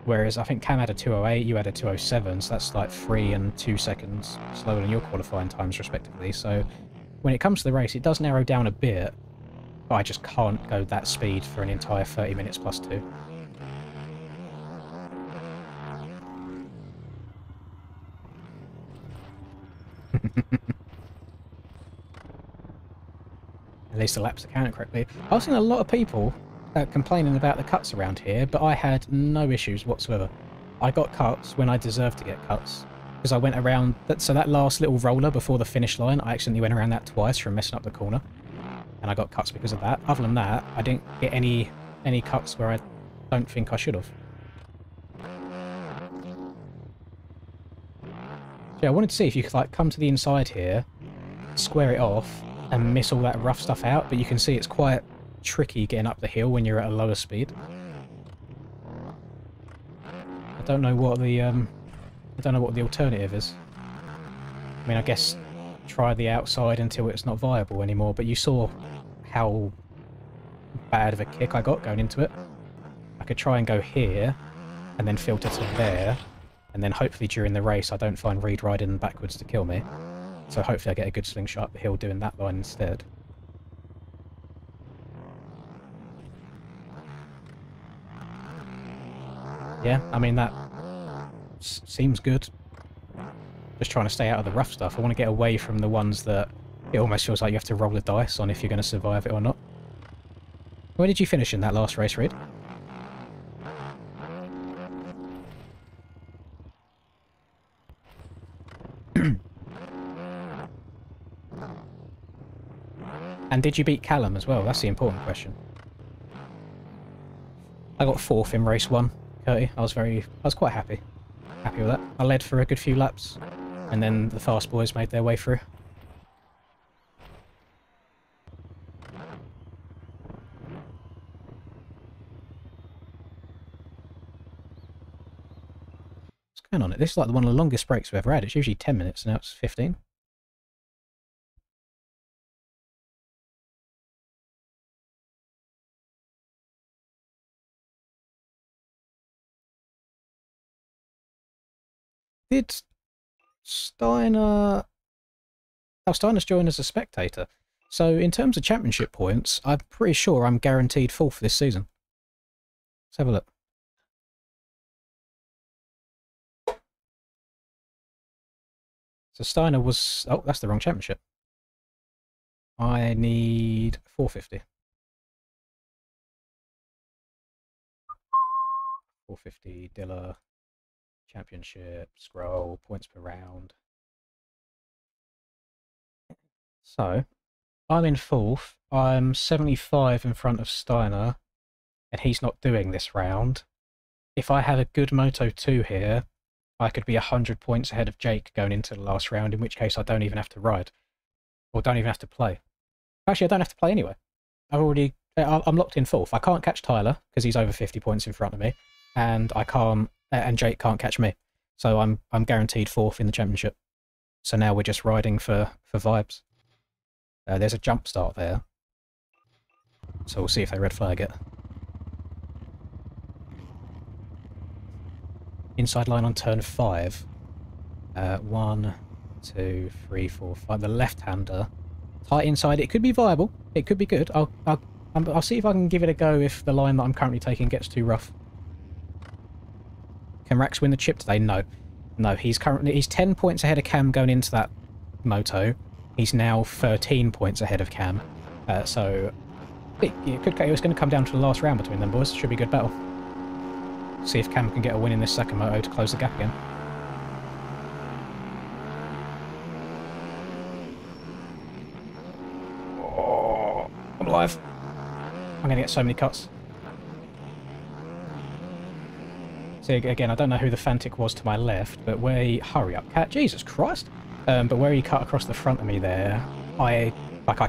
A: Whereas I think Cam had a 208, you had a 207, so that's like 3 and 2 seconds slower than your qualifying times respectively. So when it comes to the race, it does narrow down a bit, but I just can't go that speed for an entire 30 minutes plus 2. At least the laps are counted correctly. I've seen a lot of people complaining about the cuts around here, but I had no issues whatsoever. I got cuts when I deserved to get cuts, because I went around so that last little roller before the finish line, I accidentally went around that twice from messing up the corner, and I got cuts because of that. Other than that, I didn't get any cuts where I don't think I should have. So yeah, I wanted to see if you could, like, come to the inside here, square it off, and miss all that rough stuff out, but you can see it's quite tricky getting up the hill when you're at a lower speed. I don't know what the alternative is. I mean, I guess try the outside until it's not viable anymore, but you saw how bad of a kick I got going into it. I could try and go here and then filter to there, and then hopefully during the race I don't find Reed riding backwards to kill me. So hopefully I get a good slingshot up the hill doing that line instead. Yeah, I mean, that seems good. Just trying to stay out of the rough stuff. I want to get away from the ones that it almost feels like you have to roll the dice on if you're going to survive it or not. Where did you finish in that last race, Reed? And did you beat Callum as well? That's the important question. I got 4th in race 1, Curtie. I was quite happy. Happy with that. I led for a good few laps, and then the fast boys made their way through. What's going on? This is like one of the longest breaks we've ever had. It's usually 10 minutes, now it's 15. Did Steiner... Oh, Steiner's joined as a spectator. So in terms of championship points, I'm pretty sure I'm guaranteed 4th this season. Let's have a look. So Steiner was... Oh, that's the wrong championship. I need 450. 450, Dilla, championship, scroll, points per round. So, I'm in 4th. I'm 75 in front of Steiner, and he's not doing this round. If I had a good Moto 2 here, I could be 100 points ahead of Jake going into the last round, in which case I don't even have to ride. Or don't even have to play. Actually, I don't have to play anyway. I'm locked in 4th. I can't catch Tyler, because he's over 50 points in front of me, and and Jake can't catch me. So I'm guaranteed 4th in the championship. So now we're just riding for vibes. There's a jump start there. So we'll see if they red flag it. Inside line on turn 5. 1, 2, 3, 4, 5. The left-hander. Tight inside. It could be viable. It could be good. I'll see if I can give it a go if the line that I'm currently taking gets too rough. Can Rax win the chip today? No. No, he's 10 points ahead of Cam going into that moto. He's now 13 points ahead of Cam. So it's going to come down to the last round between them boys. Should be a good battle. See if Cam can get a win in this second moto to close the gap again. Oh, I'm alive. I'm going to get so many cuts. See, again, I don't know who the Fantic was to my left, but where he... Hurry up, cat. Jesus Christ. But where he cut across the front of me there, I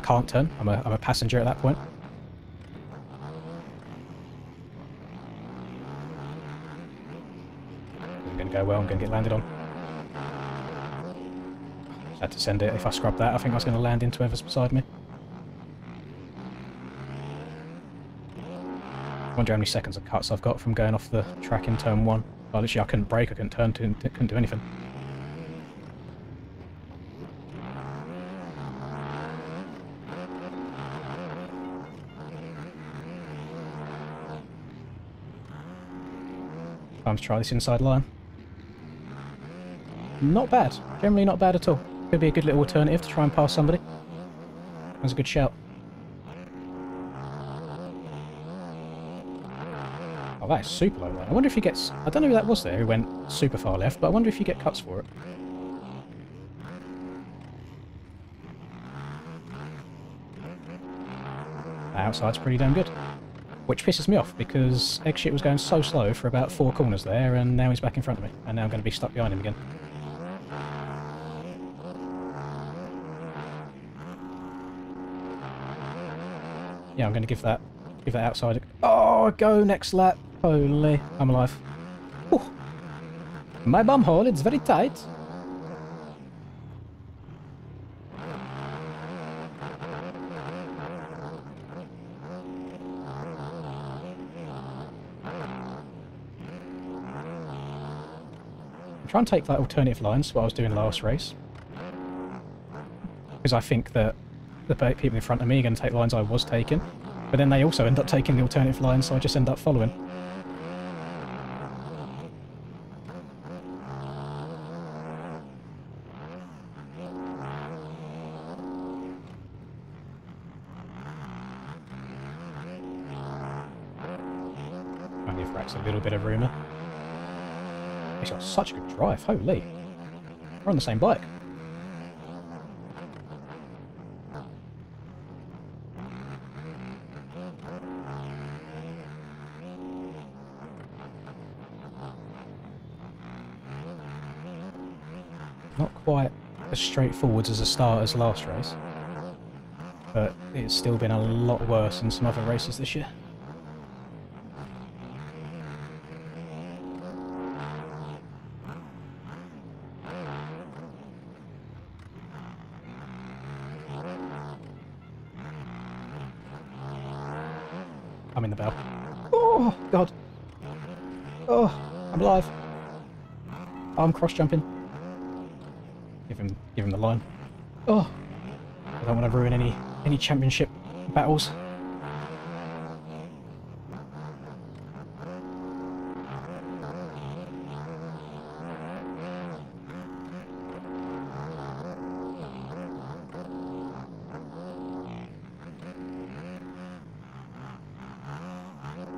A: can't turn. I'm a passenger at that point. I'm going to go well. I'm going to get landed on. Just had to send it. If I scrub that, I think I was going to land into whoever's beside me. I wonder how many seconds of cuts I've got from going off the track in turn 1. Oh, literally, I couldn't brake, I couldn't turn, couldn't do anything. Time to try this inside line. Not bad. Generally not bad at all. Could be a good little alternative to try and pass somebody. That's a good shout. Oh, that is super low line. I wonder if he gets... I don't know who that was there who went super far left, but I wonder if you get cuts for it. That outside's pretty damn good. Which pisses me off, because Eggshit was going so slow for about 4 corners there, and now he's back in front of me. And now I'm going to be stuck behind him again. Yeah, I'm going to give that outside... Oh, go next lap. Holy, I'm alive. Whew. My bum hole, it's very tight. Try and take that alternative lines, what I was doing last race. Because I think that the people in front of me are going to take lines I was taking. But then they also end up taking the alternative lines, so I just end up following. I'll give Rax a little bit of rumour. He's got such a good drive, holy. We're on the same bike. Not quite as straightforward as a start as last race, but it's still been a lot worse in some other races this year. I'm in the bell. Oh, God. Oh, I'm alive. Oh, I'm cross-jumping. Give him the line. Oh, I don't want to ruin any championship battles.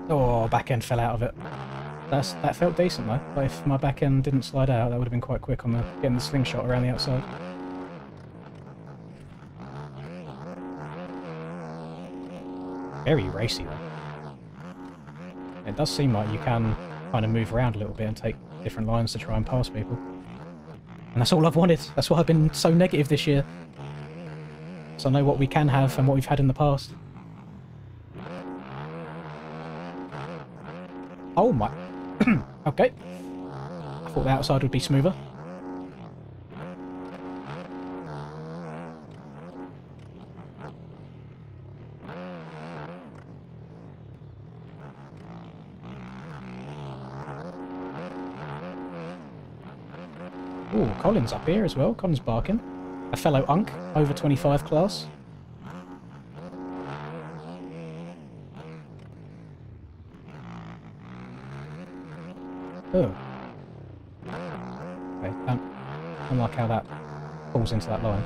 A: Oh, back end fell out of it. That felt decent though. But if my back end didn't slide out, that would have been quite quick on getting the slingshot around the outside. Very racy though. It does seem like you can kind of move around a little bit and take different lines to try and pass people. And that's all I've wanted. That's why I've been so negative this year. So I know what we can have and what we've had in the past. Oh my... Okay. I thought the outside would be smoother. Ooh, Colin's up here as well. Colin's barking. A fellow Unk, over 25 class. Oh. Okay, don't like how that falls into that line.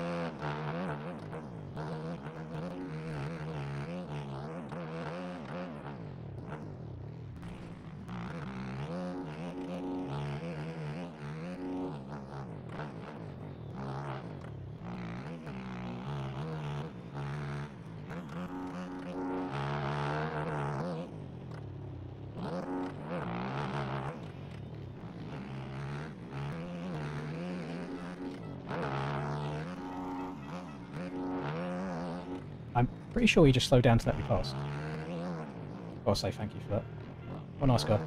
A: I'm pretty sure he just slowed down to let me pass. Gotta say thank you for that. What a nice guy.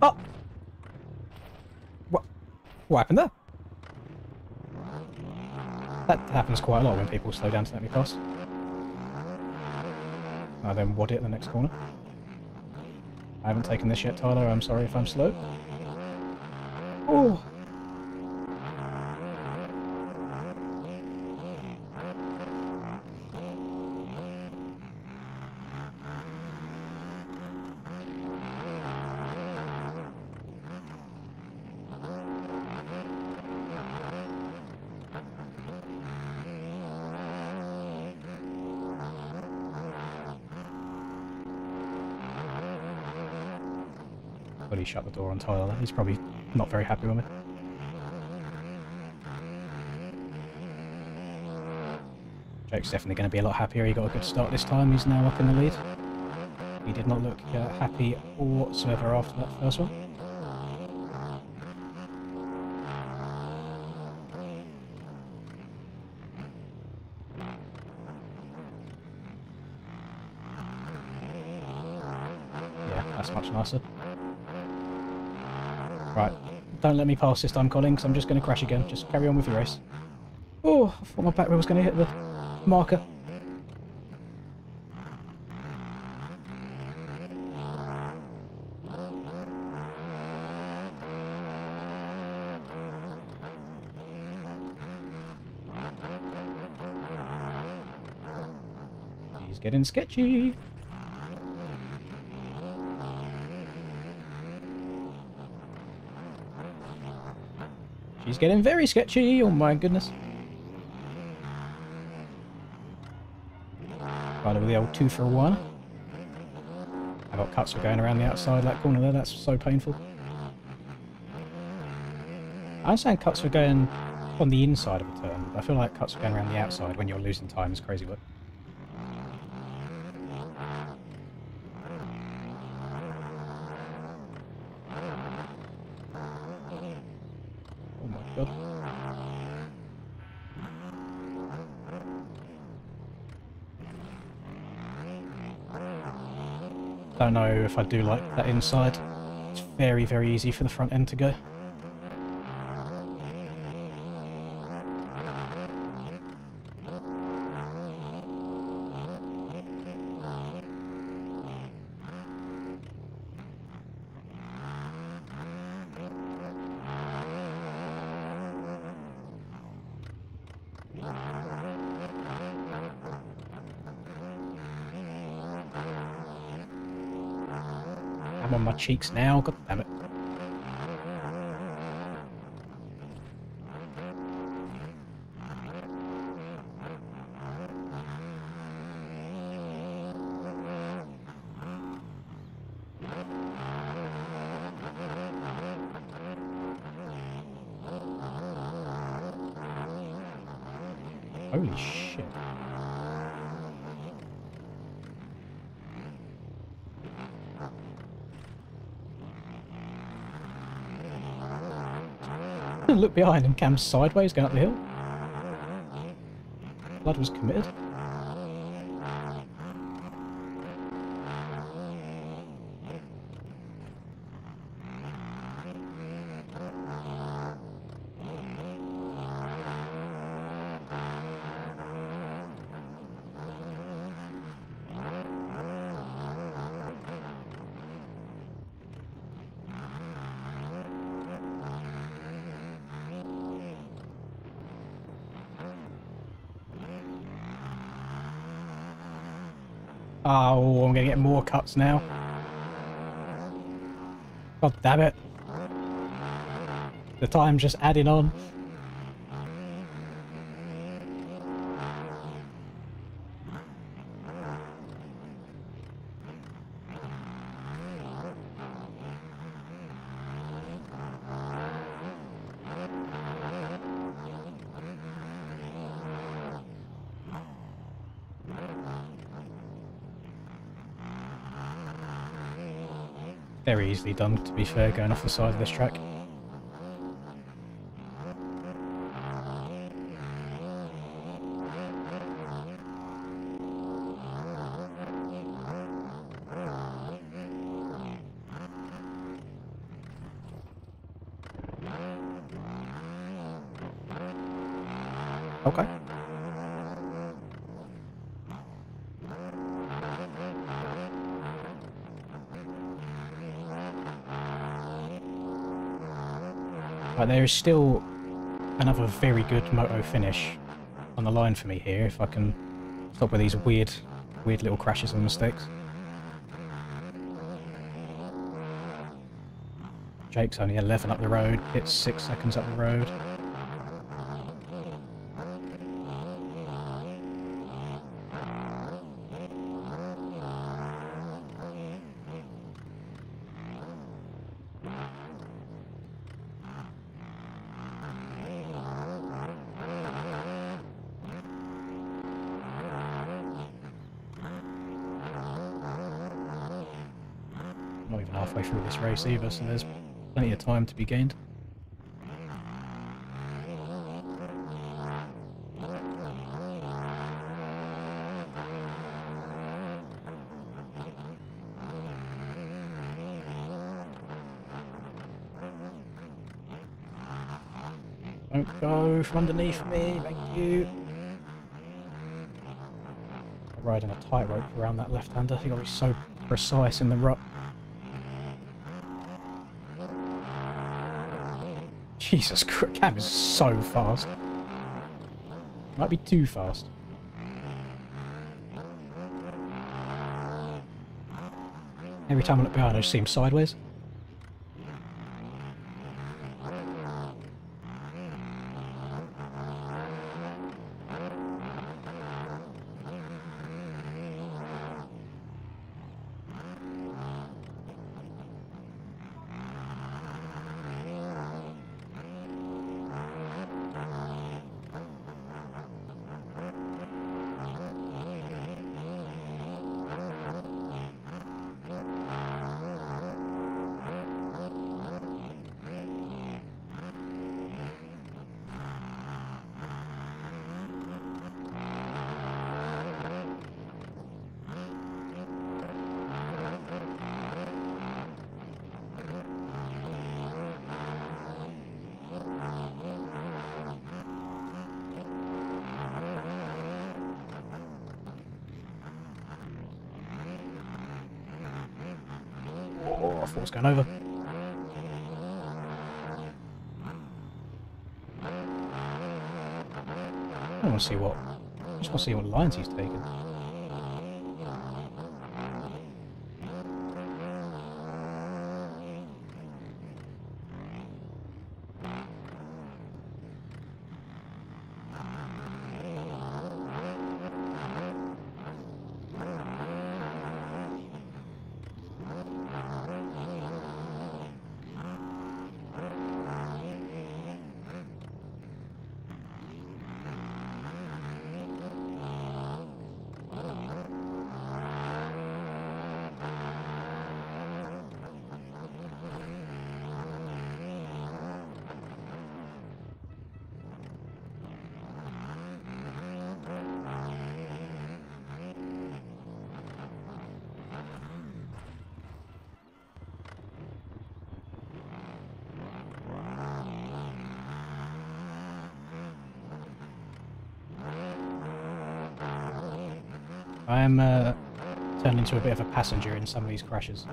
A: Oh! What happened there? That happens quite a lot when people slow down to let me pass. I then wad it in the next corner. I haven't taken this yet, Tyler. I'm sorry if I'm slow. Oh! But he shut the door on Tyler. He's probably not very happy with me. Jake's definitely going to be a lot happier. He got a good start this time. He's now up in the lead. He did not look happy whatsoever after that first one. Yeah, that's much nicer. Right, don't let me pass this time, Colin, because I'm just going to crash again. Just carry on with your race. Oh, I thought my back wheel was going to hit the marker. He's getting sketchy. She's getting very sketchy, oh my goodness. Right over the old 2 for 1. I got cuts for going around the outside of that corner there, that's so painful. I understand cuts for going on the inside of a turn, but I feel like cuts for going around the outside when you're losing time is crazy work. Oh my god. Don't know if I do like that inside. It's very, very easy for the front end to go. I'm on my cheeks now, god damn it. Holy shit. Look behind him, Cam's sideways going up the hill. Blood was committed. Oh, I'm gonna get more cuts now. God damn it. The time's just adding on. Very easily done, to be fair, going off the side of this track. Okay. Right, there is still another very good moto finish on the line for me here, if I can stop with these weird little crashes and mistakes. Jake's only 11 up the road, it's 6 seconds up the road. Not even halfway through this race either, so there's plenty of time to be gained. Don't go from underneath me, thank you. I'm riding a tightrope around that left-hander, you gotta be so precise in the rut. Jesus Christ, Cam is so fast. Might be too fast. Every time I look behind I just see him sideways. Oh, I thought I was going over. I want to see what. I just want to see what lines he's taken. I am turned into a bit of a passenger in some of these crashes.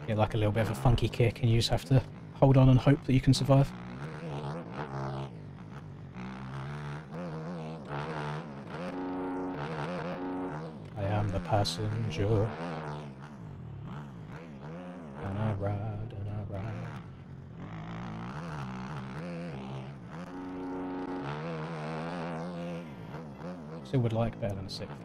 A: Get like a little bit of a funky kick and you just have to hold on and hope that you can survive. I am the passenger. And I ride and I ride. Still would like better than a sixth.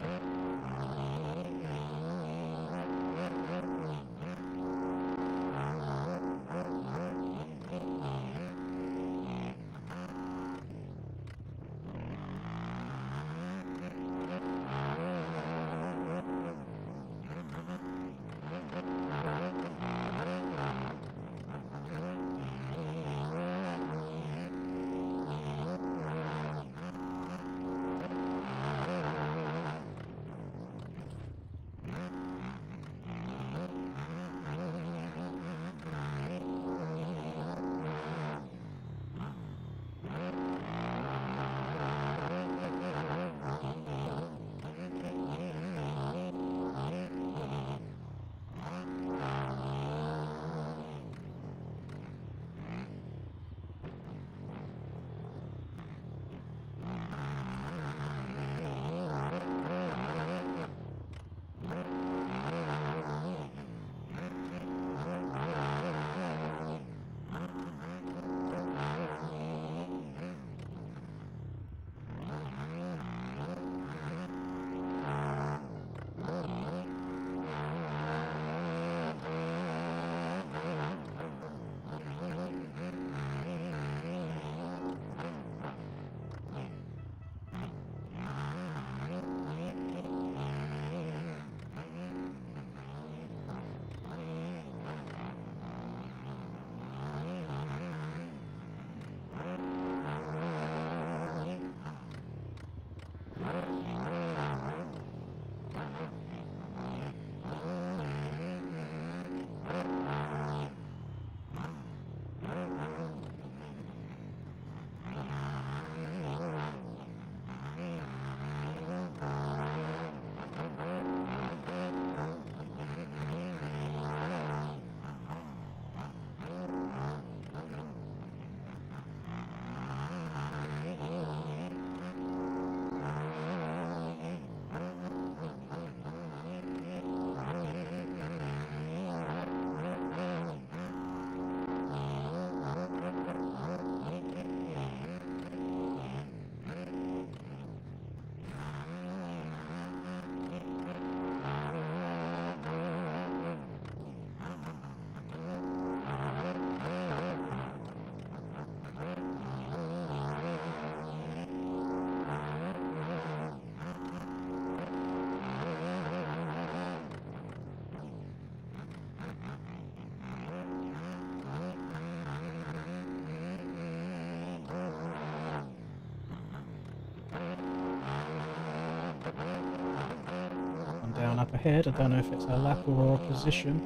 A: Down up ahead, I don't know if it's a lap or a position.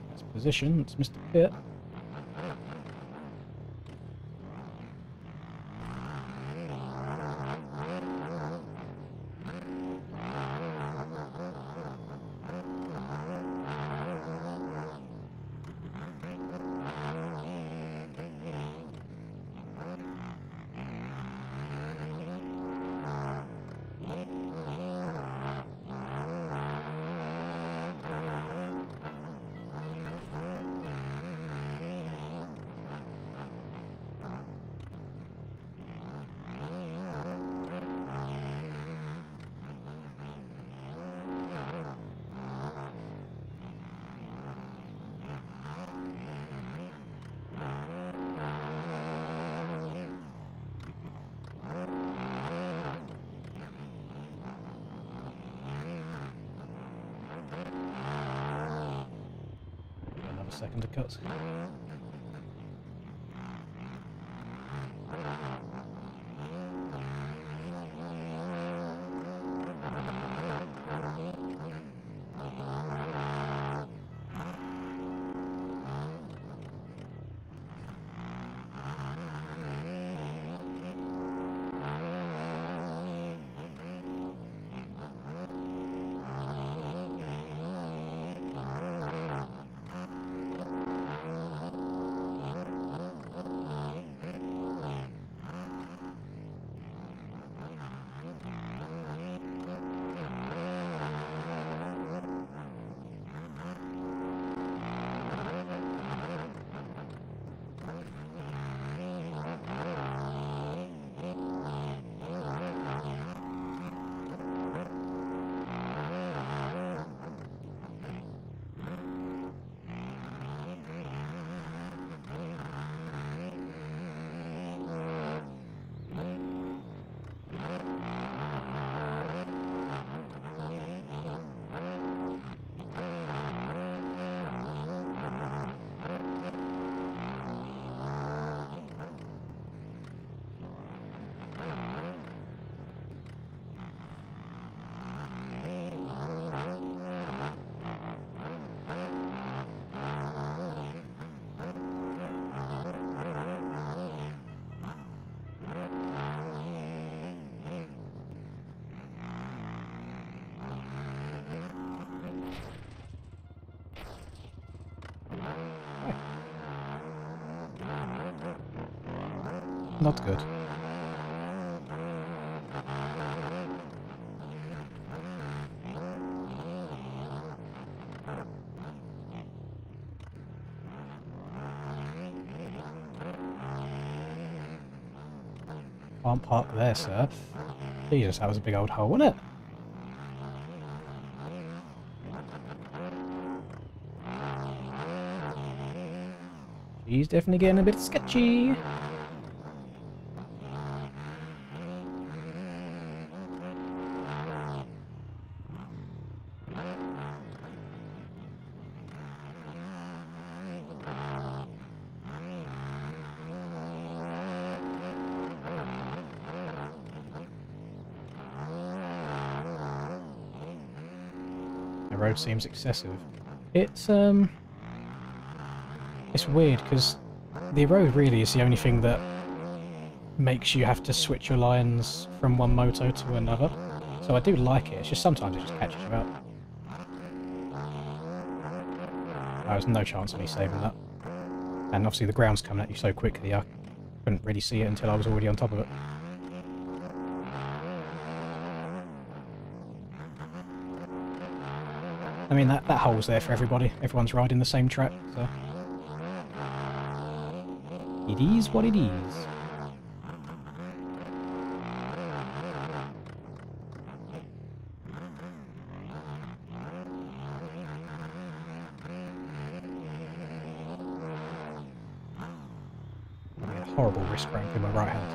A: That's position, it's Mr. Pitt. second to cut. Not good. Can't park there, sir. Jesus, that was a big old hole, wasn't it? He's definitely getting a bit sketchy. The road seems excessive. It's weird because the road really is the only thing that makes you have to switch your lines from one moto to another. So I do like it, it's just sometimes it just catches you out. There was no chance of me saving that. And obviously the ground's coming at you so quickly I couldn't really see it until I was already on top of it. I mean, that hole's there for everybody. Everyone's riding the same track, so... It is what it is. I get a horrible wrist cramp in my right hand.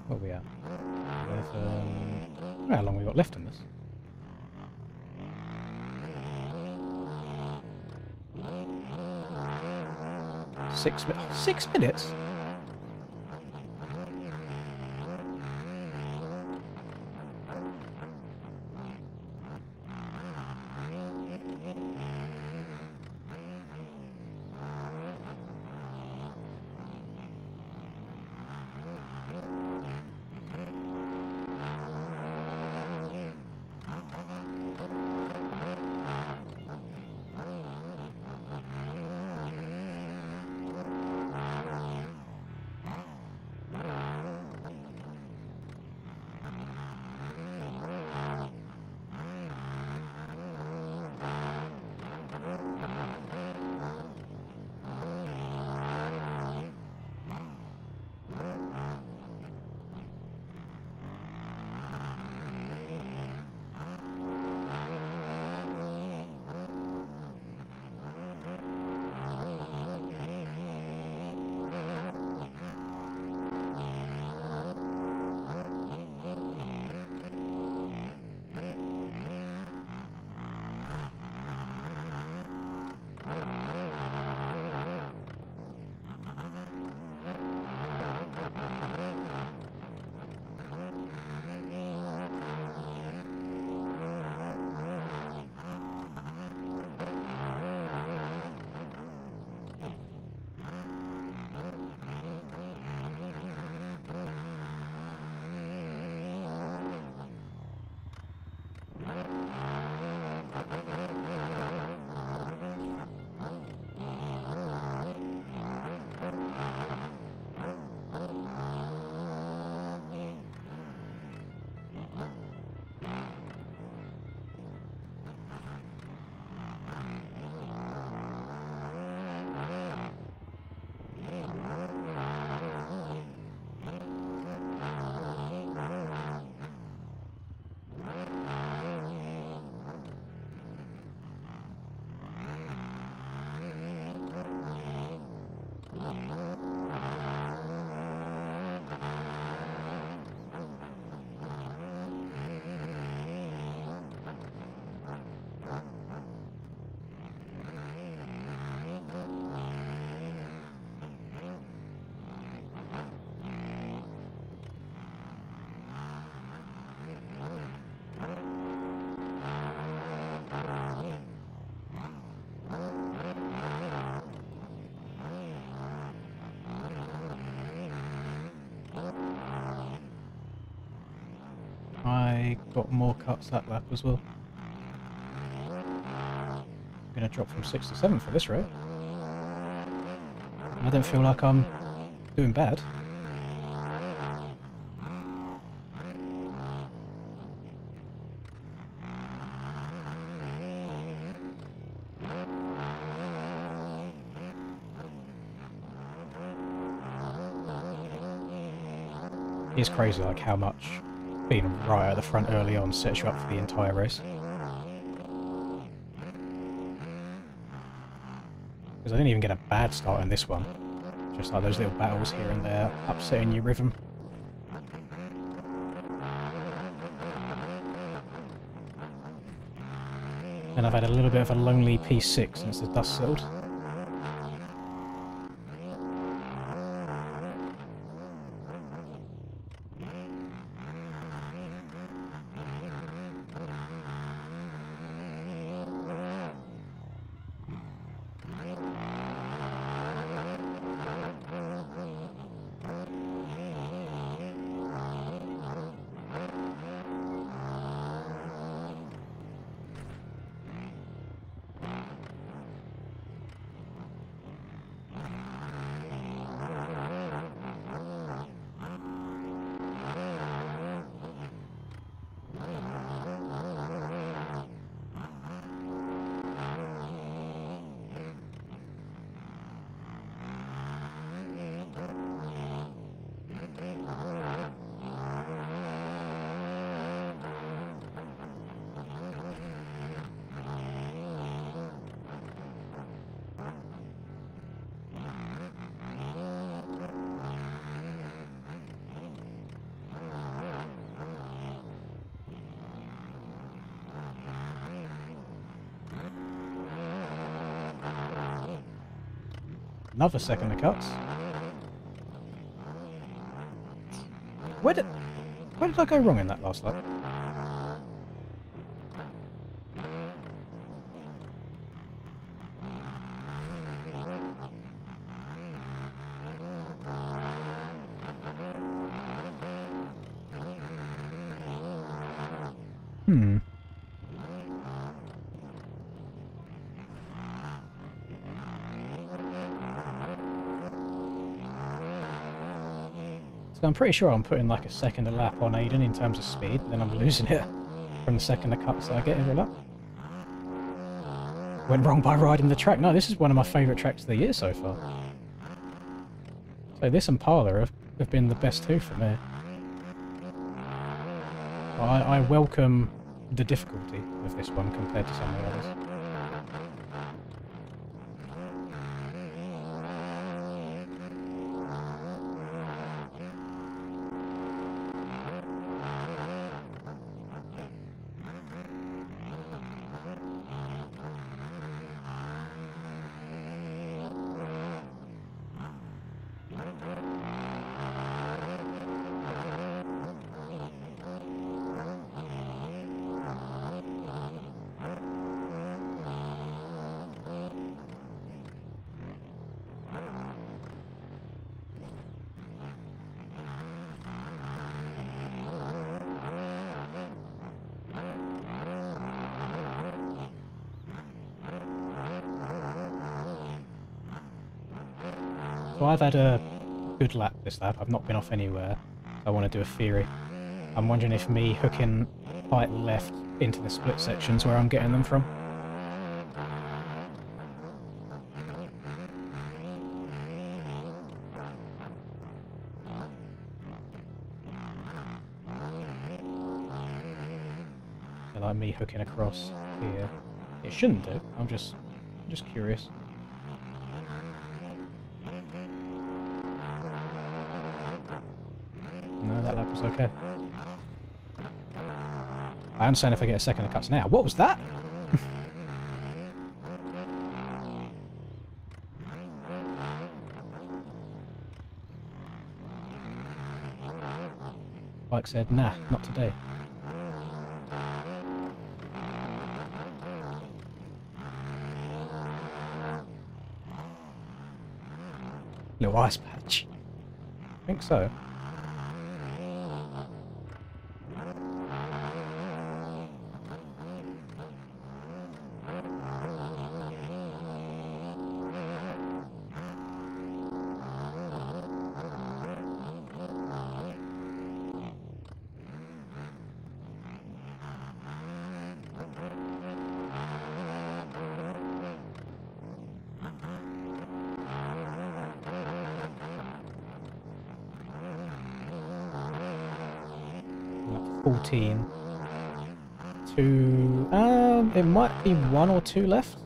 A: What are we at? How long have we got left in this? Six minutes? definitely got more cuts that lap as well. I'm going to drop from 6th to 7th for this rate. I don't feel like I'm doing bad. It's crazy like how much being right at the front early on sets you up for the entire race. Because I didn't even get a bad start in this one. Just like those little battles here and there, upsetting your rhythm. And I've had a little bit of a lonely P6 since the dust settled. Another second of cuts. Where did I go wrong in that last lap? So I'm pretty sure I'm putting like a second a lap on Aiden in terms of speed, then I'm losing it from the second of cuts that I get every lap. Went wrong by riding the track. No, this is one of my favourite tracks of the year so far. So this and Parlour have been the best two for me. I welcome the difficulty of this one compared to some of the others. So I've had a good lap this lap, I've not been off anywhere. I want to do a theory. I'm wondering if me hooking right left into the split sections where I'm getting them from. So like me hooking across here. It shouldn't do, I'm just curious. No, that lap was okay. I understand if I get a second of cuts now. What was that? Bike said, nah, not today. Little ice patch. I think so. 14. Two... it might be 1 or 2 left.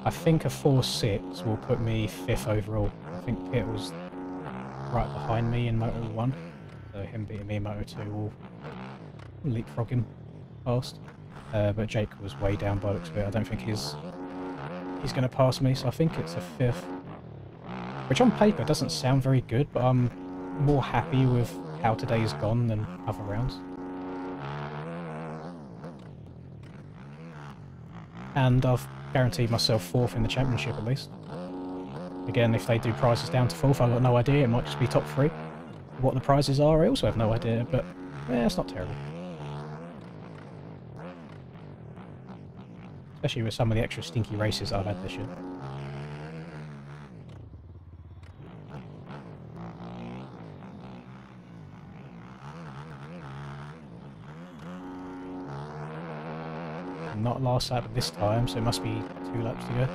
A: I think a 4.6 will put me 5th overall. I think Pitt was right behind me in Moto 1. So him beating me in Moto 2 will leapfrog him past. But Jake was way down by the looks of it. I don't think he's going to pass me, so I think it's a 5th. Which on paper doesn't sound very good, but I'm more happy with how today's gone than other rounds. And I've guaranteed myself 4th in the championship at least. Again, if they do prizes down to 4th, I've got no idea. It might just be top 3. What the prizes are, I also have no idea, but yeah, it's not terrible. Especially with some of the extra stinky races I've had this year. Not last lap this time, so it must be 2 laps to go.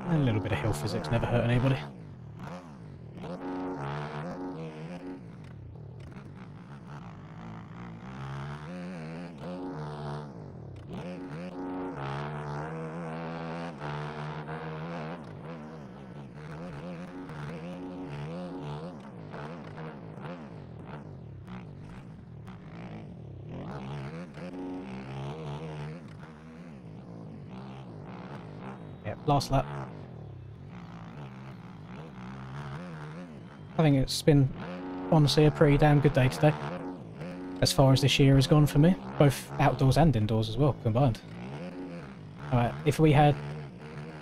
A: A little bit of hill physics never hurt anybody. Yep, last lap. I think it's been, honestly, a pretty damn good day today. As far as this year has gone for me. Both outdoors and indoors as well, combined. If we had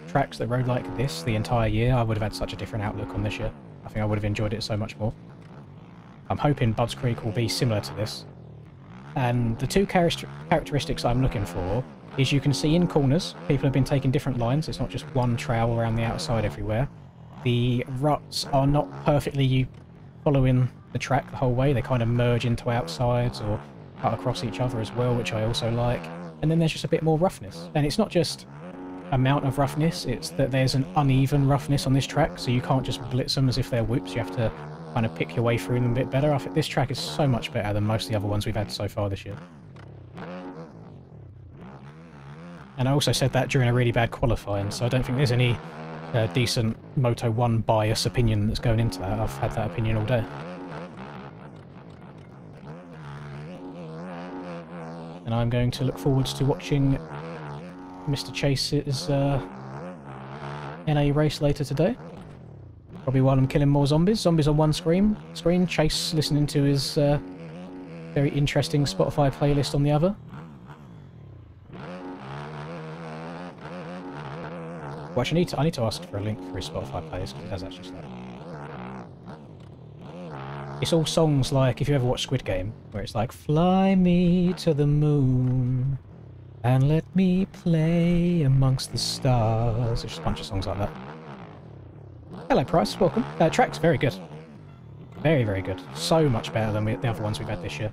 A: tracks that rode like this the entire year, I would have had such a different outlook on this year. I think I would have enjoyed it so much more. I'm hoping Budds Creek will be similar to this. And the two characteristics I'm looking for is you can see in corners, people have been taking different lines. It's not just one trail around the outside everywhere. The ruts are not perfectly following the track the whole way. They kind of merge into outsides or cut across each other as well, which I also like. And then there's just a bit more roughness. And it's not just amount of roughness, it's that there's an uneven roughness on this track, so you can't just blitz them as if they're whoops. You have to kind of pick your way through them a bit better. I think this track is so much better than most of the other ones we've had so far this year. And I also said that during a really bad qualifying, so I don't think there's any decent Moto 1 bias opinion that's going into that. I've had that opinion all day. And I'm going to look forward to watching Mr. Chase's NA race later today. Probably while I'm killing more zombies. Zombies on one screen. Chase listening to his very interesting Spotify playlist on the other. Well, actually, I need to ask for a link for his Spotify playlist because it does actually start. It's all songs like, if you ever watch Squid Game, where it's like, fly me to the moon and let me play amongst the stars. There's just a bunch of songs like that. Hello, Price. Welcome. Track's very good. Very, very good. So much better than the other ones we've had this year.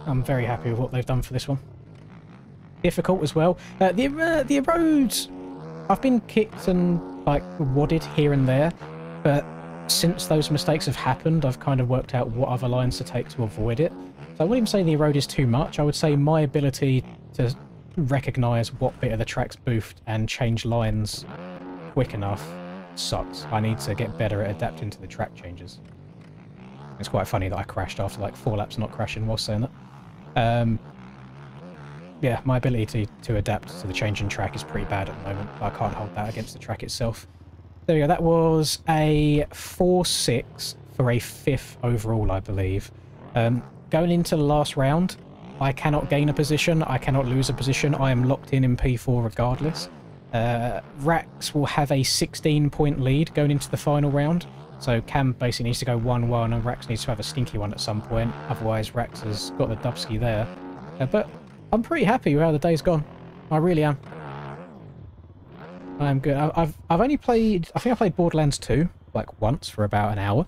A: I'm very happy with what they've done for this one. Difficult as well. The roads, I've been kicked and like wadded here and there, but since those mistakes have happened, I've kind of worked out what other lines to take to avoid it. So I wouldn't even say the road is too much. I would say my ability to recognise what bit of the track's boofed and change lines quick enough sucks. I need to get better at adapting to the track changes. It's quite funny that I crashed after like 4 laps not crashing while saying that. Yeah, my ability to adapt to the changing track is pretty bad at the moment. I can't hold that against the track itself. There we go, that was a 4-6 for a 5th overall, I believe. Going into the last round, I cannot gain a position, I cannot lose a position, I am locked in P4 regardless. Rax will have a 16-point lead going into the final round, so Cam basically needs to go 1-1 and Rax needs to have a stinky one at some point, otherwise Rax has got the dubski there. But I'm pretty happy with how the day's gone. I really am. I'm good. I've only played, I think I played Borderlands 2 like once for about an hour.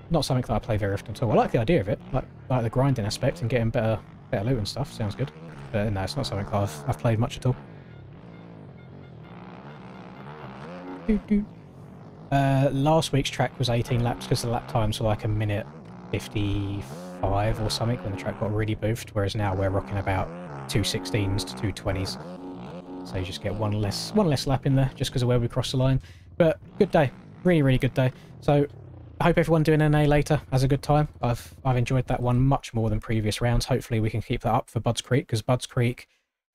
A: Not something that I play very often at all. I like the idea of it, like the grinding aspect and getting better loot and stuff. Sounds good. But no, it's not something that I've played much at all. Last week's track was 18 laps because the lap times were like a minute 55 or something when the track got really boofed, whereas now we're rocking about 2:16s to 2:20s. So you just get one less lap in there just because of where we crossed the line. But good day. Really, really good day. So I hope everyone doing NA later has a good time. I've enjoyed that one much more than previous rounds. Hopefully we can keep that up for Budds Creek, because Budds Creek,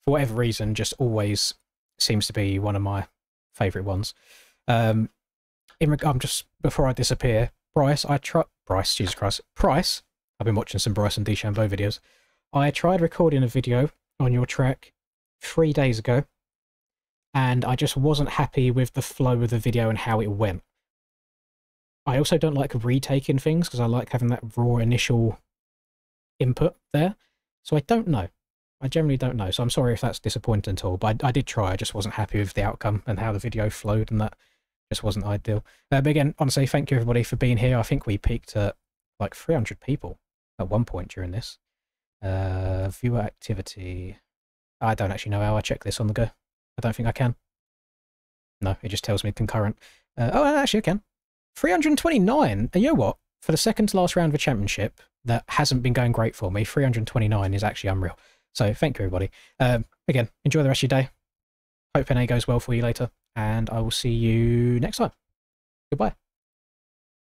A: for whatever reason, just always seems to be one of my favourite ones. I'm just, before I disappear, Price, Jesus Christ, Price, I've been watching some Bryce and DeChambeau videos. I tried recording a video on your track 3 days ago, and I just wasn't happy with the flow of the video and how it went. I also don't like retaking things because I like having that raw initial input there. So I don't know. I generally don't know. So I'm sorry if that's disappointing at all. But I did try. I just wasn't happy with the outcome and how the video flowed, and that just wasn't ideal. But again, honestly, thank you everybody for being here. I think we peaked at like 300 people at one point during this. Viewer activity. I don't actually know how I check this on the go. I don't think I can. No, it just tells me concurrent. Oh, actually I can. 329. And you know what? For the second to last round of a championship that hasn't been going great for me, 329 is actually unreal. So thank you, everybody. Again, enjoy the rest of your day. Hope NA goes well for you later, and I will see you next time. Goodbye.